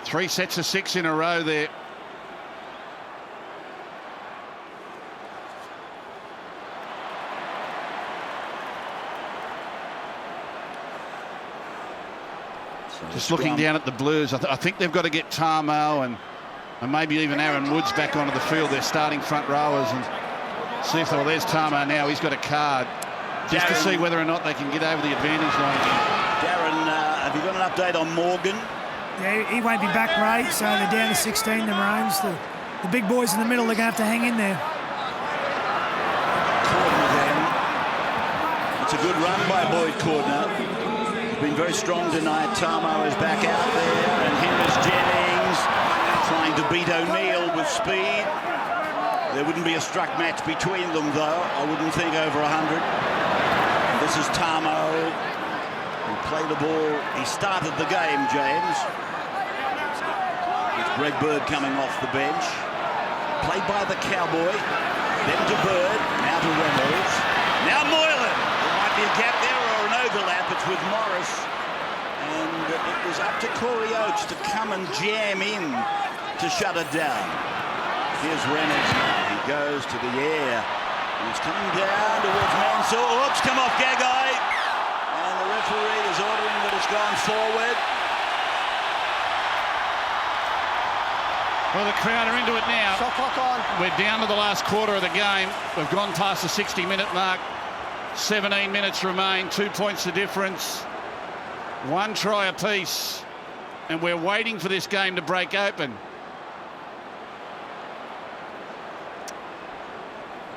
3 sets of 6 in a row there. Just looking down at the Blues, I think they've got to get Tarmo and maybe even Aaron Woods back onto the field. They're starting front rowers and see if there's Tarmo now. He's got a card just Darren, to see whether or not they can get over the advantage line. Darren, have you got an update on Morgan? Yeah, he won't be back, Ray, so they're down to 16, the Maroons. The big boys in the middle are going to have to hang in there. Cordner then. It's a good run by Boyd Cordner. Been very strong tonight. Tarmo is back out there, and here is Jennings trying to beat O'Neill with speed. There wouldn't be a struck match between them, though. I wouldn't think over 100. And this is Tarmo, who played the ball. He started the game, James. With Greg Bird coming off the bench. Played by the Cowboy. Then to Bird. Now to Reynolds. Now Moylan. There might be a gap there or an overlap. It's with Morris. And it was up to Corey Oates to come and jam in to shut it down. Here's Reynolds now. He goes to the air. He's coming down towards Mansour. Oops, come off Gagai. And the referee is ordering that it's gone forward. Well, the crowd are into it now. Shot clock on. We're down to the last quarter of the game. We've gone past the 60-minute mark. 17 minutes remain, 2 points the difference. 1 try apiece. And we're waiting for this game to break open.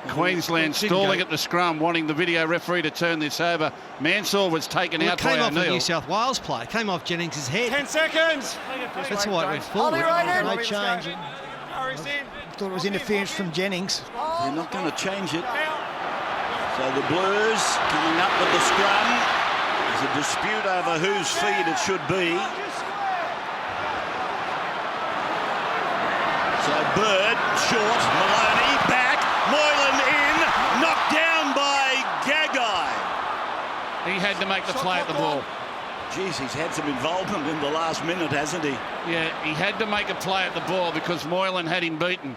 Queensland stalling at the scrum, wanting the video referee to turn this over. Mansour was taken out by O'Neill. It came off a New South Wales play. It came off Jennings' head. 10 seconds. That's why it went forward. No change. I thought it was interference from Jennings. They're not going to change it. So the Blues coming up with the scrum. There's a dispute over whose feet it should be. So Bird, short, Maloney, back, Moylan in, knocked down by Gagai. He had to make the play at the ball. Jeez, he's had some involvement in the last minute, hasn't he? Yeah, he had to make a play at the ball because Moylan had him beaten.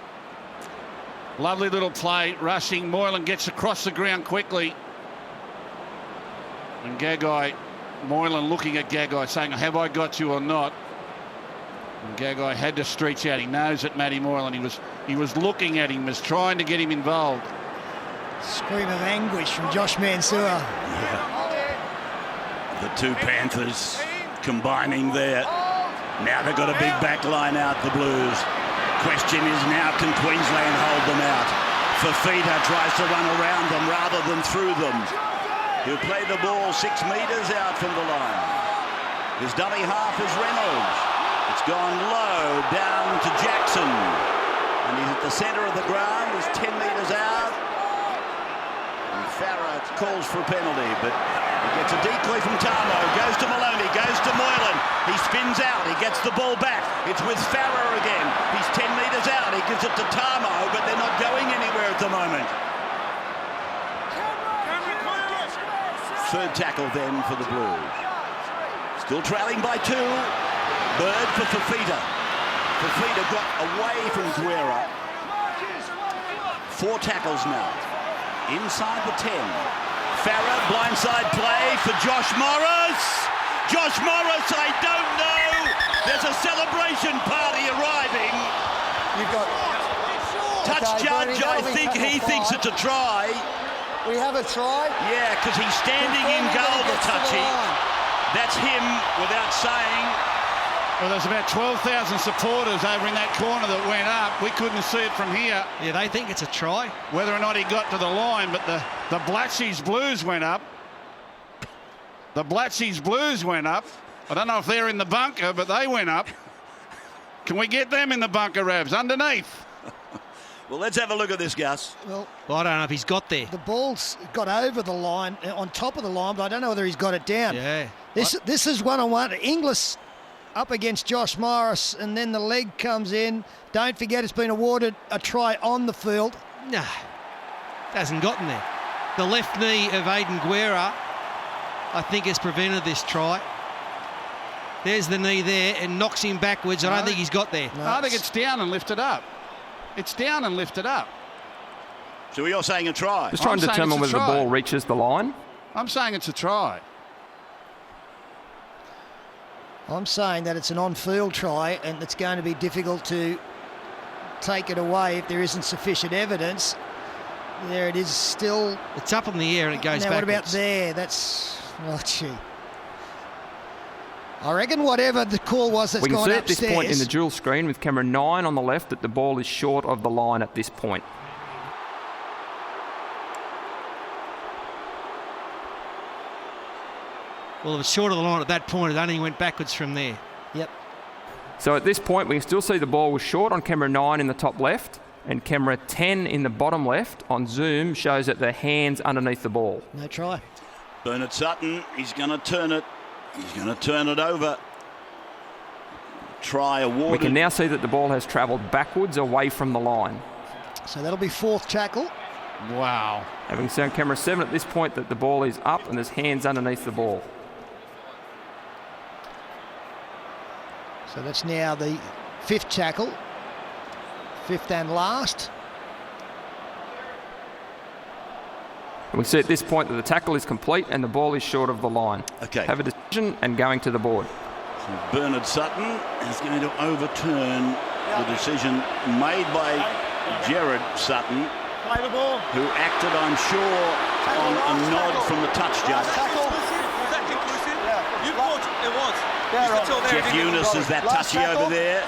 Lovely little play, rushing. Moylan gets across the ground quickly. And Gagai, Moylan looking at Gagai saying, have I got you or not? And Gagai had to stretch out. He knows that Matty Moylan, he was looking at him, was trying to get him involved. Scream of anguish from Josh Mansour. Yeah. The two Panthers combining there. Now they've got a big back line out, the Blues. Question is now, can Queensland hold them out? Fifita tries to run around them rather than through them. He'll play the ball 6 metres out from the line. His dummy half is Reynolds. It's gone low, down to Jackson. And he's at the centre of the ground. He's 10 metres out. And Farah calls for a penalty, but he gets a decoy from Tamo. Goes to Maloney, goes to Moylan. He spins out, he gets the ball back. It's with Farah again. He's 10 metres out. He gives it to Tamo, but they're not going anywhere at the moment. Third tackle then for the Blues. Still trailing by 2. Bird for Fafita. Fafita got away from Guerra. 4 tackles now. Inside the 10. Farah, blindside play for Josh Morris. Josh Morris, I don't know. There's a celebration party arriving. You've got... Touch judge, I think he thinks it's a try. We have a try? Yeah, because he's standing in goal, the touchy. That's him without saying. Well, there's about 12,000 supporters over in that corner that went up. We couldn't see it from here. Yeah, they think it's a try. Whether or not he got to the line, but the Blatchy's Blues went up. The Blatchy's Blues went up. I don't know if they're in the bunker, but they went up. Can we get them in the bunker, Rabs, underneath? Well, let's have a look at this, Gus. Well, I don't know if he's got there. The ball's got over the line, on top of the line, but I don't know whether he's got it down. Yeah. This is one-on-one. Inglis up against Josh Morris, and then the leg comes in. Don't forget, it's been awarded a try on the field. Nah, hasn't gotten there. The left knee of Aidan Guerra, I think, has prevented this try. There's the knee there and knocks him backwards. I don't think he's got there. No, I think it's down and lifted up. It's down and lifted up. So you're saying a try? Just trying to determine whether the ball reaches the line. I'm saying it's a try. I'm saying that it's an on-field try, and it's going to be difficult to take it away if there isn't sufficient evidence. There it is still. It's up in the air and it goes backwards. What about there? That's... Oh, gee. I reckon whatever the call was that's gone upstairs... We can see at this point in the dual screen with camera 9 on the left that the ball is short of the line at this point. Well, if it's short of the line at that point, it only went backwards from there. Yep. So at this point, we can still see the ball was short on camera 9 in the top left, and camera 10 in the bottom left on zoom shows that the hand's underneath the ball. No try. Bernard Sutton, he's going to turn it. He's going to turn it over. Try awarded. We can now see that the ball has travelled backwards away from the line. So that'll be 4th tackle. Wow. And we can see on camera 7 at this point that the ball is up and there's hands underneath the ball. So that's now the 5th tackle. 5th and last. And we see at this point that the tackle is complete and the ball is short of the line. Okay. Have a decision and going to the board. So Bernard Sutton is going to overturn the decision made by Jared Sutton, who acted, I'm sure, on a nod from the touch judge. Jeff Eunice is that touchy over there.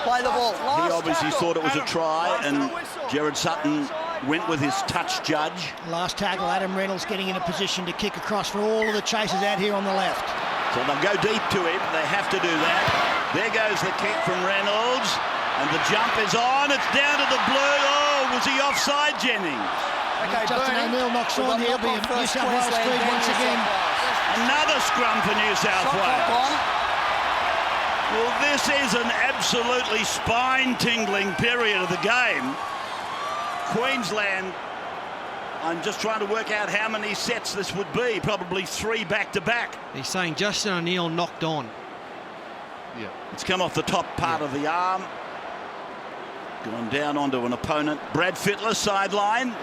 Play the ball. He obviously thought it was a try, and Jared Sutton went with his touch judge. Last tackle, Adam Reynolds getting in a position to kick across for all of the chasers out here on the left. So they'll go deep to him. They have to do that. There goes the kick from Reynolds, and the jump is on. It's down to the blue. Oh, was he offside, Jennings? Okay, Justin O'Neill knocks on here. Be New South Wales speed once again. Another scrum for New South Wales. Well, this is an absolutely spine-tingling period of the game. Queensland, I'm just trying to work out how many sets this would be. Probably 3 back-to-back. He's saying Justin O'Neill knocked on. Yeah. It's come off the top part of the arm. Gone down onto an opponent. Brad Fittler, sideline.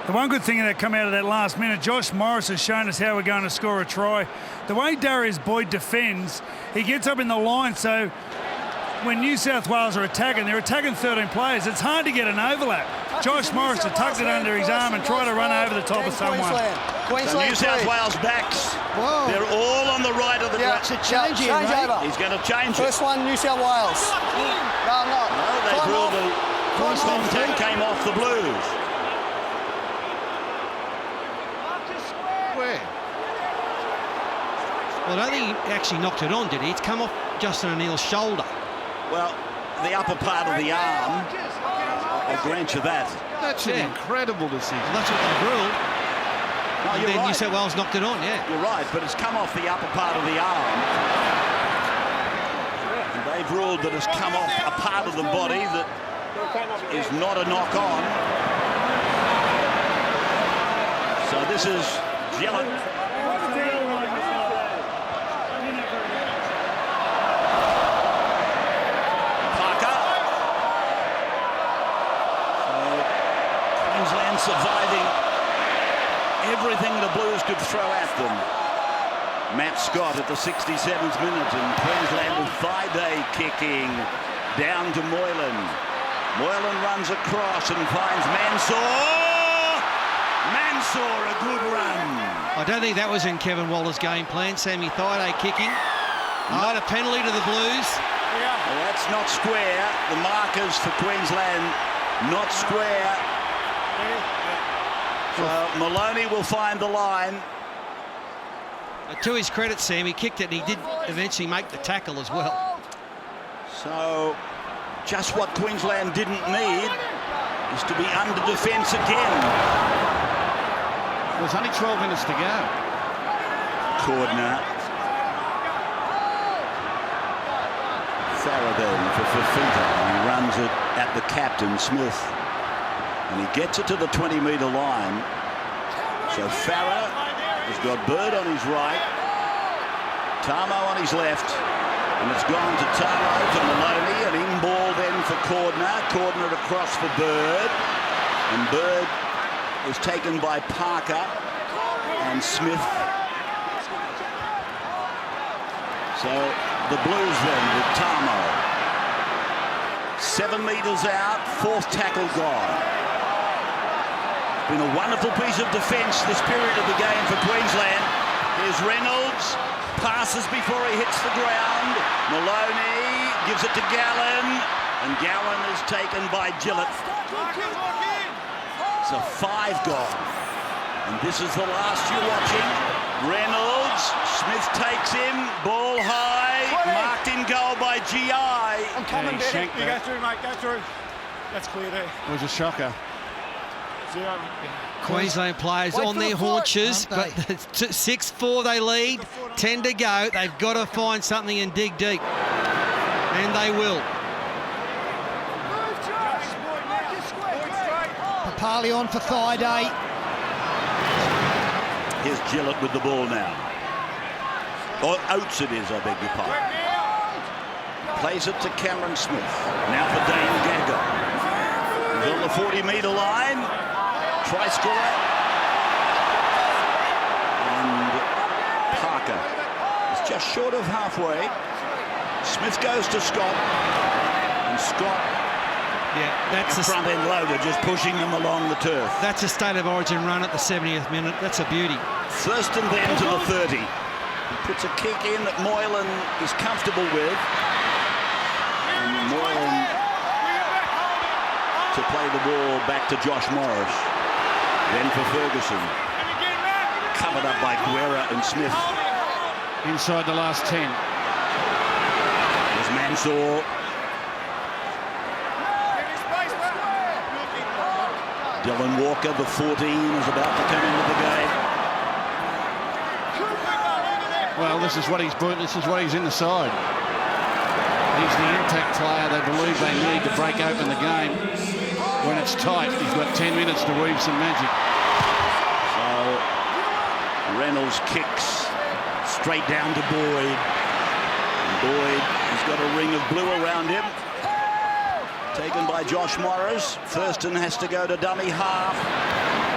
The one good thing that come out of that last minute, Josh Morris has shown us how we're going to score a try. The way Darius Boyd defends, he gets up in the line, so when New South Wales are attacking, they're attacking 13 players. It's hard to get an overlap. Josh Morris has tucked it under his arm and tried to run over the top of someone. So New South Wales backs, they're all on the right of the ground. It's a change here, over. He's going to change it. First one, New South Wales. No, I'm not. No, they ruled the contact came off the Blues. Where? Well, I don't think he actually knocked it on, did he? It's come off Justin O'Neill's shoulder. Well, the upper part of the arm, I'll grant you that. That's an incredible decision. That's what they ruled. No, And you're then right. New South Wales knocked it on, yeah. You're right, but it's come off the upper part of the arm. And they've ruled that it's come off a part of the body that is not a knock-on. So this is Gillett. Surviving everything the Blues could throw at them. Matt Scott at the 67th minute, and Queensland with Thaiday kicking down to Moylan. Moylan runs across and finds Mansour. Mansour, a good run. I don't think that was in Kevin Walters' game plan. Sammy Thaiday kicking. Not a penalty to the Blues. Well, that's not square. The markers for Queensland not square. So Maloney will find the line. To his credit, Sam, he kicked it and he did eventually make the tackle as well. So just what Queensland didn't need is to be under defence again. There's only 12 minutes to go. Cordner. Faraday for Fifita. He runs it at the captain, Smith. And he gets it to the 20-metre line. So Farah has got Bird on his right, Tamo on his left, and it's gone to Tamo for Maloney, an in-ball then for Cordner. Cordner across for Bird, and Bird is taken by Parker and Smith. So the Blues then with Tamo. 7 metres out, fourth tackle gone. Been a wonderful piece of defence this period of the game for Queensland. Here's Reynolds, passes before he hits the ground. Maloney gives it to Gallen, and Gallen is taken by Gillett. So 5 gone. And this is the last you're watching. Reynolds, Smith takes him, ball high, marked in goal by GI. I'm coming, Yeah, Benny. You go through, mate, go through. That's clear there. It was a shocker. Queensland players on their haunches, but 6-4 they lead, 10 to go. They've got to find something and dig deep, and they will. Papali on for Thaiday. Here's Gillett with the ball now. Or Oates it is, I beg your pardon. Plays it to Cameron Smith. Now for Dane Gagai. He's on the 40-metre line. Try scorer. And Parker is just short of halfway. Smith goes to Scott. And Scott, that's a front end loader, just pushing them along the turf. That's a state of origin run at the 70th minute. That's a beauty. First and then to the 30. He puts a kick in that Moylan is comfortable with. And Moylan to play the ball back to Josh Morris. Then for Ferguson. Covered up by Guerra and Smith. Inside the last 10. There's Mansour. Dylan Walker, the 14, is about to come into the game. Well, this is what he's in the side. He's the impact player they believe they need to break open the game. When it's tight, he's got 10 minutes to weave some magic. So Reynolds kicks straight down to Boyd. And Boyd has got a ring of blue around him. Taken by Josh Morris. Thurston has to go to dummy half.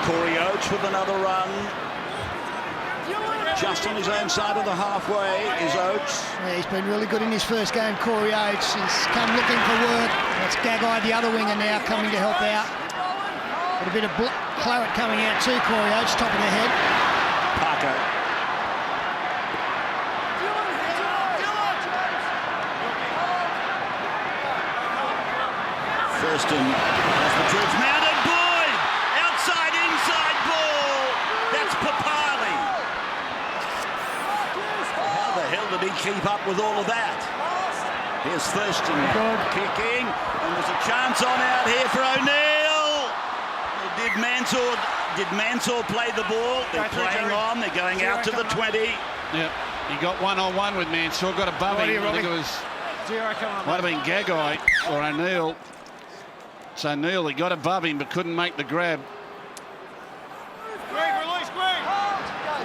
Corey Oates with another run. Just on his own side of the halfway is Oates. Yeah, he's been really good in his first game, Corey Oates. He's come looking for work. That's Gagai, the other winger now, coming to help out. Got a bit of claret coming out too, Corey Oates, top of the head. Parker. Thurston has the troops mounted. Boyd! Outside, inside ball. That's Papali. How the hell did he keep up with all of that? Here's Thurston kicking, and there's a chance on out here for O'Neill. Did Mansour play the ball? They're playing on. They're going out to the 20. Yeah, he got one-on-one with Mansour, got above him. I think it was might have been Gagai or O'Neill. So O'Neill, he got above him but couldn't make the grab.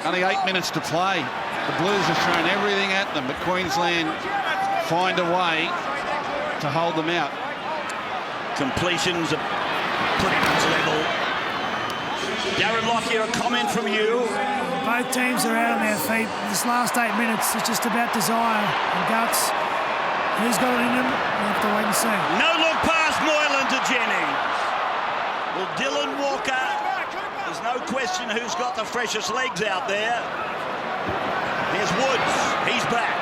Only 8 minutes to play. The Blues have thrown everything at them, but Queensland find a way to hold them out. Completions are pretty much level. Darren Lockyer, a comment from you? Both teams are out on their feet. This last 8 minutes is just about desire and guts. Who's got it in them? We'll have to wait and see. No look past Moylan to Jennings. Well, Dylan Walker, there's no question who's got the freshest legs out there. Here's Woods, he's back.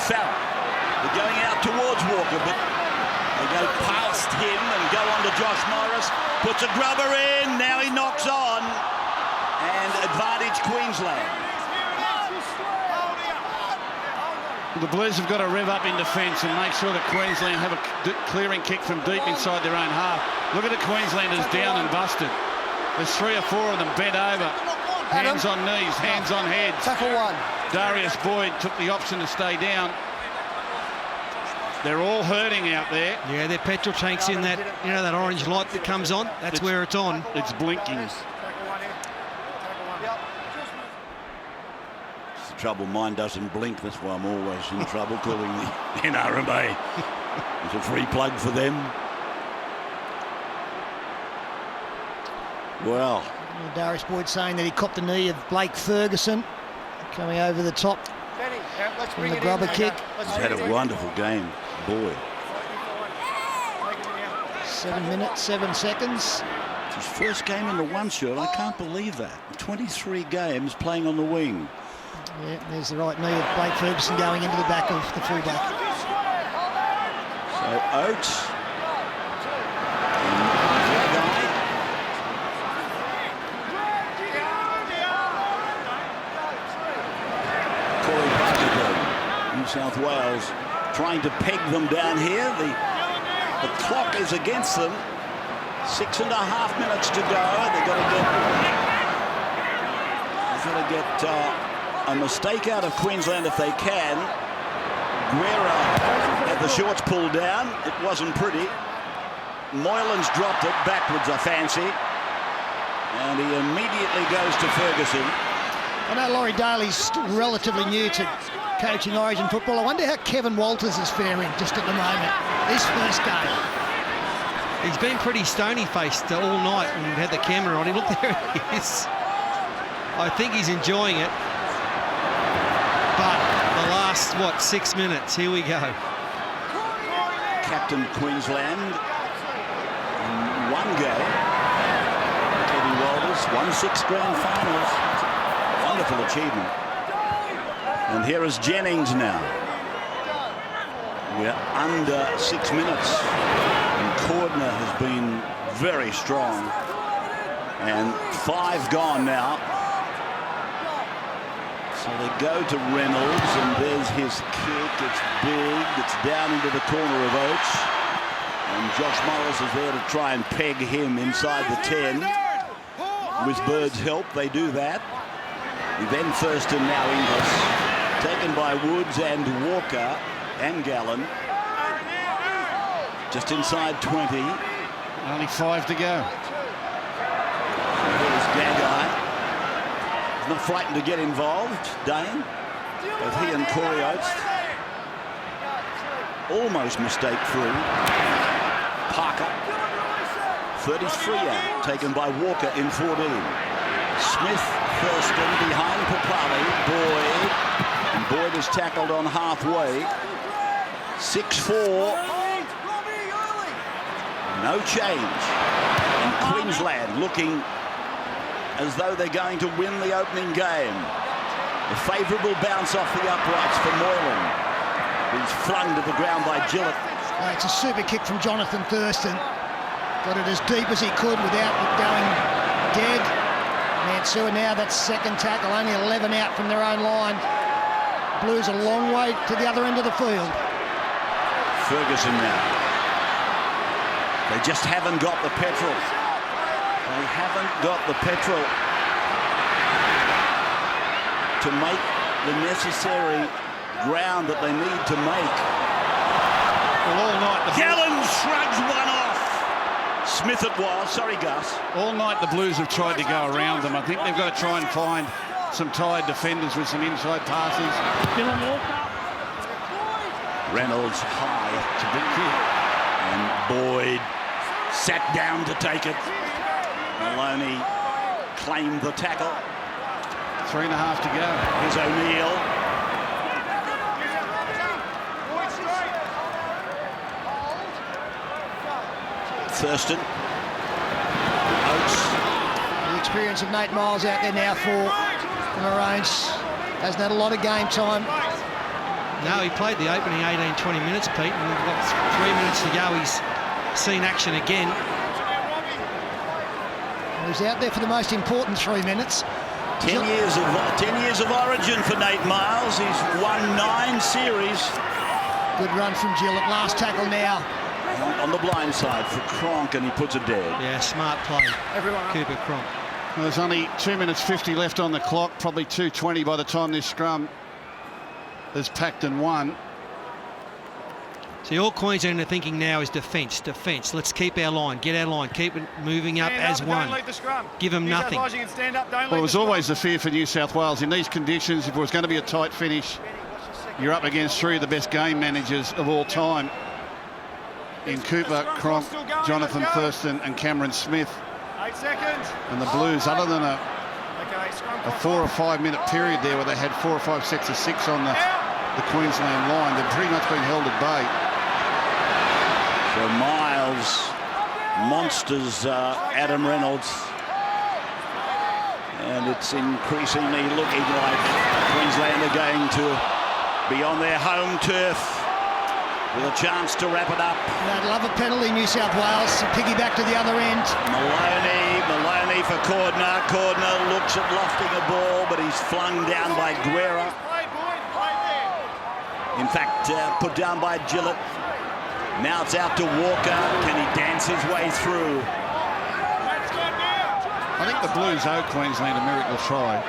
Farrell, they're going out towards Walker, but they go past him and go on to Josh Morris. Puts a grubber in, now he knocks on. And advantage Queensland. The Blues have got to rev up in defence and make sure that Queensland have a clearing kick from deep inside their own half. Look at the Queenslanders down and busted. There's 3 or 4 of them bent over. Hands on knees, hands on heads. Tackle one. Darius Boyd took the option to stay down. They're all hurting out there. Yeah, their petrol tank's in that, you know, that orange light that comes on. That's where it's on. It's blinking. Trouble, mine doesn't blink, that's why I'm always in trouble calling the NRMA. It's a free plug for them. Well, Darius Boyd saying that he copped the knee of Blake Ferguson coming over the top from the grubber kick. He's had a wonderful game, boy. 7 minutes, 7 seconds. It's his first game in the one shirt. I can't believe that. 23 games playing on the wing. Yeah, there's the right knee of Blake Ferguson going into the back of the fullback. So Oates. Corey Parker, New South Wales, trying to peg them down here. The clock is against them. 6.5 minutes to go. They've got to get a mistake out of Queensland if they can. Guerra had the shorts pulled down. It wasn't pretty. Moylan's dropped it backwards, I fancy. And he immediately goes to Ferguson. I know Laurie Daly's relatively new to coaching Origin football. I wonder how Kevin Walters is faring just at the moment. His first game. He's been pretty stony-faced all night when we've had the camera on him. Look, there he is. I think he's enjoying it. But the last, 6 minutes, here we go. Captain Queensland in one go. Teddy Walters won 6 grand finals. Wonderful achievement. And here is Jennings now. We're under 6 minutes. And Cordner has been very strong. And 5 gone now. So they go to Reynolds, and there's his kick. It's big. It's down into the corner of Oates. And Josh Morris is there to try and peg him inside the 10. With Bird's help, they do that. Then Thurston, now Inglis. Taken by Woods and Walker and Gallen. Just inside 20. Only 5 to go. There's Gagai. Not frightened to get involved, Dane. Both he and Corey Oates almost mistake-free. Parker, 33 out, taken by Walker in 14. Smith, Thurston behind Papali. Boyd, and Boyd is tackled on halfway. 6-4. No change. And Queensland looking as though they're going to win the opening game. A favourable bounce off the uprights for Moylan. He's flung to the ground by Gillett. It's a super kick from Jonathan Thurston. Got it as deep as he could without it going dead. Mansour now, that's second tackle, only 11 out from their own line. Blues a long way to the other end of the field. Ferguson now. They just haven't got the petrol. They haven't got the petrol to make the necessary ground that they need to make. Well, all night Gallen shrugs one off. Smith it was. Sorry, Gus. All night the Blues have tried to go around them. I think they've got to try and find some tired defenders with some inside passes. Reynolds high to Vicky, and Boyd sat down to take it. Maloney claimed the tackle. 3.5 to go. Here's O'Neill. Thurston. Oates. The experience of Nate Miles out there now for the Maroons. Hasn't had a lot of game time. No, he played the opening 18-20 minutes, Pete, and we've got 3 minutes to go. He's seen action again. He's out there for the most important 3 minutes. 10 years of origin for Nate Miles. He's won 9 series. Good run from Gillett. Last tackle now. On the blind side for Cronk, and he puts it dead. Yeah, smart play. Cooper Cronk. Well, there's only 2 minutes 50 left on the clock, probably 2:20 by the time this scrum is packed and won. See, all Queensland are thinking now is defence, defence. Let's keep our line, get our line, keep it moving up as one. Give them nothing. Well, it was always the fear for New South Wales. In these conditions, if it was going to be a tight finish, you're up against 3 of the best game managers of all time in Cooper, Cronk, Jonathan Thurston and Cameron Smith. 8 seconds. And the Blues, other than a 4 or 5 minute period there where they had 4 or 5 sets of 6 on the Queensland line, they've pretty much been held at bay. So Miles monsters Adam Reynolds, and it's increasingly looking like Queensland are going to be on their home turf with a chance to wrap it up. They'd love a penalty, New South Wales. Piggyback to the other end. Maloney for Cordner. Cordner looks at lofting a ball, but he's flung down by Guerra. In fact, put down by Gillett. Now it's out to Walker. Can he dance his way through? I think the Blues owe Queensland a miracle try.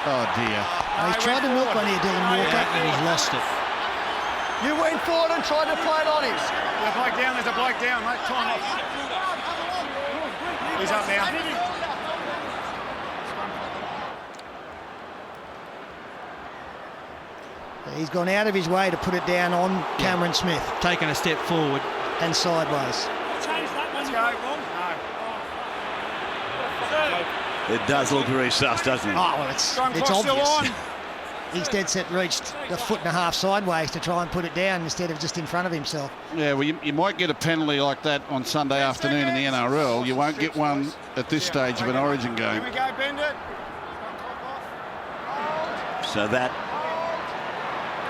Oh dear. He's tried to milk one here, Dylan Walker, and he's lost it. You went forward and tried to play it on him. There's a bloke down, there's a bloke down, mate. Time off. He's up now. He's gone out of his way to put it down on Cameron Smith. Taking a step forward. And sideways. Let's go. It does look very sus, doesn't it? Oh, well, it's obvious. He's dead set reached the 1.5 foot sideways to try and put it down instead of just in front of himself. Yeah, well, you might get a penalty like that on Sunday afternoon in the NRL. You won't get one at this stage of an Origin game. Here we go, bend it. So that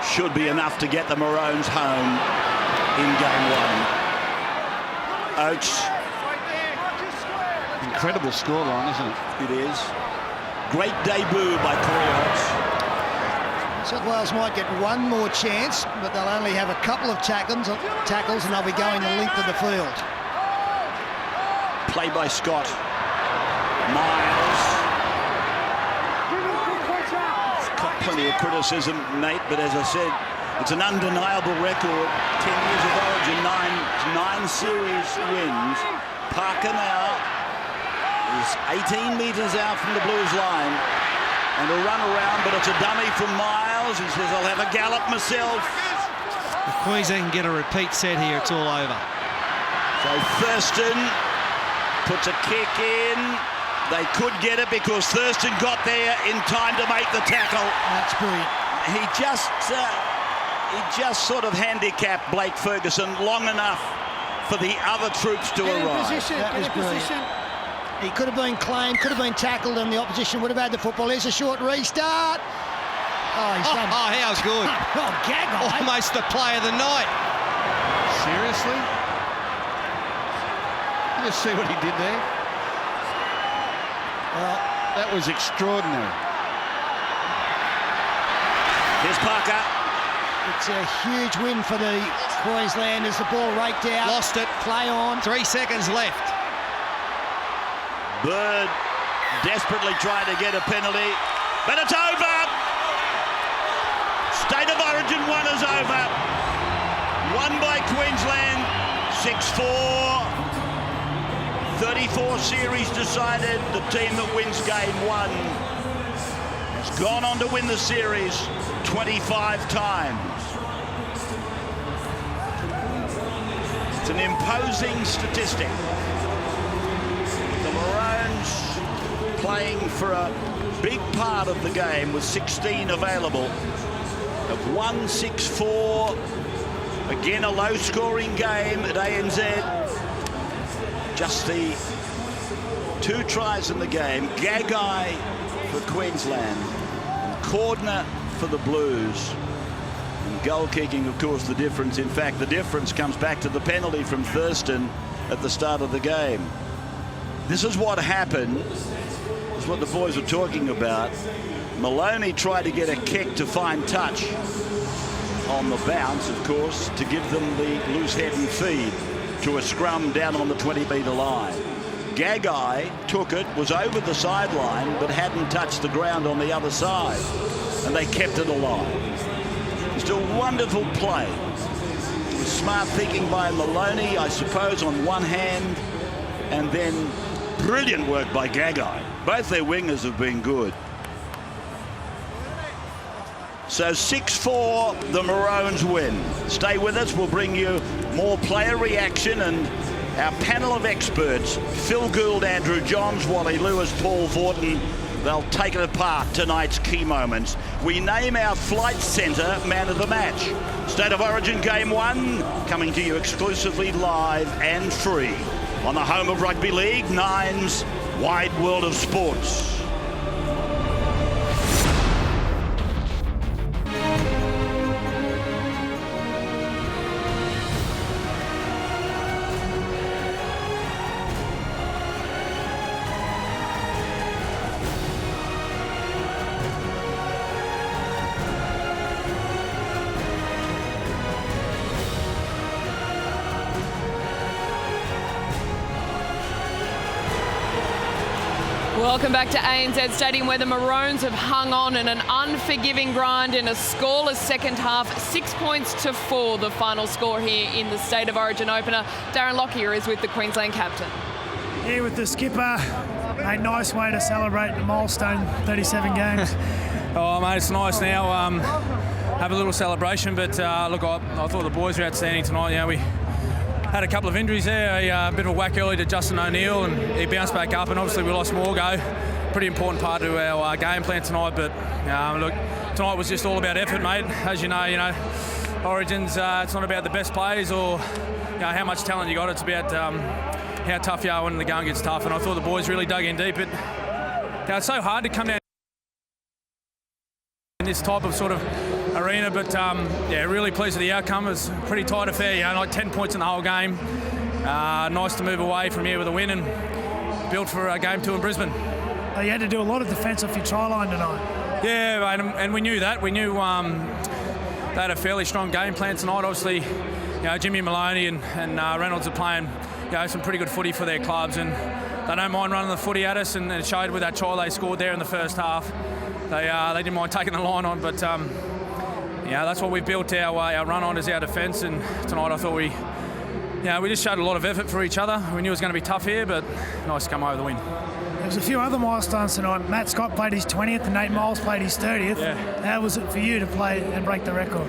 should be enough to get the Maroons home in game 1. Oates. Incredible scoreline, isn't it? It is. Great debut by Corey Oates. South Wales might get one more chance, but they'll only have a couple of tackles and they'll be going the length of the field. Play by Scott. Miles. Got plenty of criticism, Nate, but as I said, it's an undeniable record. 10 years of Origin, nine series wins. Parker now is 18 metres out from the Blues line. And a run around, but it's a dummy from Miles. He says, I'll have a gallop myself. If Queensland can get a repeat set here, it's all over. So Thurston puts a kick in. They could get it because Thurston got there in time to make the tackle. That's brilliant. He just sort of handicapped Blake Ferguson long enough for the other troops to arrive. That was brilliant. He could have been claimed, could have been tackled, and the opposition would have had the football. Here's a short restart. Oh, he's done. Oh, how's good. Oh, gag on. Almost the play of the night. Seriously? You just see what he did there? Well, that was extraordinary. Here's Parker. It's a huge win for the Queenslanders. The ball raked out. Lost it. Play on. 3 seconds left. Bird desperately trying to get a penalty, but it's over. State of Origin 1 is over. Won by Queensland, 6-4. 34 series decided. The team that wins game 1 has gone on to win the series 25 times. It's an imposing statistic. The Maroons playing for a big part of the game with 16 available. Have won 6-4. Again, a low-scoring game at ANZ. Just the 2 tries in the game. Gagai for Queensland. Cordner for the Blues. And goal kicking, of course, the difference. In fact, the difference comes back to the penalty from Thurston at the start of the game. This is what happened. This is what the boys were talking about. Maloney tried to get a kick to find touch on the bounce, of course, to give them the loose head and feed to a scrum down on the 20-metre line. Gagai took it, was over the sideline, but hadn't touched the ground on the other side, and they kept it alive. Still wonderful play. Smart thinking by Maloney, I suppose, on one hand, and then brilliant work by Gagai. Both their wingers have been good. So 6-4, the Maroons win. Stay with us, we'll bring you more player reaction and our panel of experts, Phil Gould, Andrew Johns, Wally Lewis, Paul Vorton. They'll take it apart, tonight's key moments. We name our Flight Centre Man of the Match. State of Origin Game 1, coming to you exclusively live and free on the home of Rugby League, Nine's Wide World of Sports. Welcome back to ANZ Stadium, where the Maroons have hung on in an unforgiving grind in a scoreless second half. 6 points to 4, the final score here in the State of Origin opener. Darren Lockyer is with the Queensland captain. Here with the skipper. A nice way to celebrate the milestone, 37 games. Oh, mate, it's nice now. Have a little celebration, but look, I thought the boys were outstanding tonight. You know, we had a couple of injuries there, a bit of a whack early to Justin O'Neill, and he bounced back up, and obviously we lost Morgo. Pretty important part to our game plan tonight, but look, tonight was just all about effort, mate. As you know, Origins, it's not about the best players or how much talent you got, it's about how tough you are when the going gets tough, and I thought the boys really dug in deep. It's so hard to come down in this type of sort of arena, but really pleased with the outcome. It was a pretty tight affair, like 10 points in the whole game. Nice to move away from here with a win and build for game 2 in Brisbane. You had to do a lot of defence off your try line tonight. Yeah, mate, and we knew that. We knew they had a fairly strong game plan tonight. Obviously, Jimmy Maloney and Reynolds are playing some pretty good footy for their clubs, and they don't mind running the footy at us, and it showed with that try they scored there in the first half. They didn't mind taking the line on, but that's what we've built our run on, is our defence, and tonight I thought we just showed a lot of effort for each other. We knew it was going to be tough here, but nice to come over the win. There was a few other milestones tonight. Matt Scott played his 20th and Nate Miles played his 30th. Yeah. How was it for you to play and break the record?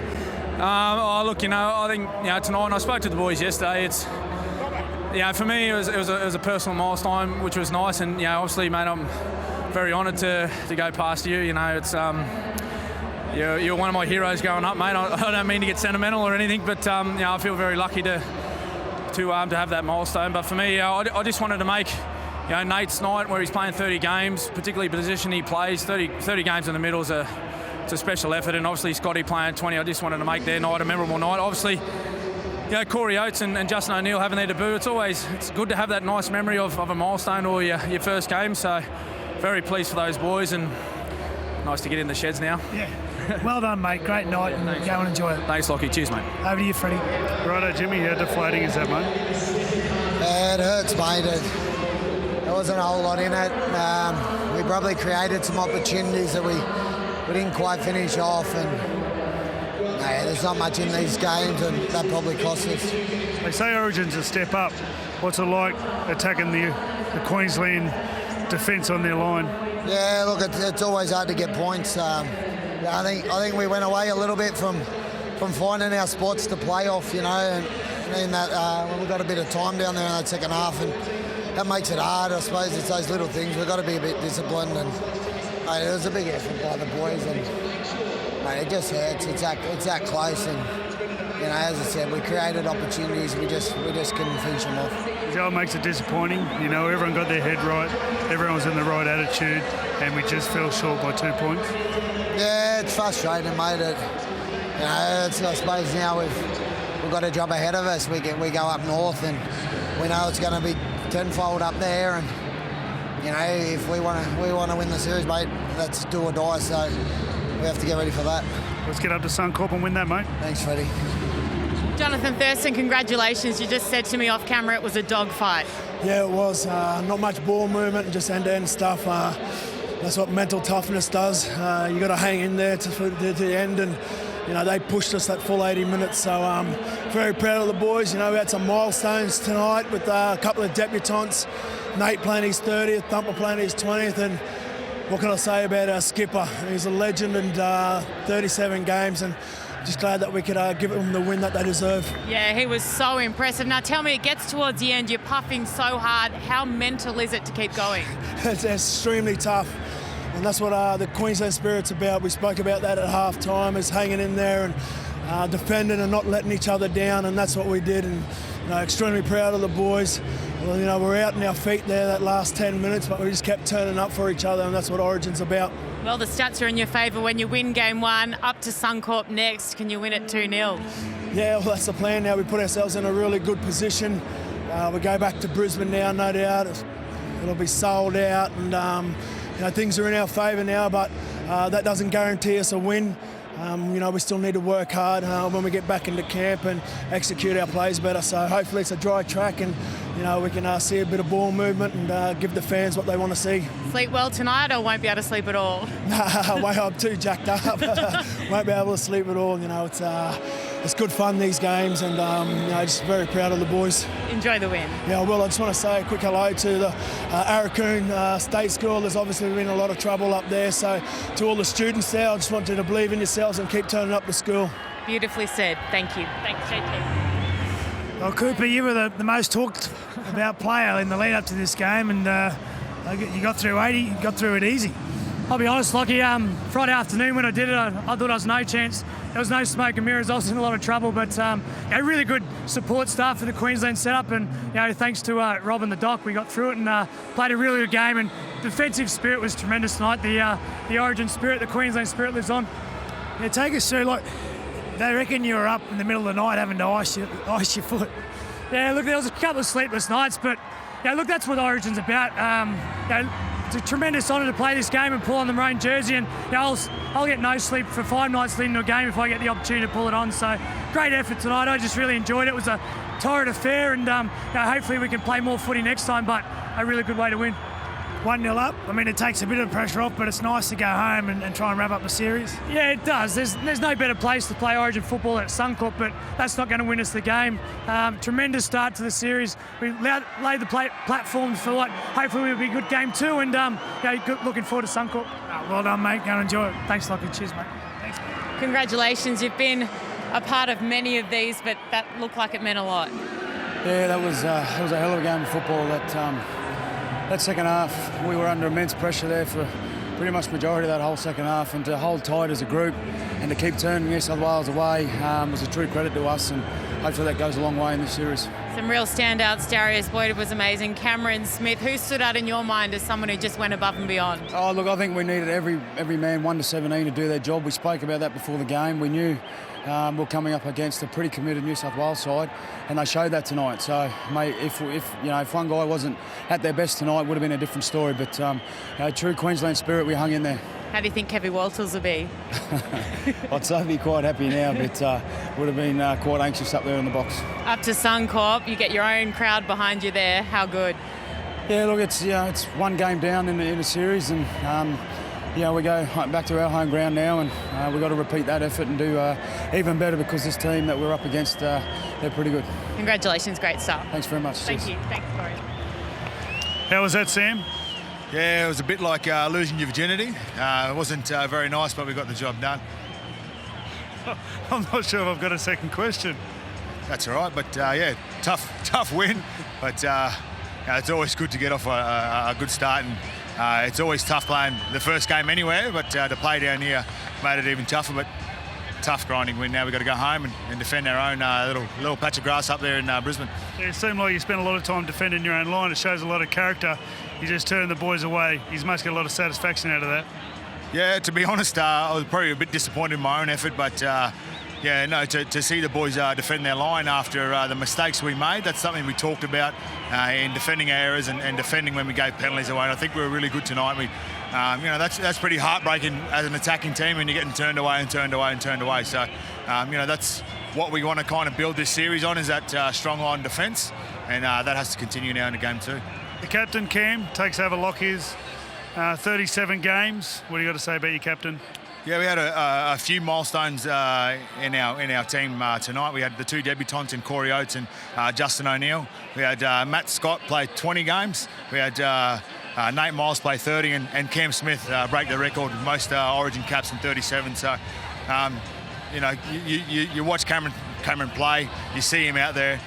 Look, I think tonight, and I spoke to the boys yesterday, it's for me it was a personal milestone, which was nice, and obviously, mate, I'm very honoured to go past you. It's you're one of my heroes growing up, mate. I don't mean to get sentimental or anything, but I feel very lucky to have that milestone. But for me, I just wanted to make Nate's night, where he's playing 30 games, particularly the position he plays, 30 games in the middle it's a special effort, and obviously Scotty playing 20, I just wanted to make their night a memorable night. Obviously, Corey Oates and Justin O'Neill having their debut, it's good to have that nice memory of a milestone or your first game, so very pleased for those boys, and nice to get in the sheds now. Yeah. Well done, mate. Great night, and go and enjoy it. Thanks, Lockie. Cheers, mate. Over to you, Freddie. Righto, Jimmy, how deflating is that, mate? Yeah, it hurts, mate. There wasn't a whole lot in it. We probably created some opportunities that we didn't quite finish off, and there's not much in these games, and that probably cost us. They say Origin's a step up. What's it like attacking the Queensland defence on their line? Yeah, look, it's always hard to get points. I think we went away a little bit from finding our spots to play off, you know, and in that when we got a bit of time down there in that second half, and that makes it hard. I suppose it's those little things. We've got to be a bit disciplined, and it was a big effort by the boys, and it just hurts. It's that close, and you know, as I said, we created opportunities. We just couldn't finish them off. It makes it disappointing. You know, everyone got their head right, everyone was in the right attitude, and we just fell short by 2 points. Yeah, it's frustrating, mate. I suppose now we've got a job ahead of us. We go up north, and we know it's going to be tenfold up there. And you know, if we want to win the series, mate, that's do or die. So we have to get ready for that. Let's get up to Suncorp and win that, mate. Thanks, Freddie. Jonathan Thurston, congratulations. You just said to me off camera it was a dogfight. Yeah, it was. Not much ball movement and just end-to-end stuff. That's what mental toughness does. You got to hang in there to the end, and you know, they pushed us that full 80 minutes. So I'm very proud of the boys. You know, we had some milestones tonight with a couple of debutants. Nate playing his 30th, Thumper playing his 20th, and what can I say about our skipper? He's a legend, and 37 games, and just glad that we could give them the win that they deserve. Yeah, he was so impressive. Now tell me, it gets towards the end, you're puffing so hard. How mental is it to keep going? It's extremely tough, and that's what the Queensland spirit's about. We spoke about that at half-time, is hanging in there and defending and not letting each other down, and that's what we did. And you know, extremely proud of the boys. Well, you know, we're out in our feet there that last 10 minutes, but we just kept turning up for each other, and that's what Origin's about. Well, the stats are in your favour. When you win game one, up to Suncorp next, can you win it 2-0? Yeah, well, that's the plan now. We put ourselves in a really good position. We go back to Brisbane now, no doubt. It'll be sold out, and you know, things are in our favour now, but that doesn't guarantee us a win. You know, we still need to work hard when we get back into camp and execute our plays better. So hopefully it's a dry track, and you know, we can see a bit of ball movement and give the fans what they want to see. Sleep well tonight, or won't be able to sleep at all? Nah, I'm too jacked up. Won't be able to sleep at all. You know, it's good fun, these games, and you know, just very proud of the boys. Enjoy the win. Yeah, well, I just want to say a quick hello to the Arakoon State School. There's obviously been a lot of trouble up there, so to all the students there, I just want you to believe in yourselves and keep turning up to school. Beautifully said. Thank you. Thanks, JT. Well, Cooper, you were the most talked about player in the lead up to this game, and you got through 80, you got through it easy. I'll be honest, Lockie, Friday afternoon when I did it, I thought I was no chance. There was no smoke and mirrors. I was in a lot of trouble, but really good support staff for the Queensland setup, and you know, thanks to Rob and the Doc, we got through it and played a really good game. And defensive spirit was tremendous tonight. The Origin spirit, the Queensland spirit lives on. Yeah, take us through. Like, they reckon you were up in the middle of the night having to ice your foot. Yeah, look, there was a couple of sleepless nights, but yeah, look, that's what Origin's about. You know, it's a tremendous honour to play this game and pull on the maroon jersey, and you know, I'll get no sleep for 5 nights leading to a game if I get the opportunity to pull it on. So great effort tonight. I just really enjoyed it. It was a torrid affair, and you know, hopefully we can play more footy next time, but a really good way to win. 1-0 up. I mean, it takes a bit of pressure off, but it's nice to go home and try and wrap up the series. Yeah, it does. There's no better place to play Origin football at Suncorp, but that's not going to win us the game. Tremendous start to the series. We laid the platform for what hopefully will be a good game too, and looking forward to Suncorp. Well done, mate. Go and enjoy it. Thanks, Lockie. Cheers, mate. Thanks. Congratulations. You've been a part of many of these, but that looked like it meant a lot. Yeah, that was a hell of a game of football. That second half, we were under immense pressure there for pretty much the majority of that whole second half, and to hold tight as a group and to keep turning New South Wales away was a true credit to us, and hopefully that goes a long way in this series. Some real standouts. Darius Boyd was amazing. Cameron Smith, who stood out in your mind as someone who just went above and beyond? Oh, look, I think we needed every man 1 to 17 to do their job. We spoke about that before the game. We knew we're coming up against a pretty committed New South Wales side, and they showed that tonight. So, mate, if one guy wasn't at their best tonight, it would have been a different story. But true Queensland spirit, we hung in there. How do you think Kevin Walters will be? I'd say be quite happy now, but would have been quite anxious up there in the box. Up to Suncorp, you get your own crowd behind you there. How good? Yeah, look, it's one game down in the series, and we go back to our home ground now, and we've got to repeat that effort and do even better, because this team that we're up against, they're pretty good. Congratulations, great start. Thanks very much. Thank you. Thanks, Corey. How was that, Sam? Yeah, it was a bit like losing your virginity. It wasn't very nice, but we got the job done. I'm not sure if I've got a second question. That's all right, but tough win. But it's always good to get off a good start, and it's always tough playing the first game anywhere, but to play down here made it even tougher. But tough grinding win. Now we've got to go home and defend our own little patch of grass up there in Brisbane. Yeah, it seemed like you spent a lot of time defending your own line. It shows a lot of character. You just turned the boys away. You must get a lot of satisfaction out of that. Yeah, to be honest, I was probably a bit disappointed in my own effort, but to see the boys defend their line after the mistakes we made, that's something we talked about in defending our errors and defending when we gave penalties away. And I think we were really good tonight. That's pretty heartbreaking as an attacking team when you're getting turned away. So, that's what we want to kind of build this series on, is that strong line defence, and that has to continue now in game 2. The captain, Cam, takes over Lockyer's 37 games. What do you got to say about your captain? Yeah, we had a few milestones in our team tonight. We had the 2 debutants in Corey Oates and Justin O'Neill. We had Matt Scott play 20 games. We had Nate Miles play 30, and Cam Smith break the record with most Origin caps in 37. So, you watch Cameron play, you see him out there.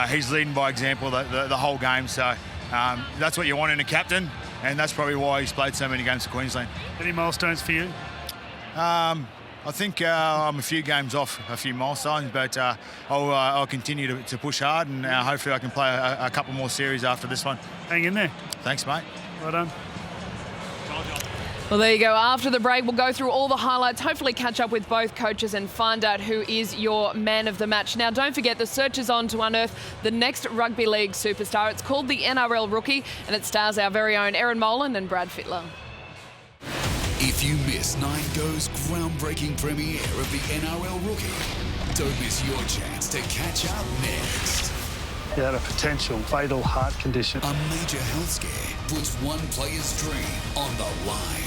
He's leading by example the whole game. So that's what you want in a captain, and that's probably why he's played so many games for Queensland. Any milestones for you? I think I'm a few games off a few milestones, but I'll continue to push hard, and hopefully I can play a couple more series after this one. Hang in there. Thanks, mate. Well done. Well, there you go. After the break, we'll go through all the highlights, hopefully catch up with both coaches and find out who is your man of the match. Now, don't forget, the search is on to unearth the next rugby league superstar. It's called the NRL Rookie, and it stars our very own Erin Molan and Brad Fittler. If you miss 9Go's groundbreaking premiere of the NRL Rookie, don't miss your chance to catch up next. He had a potential fatal heart condition. A major health scare puts one player's dream on the line.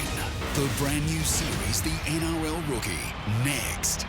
The brand new series, The NRL Rookie, next.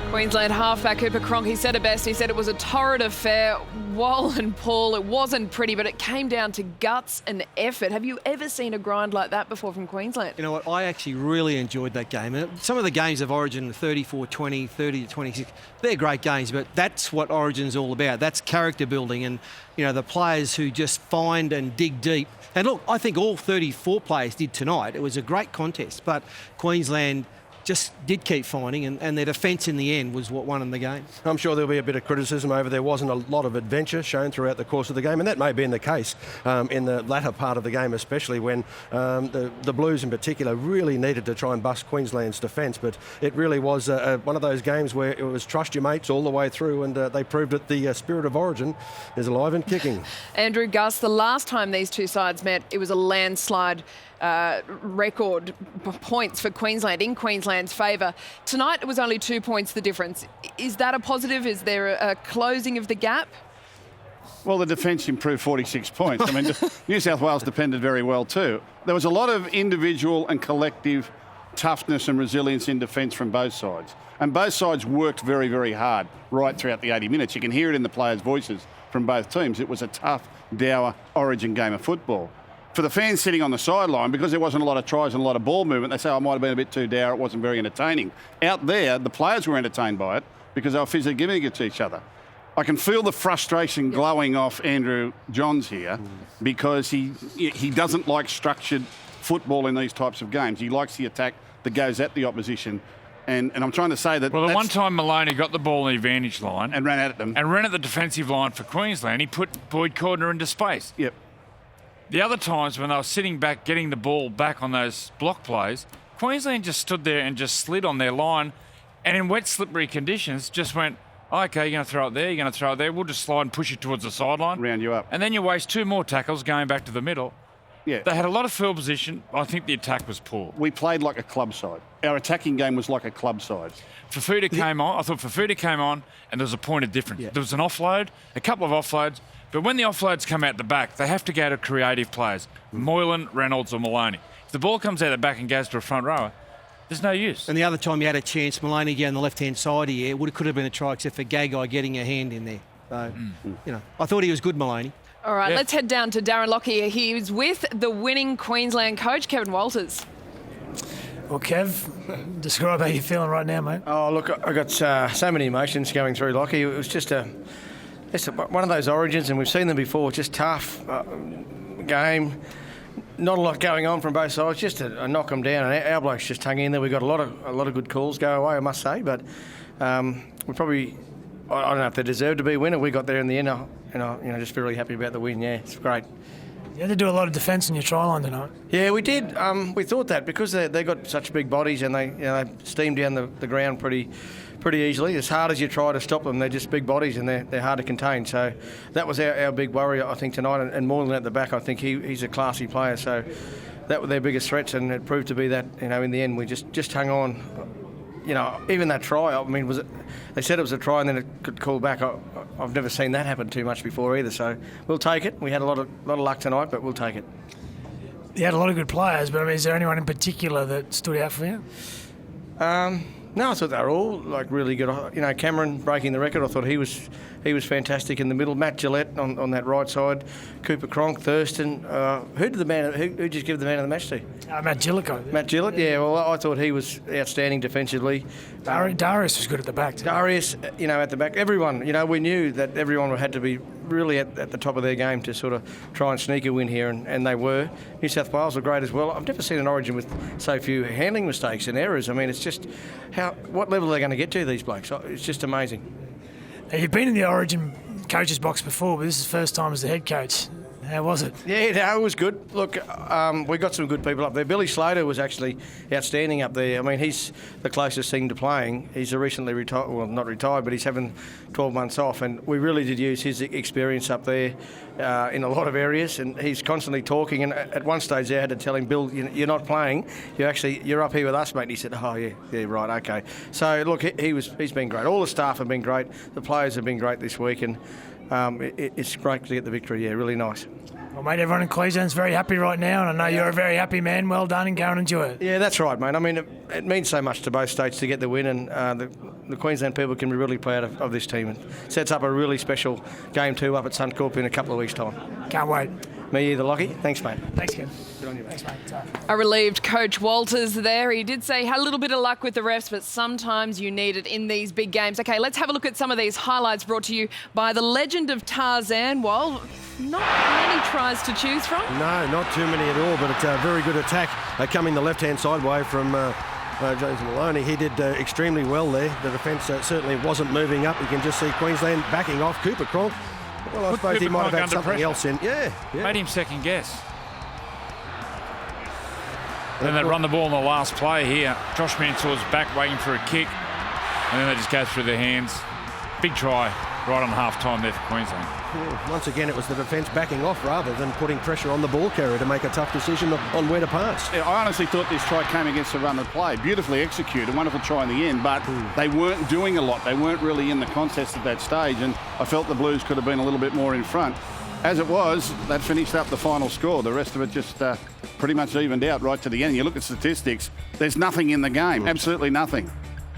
Queensland halfback Cooper Cronk, he said it best. He said it was a torrid affair. Wallen Paul, it wasn't pretty, but it came down to guts and effort. Have you ever seen a grind like that before from Queensland? You know what, I actually really enjoyed that game. Some of the games of Origin, 34-20, 30-26, they're great games, but that's what Origin's all about. That's character building, and the players who just find and dig deep. And look, I think all 34 players did tonight. It was a great contest, but Queensland just did keep finding, and their defence in the end was what won in the game. I'm sure there'll be a bit of criticism over there wasn't a lot of adventure shown throughout the course of the game, and that may have been the case in the latter part of the game, especially when the Blues in particular really needed to try and bust Queensland's defence. But it really was one of those games where it was trust your mates all the way through, and they proved that the spirit of Origin is alive and kicking. Andrew, Gus, the last time these two sides met, it was a landslide record points for Queensland in Queensland's favour. Tonight it was only 2 points the difference. Is that a positive? Is there a closing of the gap? Well, the defence improved 46 points. I mean, New South Wales defended very well too. There was a lot of individual and collective toughness and resilience in defence from both sides. And both sides worked very, very hard right throughout the 80 minutes. You can hear it in the players' voices from both teams. It was a tough, dour Origin game of football. For the fans sitting on the sideline, because there wasn't a lot of tries and a lot of ball movement, they say, I might have been a bit too dour, it wasn't very entertaining. Out there, the players were entertained by it, because they were physically giving it to each other. I can feel the frustration glowing off Andrew Johns here because he doesn't like structured football in these types of games. He likes the attack that goes at the opposition. And I'm trying to say that... Well, the one time Maloney got the ball in the advantage line... And ran at them. And ran at the defensive line for Queensland, he put Boyd Cordner into space. Yep. The other times when they were sitting back, getting the ball back on those block plays, Queensland just stood there and just slid on their line, and in wet, slippery conditions, just went, okay, you're going to throw it there, you're going to throw it there, we'll just slide and push it towards the sideline. Round you up. And then you waste 2 more tackles going back to the middle. Yeah. They had a lot of field position. I think the attack was poor. We played like a club side. Our attacking game was like a club side. Fafuda came on. I thought Fafuda came on, and there was a point of difference. Yeah. There was an offload, a couple of offloads, but when the offloads come out the back, they have to go to creative players. Moylan, Reynolds or Maloney. If the ball comes out the back and goes to a front rower, there's no use. And the other time you had a chance, Maloney on the left-hand side here, could have been a try except for Gagai getting a hand in there. So, I thought he was good, Maloney. All right, let's head down to Darren Lockyer. He's with the winning Queensland coach, Kevin Walters. Well, Kev, describe how you're feeling right now, mate. Oh, look, I got so many emotions going through, Lockie. It was just one of those origins, and we've seen them before. Just tough game. Not a lot going on from both sides. Just a knock them down, and our blokes just hung in there. We got a lot of good calls go away, I must say. But we probably, I don't know if they deserved to be a winner. We got there in the end. Just really happy about the win. Yeah, it's great. You had to do a lot of defence in your try line tonight. Yeah, we did. We thought that because they got such big bodies and they steam down the ground pretty easily. As hard as you try to stop them, they're just big bodies and they're hard to contain. So that was our big worry, I think, tonight. And Moylan at the back, I think he's a classy player. So that were their biggest threats, and it proved to be that. In the end, we just hung on. Even that try, they said it was a try and then it could call back. I've never seen that happen too much before either, so we'll take it. We had a lot of luck tonight, but we'll take it. You had a lot of good players, but is there anyone in particular that stood out for you? No, I thought they were all really good. Cameron breaking the record, I thought he was fantastic in the middle. Matt Gillette on that right side, Cooper Cronk, Thurston. Who did you give the man of the match to? Matt Gillett. Matt Gillett, yeah. Well, I thought he was outstanding defensively. Darius was good at the back too. Darius, at the back. Everyone, we knew that everyone had to be really at the top of their game to sort of try and sneak a win here, and they were. New South Wales were great as well. I've never seen an Origin with so few handling mistakes and errors. It's just what level are they going to get to, these blokes? It's just amazing. Now, you've been in the Origin coach's box before, but this is the first time as the head coach. How was it? Yeah, it was good. Look, we got some good people up there. Billy Slater was actually outstanding up there. He's the closest thing to playing. He's recently retired, well, not retired, but he's having 12 months off, and we really did use his experience up there in a lot of areas, and he's constantly talking, and at one stage there I had to tell him, Bill, you're not playing, you're up here with us, mate. And he said, oh, yeah, right, okay. So, look, he's been great. All the staff have been great. The players have been great this week, and it's great to get the victory. Yeah, really nice. Well, mate, everyone in Queensland's very happy right now, and I know you're a very happy man. Well done, and go and enjoy it. Yeah, that's right, mate. It means so much to both states to get the win, and the Queensland people can be really proud of this team. It sets up a really special game too up at Suncorp in a couple of weeks' time. Can't wait. Me either, Lockie. Thanks, mate. Thanks, Ken. Good on you, mate. Thanks, mate. A relieved Coach Walters there. He did say he had a little bit of luck with the refs, but sometimes you need it in these big games. Okay, let's have a look at some of these highlights brought to you by the legend of Tarzan. Well, not many tries to choose from. No, not too many at all, but it's a very good attack coming the left-hand side way from James Maloney. He did extremely well there. The defence certainly wasn't moving up. You can just see Queensland backing off. Cooper Cronk. Well, I suppose he might have had something else in. Yeah. Made him second guess. Then they run the ball in the last play here. Josh Mansour's back waiting for a kick, and then they just go through their hands. Big try right on half-time there for Queensland. Once again, it was the defence backing off rather than putting pressure on the ball carrier to make a tough decision on where to pass. Yeah, I honestly thought this try came against the run of play. Beautifully executed, wonderful try in the end, but they weren't doing a lot. They weren't really in the contest at that stage, and I felt the Blues could have been a little bit more in front. As it was, that finished up the final score. The rest of it just pretty much evened out right to the end. You look at statistics, there's nothing in the game, absolutely nothing.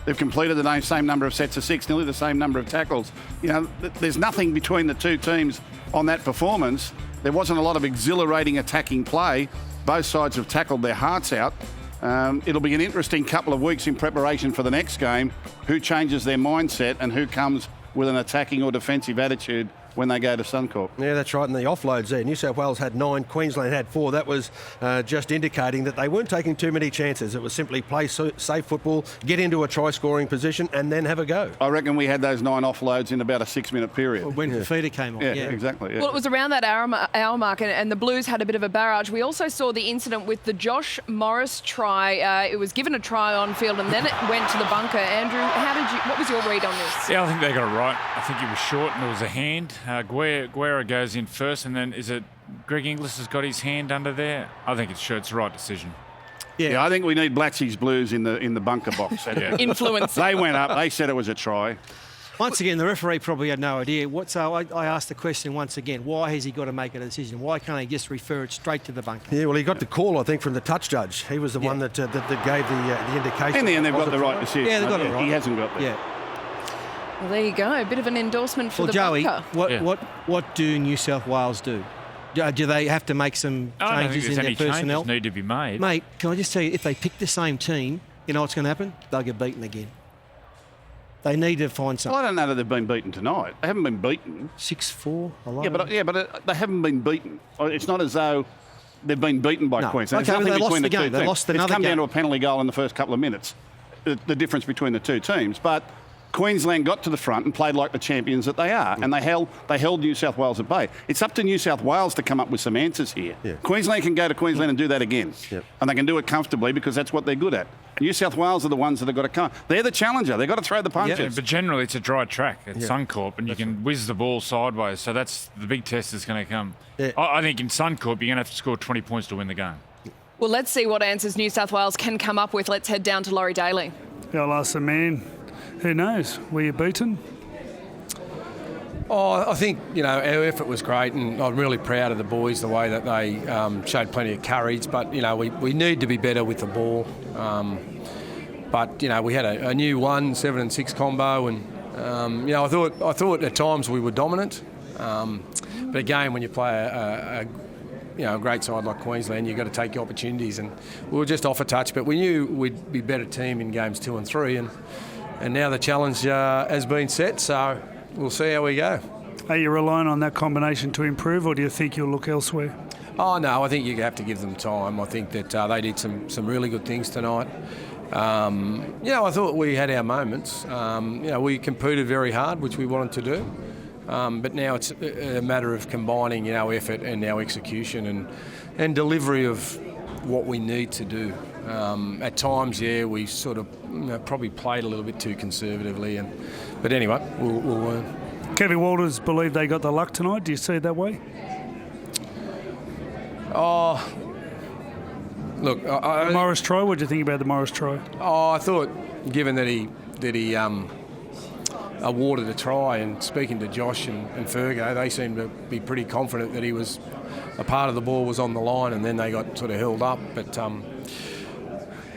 They've completed the same number of sets of 6, nearly the same number of tackles. There's nothing between the two teams on that performance. There wasn't a lot of exhilarating attacking play. Both sides have tackled their hearts out. It'll be an interesting couple of weeks in preparation for the next game, who changes their mindset and who comes with an attacking or defensive attitude when they go to Suncorp. Yeah, that's right. And the offloads there. New South Wales had 9, Queensland had 4. That was just indicating that they weren't taking too many chances. It was simply play safe football, get into a try-scoring position and then have a go. I reckon we had those 9 offloads in about a 6-minute period. When Fifita came on. Yeah, exactly. Yeah. Well, it was around that hour mark, and the Blues had a bit of a barrage. We also saw the incident with the Josh Morris try. It was given a try on field, and then it went to the bunker. Andrew, what was your read on this? Yeah, I think they got it right. I think he was short, and there was a hand. Guerra goes in first, and then is it Greg Inglis has got his hand under there? I think it's the right decision. Yeah, I think we need Blatsy's Blues in the bunker box. Influence. They went up. They said it was a try. Once again, the referee probably had no idea. I asked the question once again, why has he got to make a decision? Why can't he just refer it straight to the bunker? Yeah, well, he got the call, I think, from the touch judge. He was the one that gave the indication. In the end, they've got the right decision. Yeah, they've got it right. He hasn't got that. Yeah. Well, there you go. A bit of an endorsement for the Joey, bunker. what do New South Wales do? Do they have to make some changes in their personnel? Changes need to be made. Mate, can I just tell you, if they pick the same team, you know what's going to happen? They'll get beaten again. They need to find something. Well, I don't know that they've been beaten tonight. They haven't been beaten. 6-4. But they haven't been beaten. It's not as though they've been beaten by Queensland. Okay, they lost the game. They lost another game. It's come down to a penalty goal in the first couple of minutes. The difference between the two teams, but Queensland got to the front and played like the champions that they are, and they held New South Wales at bay. It's up to New South Wales to come up with some answers here. Yeah. Queensland can go to Queensland and do that again, and they can do it comfortably because that's what they're good at. New South Wales are the ones that have got to come. They're the challenger. They've got to throw the punches. Yeah, but generally it's a dry track at Suncorp, and you can whiz the ball sideways. So that's the big test that's going to come. Yeah. I think in Suncorp you're going to have to score 20 points to win the game. Well, let's see what answers New South Wales can come up with. Let's head down to Laurie Daly. I'll ask the man. Who knows? Were you beaten? Oh, I think, our effort was great, and I'm really proud of the boys, the way that they showed plenty of courage. But, we need to be better with the ball. But we had a new 7 and 6 combo, and, I thought at times we were dominant. But again, when you play a great side like Queensland, you've got to take your opportunities, and we were just off a touch. But we knew we'd be a better team in games 2 and 3, and now the challenge has been set, so we'll see how we go. Are you relying on that combination to improve, or do you think you'll look elsewhere? Oh, no, I think you have to give them time. I think that they did some really good things tonight. I thought we had our moments. We competed very hard, which we wanted to do. But now it's a matter of combining our effort and our execution and delivery of what we need to do. At times, we sort of probably played a little bit too conservatively, but anyway, we'll learn. Kevin Walters believe they got the luck tonight. Do you see it that way? Oh, look, the Morris try. What do you think about the Morris try? Oh, I thought, given that he awarded a try, and speaking to Josh and Fergo, they seemed to be pretty confident that he was a part of the ball was on the line, and then they got sort of held up. But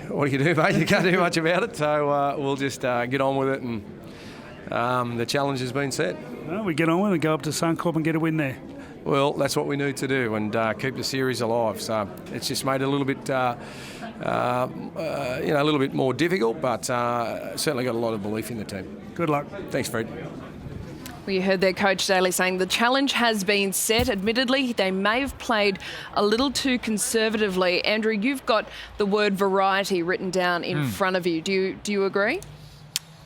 what do you do, mate? You can't do much about it, so we'll just get on with it, and the challenge has been set. Well, we get on with it and go up to Suncorp and get a win there. Well, that's what we need to do, and keep the series alive. So it's just made it a little bit, a little bit more difficult, but certainly got a lot of belief in the team. Good luck. Thanks, Fred. Well, you heard their coach Daly saying the challenge has been set. Admittedly, they may have played a little too conservatively. Andrew, you've got the word variety written down in front of you. Do you agree?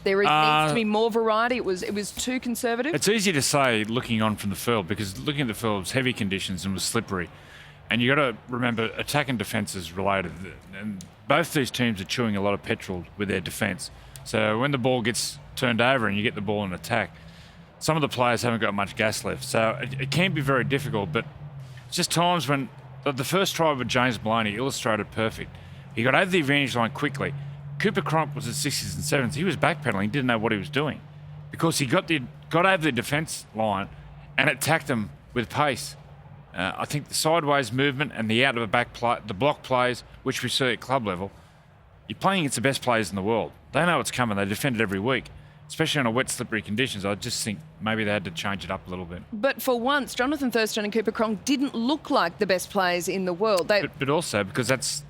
There needs to be more variety. It was too conservative. It's easy to say looking on from the field, because looking at the field, it was heavy conditions and was slippery. And you got to remember, attack and defence is related. And both these teams are chewing a lot of petrol with their defence. So when the ball gets turned over and you get the ball in attack, some of the players haven't got much gas left. So it can be very difficult, but it's just times when the first try with James Maloney illustrated perfect. He got over the advantage line quickly. Cooper Cronk was at 60s and 7s. He was backpedaling, didn't know what he was doing, because he got over the defence line and attacked them with pace. I think the sideways movement and the out of the back play, the block plays, which we see at club level, you're playing against the best players in the world. They know what's coming. They defend it every week, especially on a wet, slippery conditions. I just think maybe they had to change it up a little bit. But for once, Jonathan Thurston and Cooper Cronk didn't look like the best players in the world. But also because that's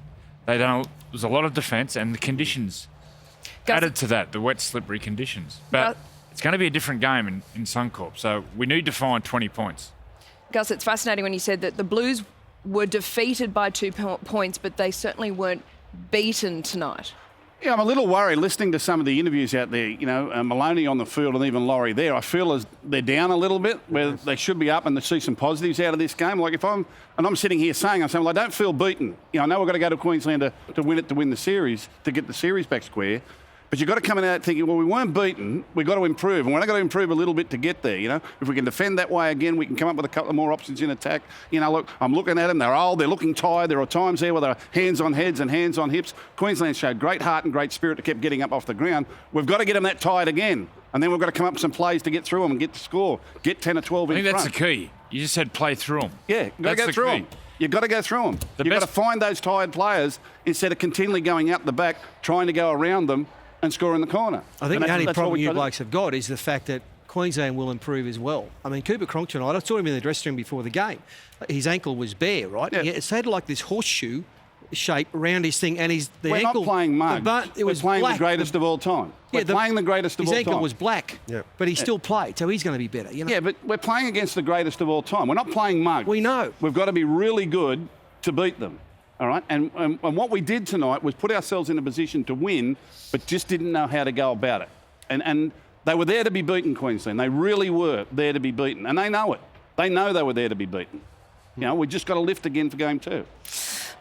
There's a lot of defence and the conditions added to that, the wet, slippery conditions. But it's going to be a different game in Suncorp, so we need to find 20 points. Gus, it's fascinating when you said that the Blues were defeated by 2 points, but they certainly weren't beaten tonight. Yeah, I'm a little worried listening to some of the interviews out there. You know, Maloney on the field and even Laurie there. I feel as they're down a little bit, where they should be up and they see some positives out of this game. Like I'm sitting here saying, well, I don't feel beaten. You know, I know we've got to go to Queensland to win the series, to get the series back square. But you've got to come out thinking, well, we weren't beaten, we've got to improve. And we're not going to improve a little bit to get there, you know. If we can defend that way again, we can come up with a couple of more options in attack. You know, look, I'm looking at them, they're old, they're looking tired. There are times there where they're hands on heads and hands on hips. Queensland showed great heart and great spirit to keep getting up off the ground. We've got to get them that tired again. And then we've got to come up with some plays to get through them and get to score. Get 10 or 12 in front. I think that's the key. You just said play through them. Yeah, you've got to go through them. You've got to go through them. You've got to find those tired players instead of continually going out the back, trying to go around them and score in the corner. I think the only problem you blokes have got is the fact that Queensland will improve as well. I mean, Cooper Cronk tonight, I saw him in the dressing room before the game. His ankle was bare, right? Yeah. It's had like this horseshoe shape around his thing, and We're not playing mugs. We're playing the greatest of all time. We're playing the greatest of all time. His ankle was black, but he still played, so he's going to be better. You know? Yeah, but we're playing against the greatest of all time. We're not playing mugs. We know. We've got to be really good to beat them. All right, and what we did tonight was put ourselves in a position to win, but just didn't know how to go about it. And they were there to be beaten, Queensland. They really were there to be beaten, and they know it. They know they were there to be beaten. You know, we just got to lift again for game 2.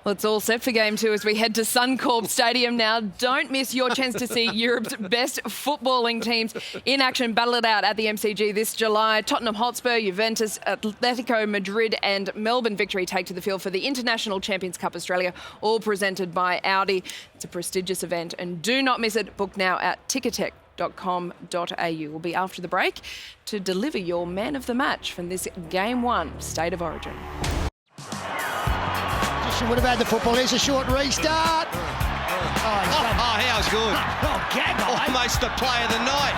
Well, it's all set for game 2 as we head to Suncorp Stadium now. Don't miss your chance to see Europe's best footballing teams in action, battle it out at the MCG this July. Tottenham Hotspur, Juventus, Atletico Madrid and Melbourne Victory take to the field for the International Champions Cup Australia, all presented by Audi. It's a prestigious event and do not miss it. Book now at ticketek.com.au. We'll be after the break to deliver your man of the match from this Game 1 State of Origin. Would have had the football. Here's a short restart. That was good. Almost the play of the night.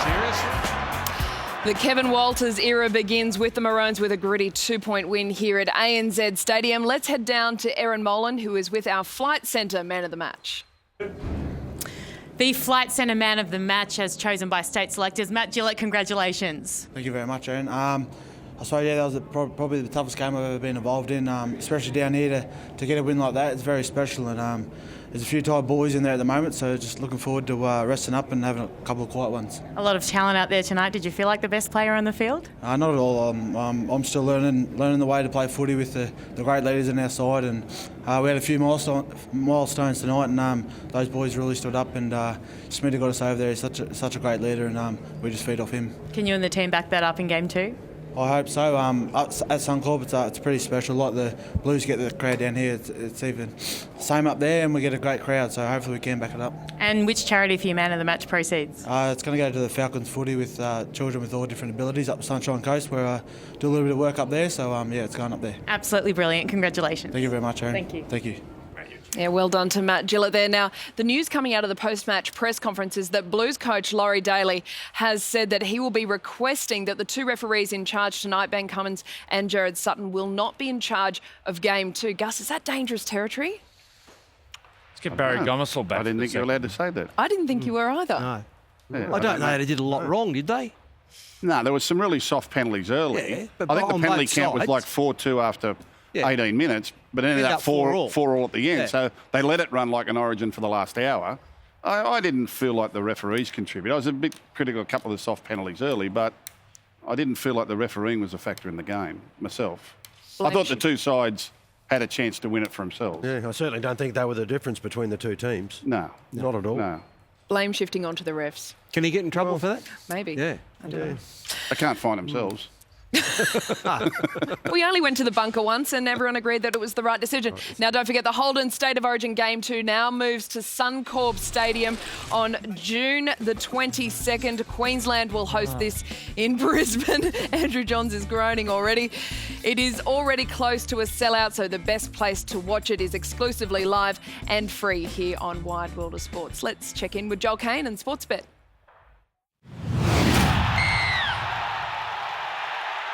Seriously? The Kevin Walters era begins with the Maroons with a gritty 2-point win here at ANZ Stadium. Let's head down to Erin Molan, who is with our Flight Centre man of the match. The Flight Centre man of the match as chosen by state selectors. Matt Gillett, congratulations. Thank you very much, Erin. I saw, that was probably the toughest game I've ever been involved in, especially down here to get a win like that. It's very special, and there's a few tired boys in there at the moment, so just looking forward to resting up and having a couple of quiet ones. A lot of talent out there tonight. Did you feel like the best player on the field? Not at all. I'm still learning the way to play footy with the great leaders on our side, and we had a few milestones tonight, and those boys really stood up, and Smitty got us over there. He's such a great leader, and we just feed off him. Can you and the team back that up in Game 2? I hope so. At Suncorp, it's pretty special. Like the Blues get the crowd down here, it's even same up there, and we get a great crowd. So hopefully we can back it up. And which charity for your man of the match proceeds? It's going to go to the Falcons Footy with children with all different abilities up Sunshine Coast, where I do a little bit of work up there. So it's going up there. Absolutely brilliant. Congratulations. Thank you very much, Aaron. Thank you. Thank you. Yeah, well done to Matt Gillett there. Now, the news coming out of the post-match press conference is that Blues coach Laurie Daly has said that he will be requesting that the 2 referees in charge tonight, Ben Cummins and Jared Sutton, will not be in charge of Game 2. Gus, is that dangerous territory? Let's get Barry Gomersall back. I didn't think you were allowed to say that. I didn't think you were either. No. Yeah, I don't know. They did a lot wrong, did they? No, there was some really soft penalties early. Yeah, but I think the on penalty both count was sides. like 4-2 after 18 minutes, but ended up 4-4 at the end. Yeah. So they let it run like an Origin for the last hour. I didn't feel like the referees contributed. I was a bit critical of a couple of the soft penalties early, but I didn't feel like the refereeing was a factor in the game myself. I thought the 2 sides had a chance to win it for themselves. Yeah, I certainly don't think they were the difference between the 2 teams. No. Not at all. No. Blame shifting onto the refs. Can he get in trouble for that? Maybe. Yeah. I don't know. They can't find themselves. We only went to the bunker once and everyone agreed that it was the right decision. Now, don't forget the Holden State of Origin Game 2 now moves to Suncorp Stadium on June the 22nd. Queensland will host this in Brisbane. Andrew Johns is groaning already. It is already close to a sellout, so the best place to watch it is exclusively live and free here on Wide World of Sports. Let's check in with Joel Kane and Sportsbet.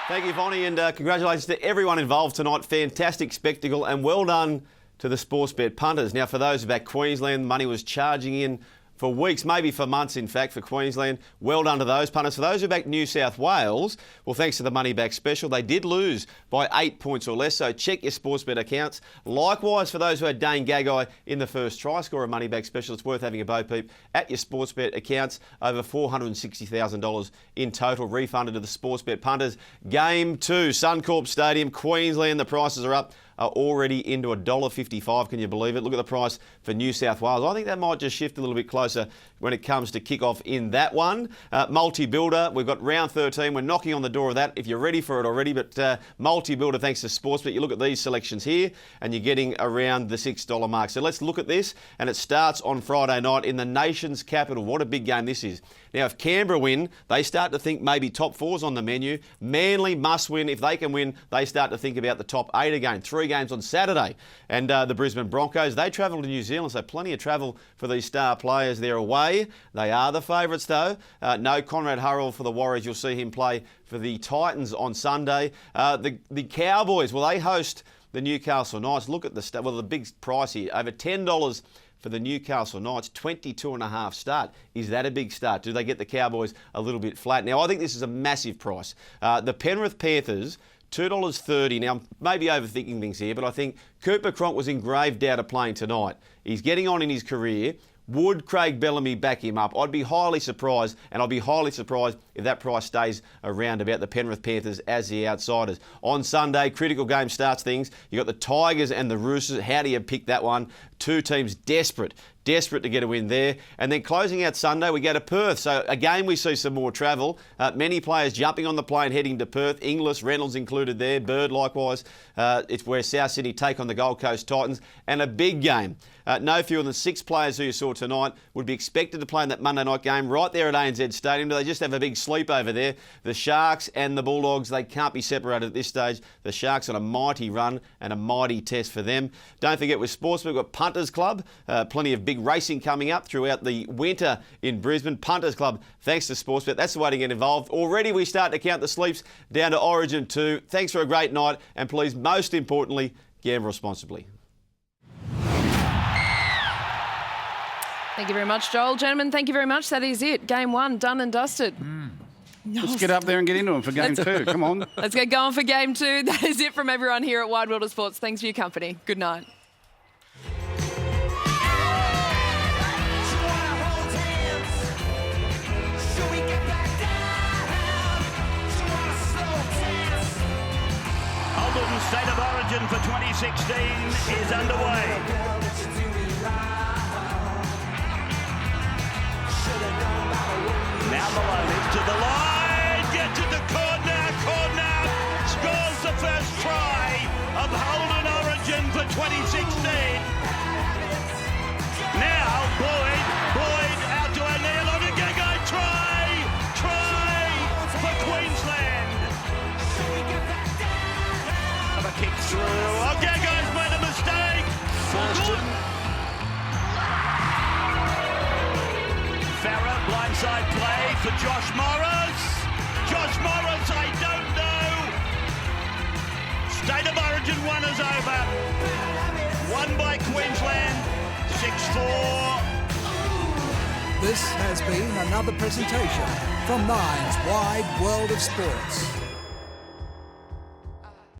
Thank you, Vonnie, and congratulations to everyone involved tonight. Fantastic spectacle, and well done to the Sportsbet punters. Now, for those who back Queensland, money was charging in for weeks, maybe for months, in fact, for Queensland. Well done to those punters. For those who back New South Wales, well, thanks to the money back special, they did lose by 8 points or less, so check your Sportsbet accounts. Likewise, for those who had Dane Gagai in the first try scorer money back special, it's worth having a bo peep at your Sportsbet accounts. Over $460,000 in total refunded to the Sportsbet punters. Game 2, Suncorp Stadium, Queensland. The prices are up. Are already into $1.55, can you believe it? Look at the price for New South Wales. I think that might just shift a little bit closer when it comes to kick-off in that one. Multi-builder, we've got round 13. We're knocking on the door of that if you're ready for it already, but multi-builder thanks to Sportsbet. You look at these selections here and you're getting around the $6 mark. So let's look at this, and it starts on Friday night in the nation's capital. What a big game this is. Now, if Canberra win, they start to think maybe top 4's on the menu. Manly must win. If they can win, they start to think about the top 8 again. 3 games on Saturday. And the Brisbane Broncos, they travel to New Zealand, so plenty of travel for these star players. They're away. They are the favourites, though. No Conrad Hurrell for the Warriors. You'll see him play for the Titans on Sunday. The Cowboys, well, they host the Newcastle Knights. Look at the big price here. Over $10 for the Newcastle Knights, 22.5 start. Is that a big start? Do they get the Cowboys a little bit flat? Now, I think this is a massive price. The Penrith Panthers, $2.30. Now, I'm maybe overthinking things here, but I think Cooper Cronk was in grave doubt of playing tonight. He's getting on in his career. Would Craig Bellamy back him up? I'd be highly surprised, and I'd be highly surprised if that price stays around about the Penrith Panthers as the outsiders. On Sunday, critical game starts things. You've got the Tigers and the Roosters. How do you pick that one? Two teams desperate to get a win there. And then closing out Sunday, we go to Perth. So again, we see some more travel. Many players jumping on the plane heading to Perth. Inglis, Reynolds included there. Bird likewise. It's where South Sydney take on the Gold Coast Titans. And a big game. No fewer than 6 players who you saw tonight would be expected to play in that Monday night game right there at ANZ Stadium. Do they just have a big sleep over there? The Sharks and the Bulldogs, they can't be separated at this stage. The Sharks on a mighty run and a mighty test for them. Don't forget with sports, we've got Punters Club. Plenty of big racing coming up throughout the winter in Brisbane. Punters Club, thanks to Sportsbet. That's the way to get involved. Already we start to count the sleeps down to Origin 2. Thanks for a great night, and please, most importantly, gamble responsibly. Thank you very much, Joel. Gentlemen, thank you very much. That is it. Game 1, done and dusted. Let's get up there and get into them for Game 2. Come on. Let's get going for Game 2. That is it from everyone here at Wide World of Sports. Thanks for your company. Good night. Holden State of Origin for 2016 is underway. Now Maloney to the line, gets it to corner, scores the first try of Holden Origin for 2016. Now Boyd out to O'Neill on a Gagai try for Queensland. Have a kick through, oh Gagai's made a mistake. Farah, blindside play for Josh Morris. Josh Morris, I don't know. State of Origin 1 is over. Won by Queensland, 6-4. This has been another presentation from Nine's Wide World of Sports.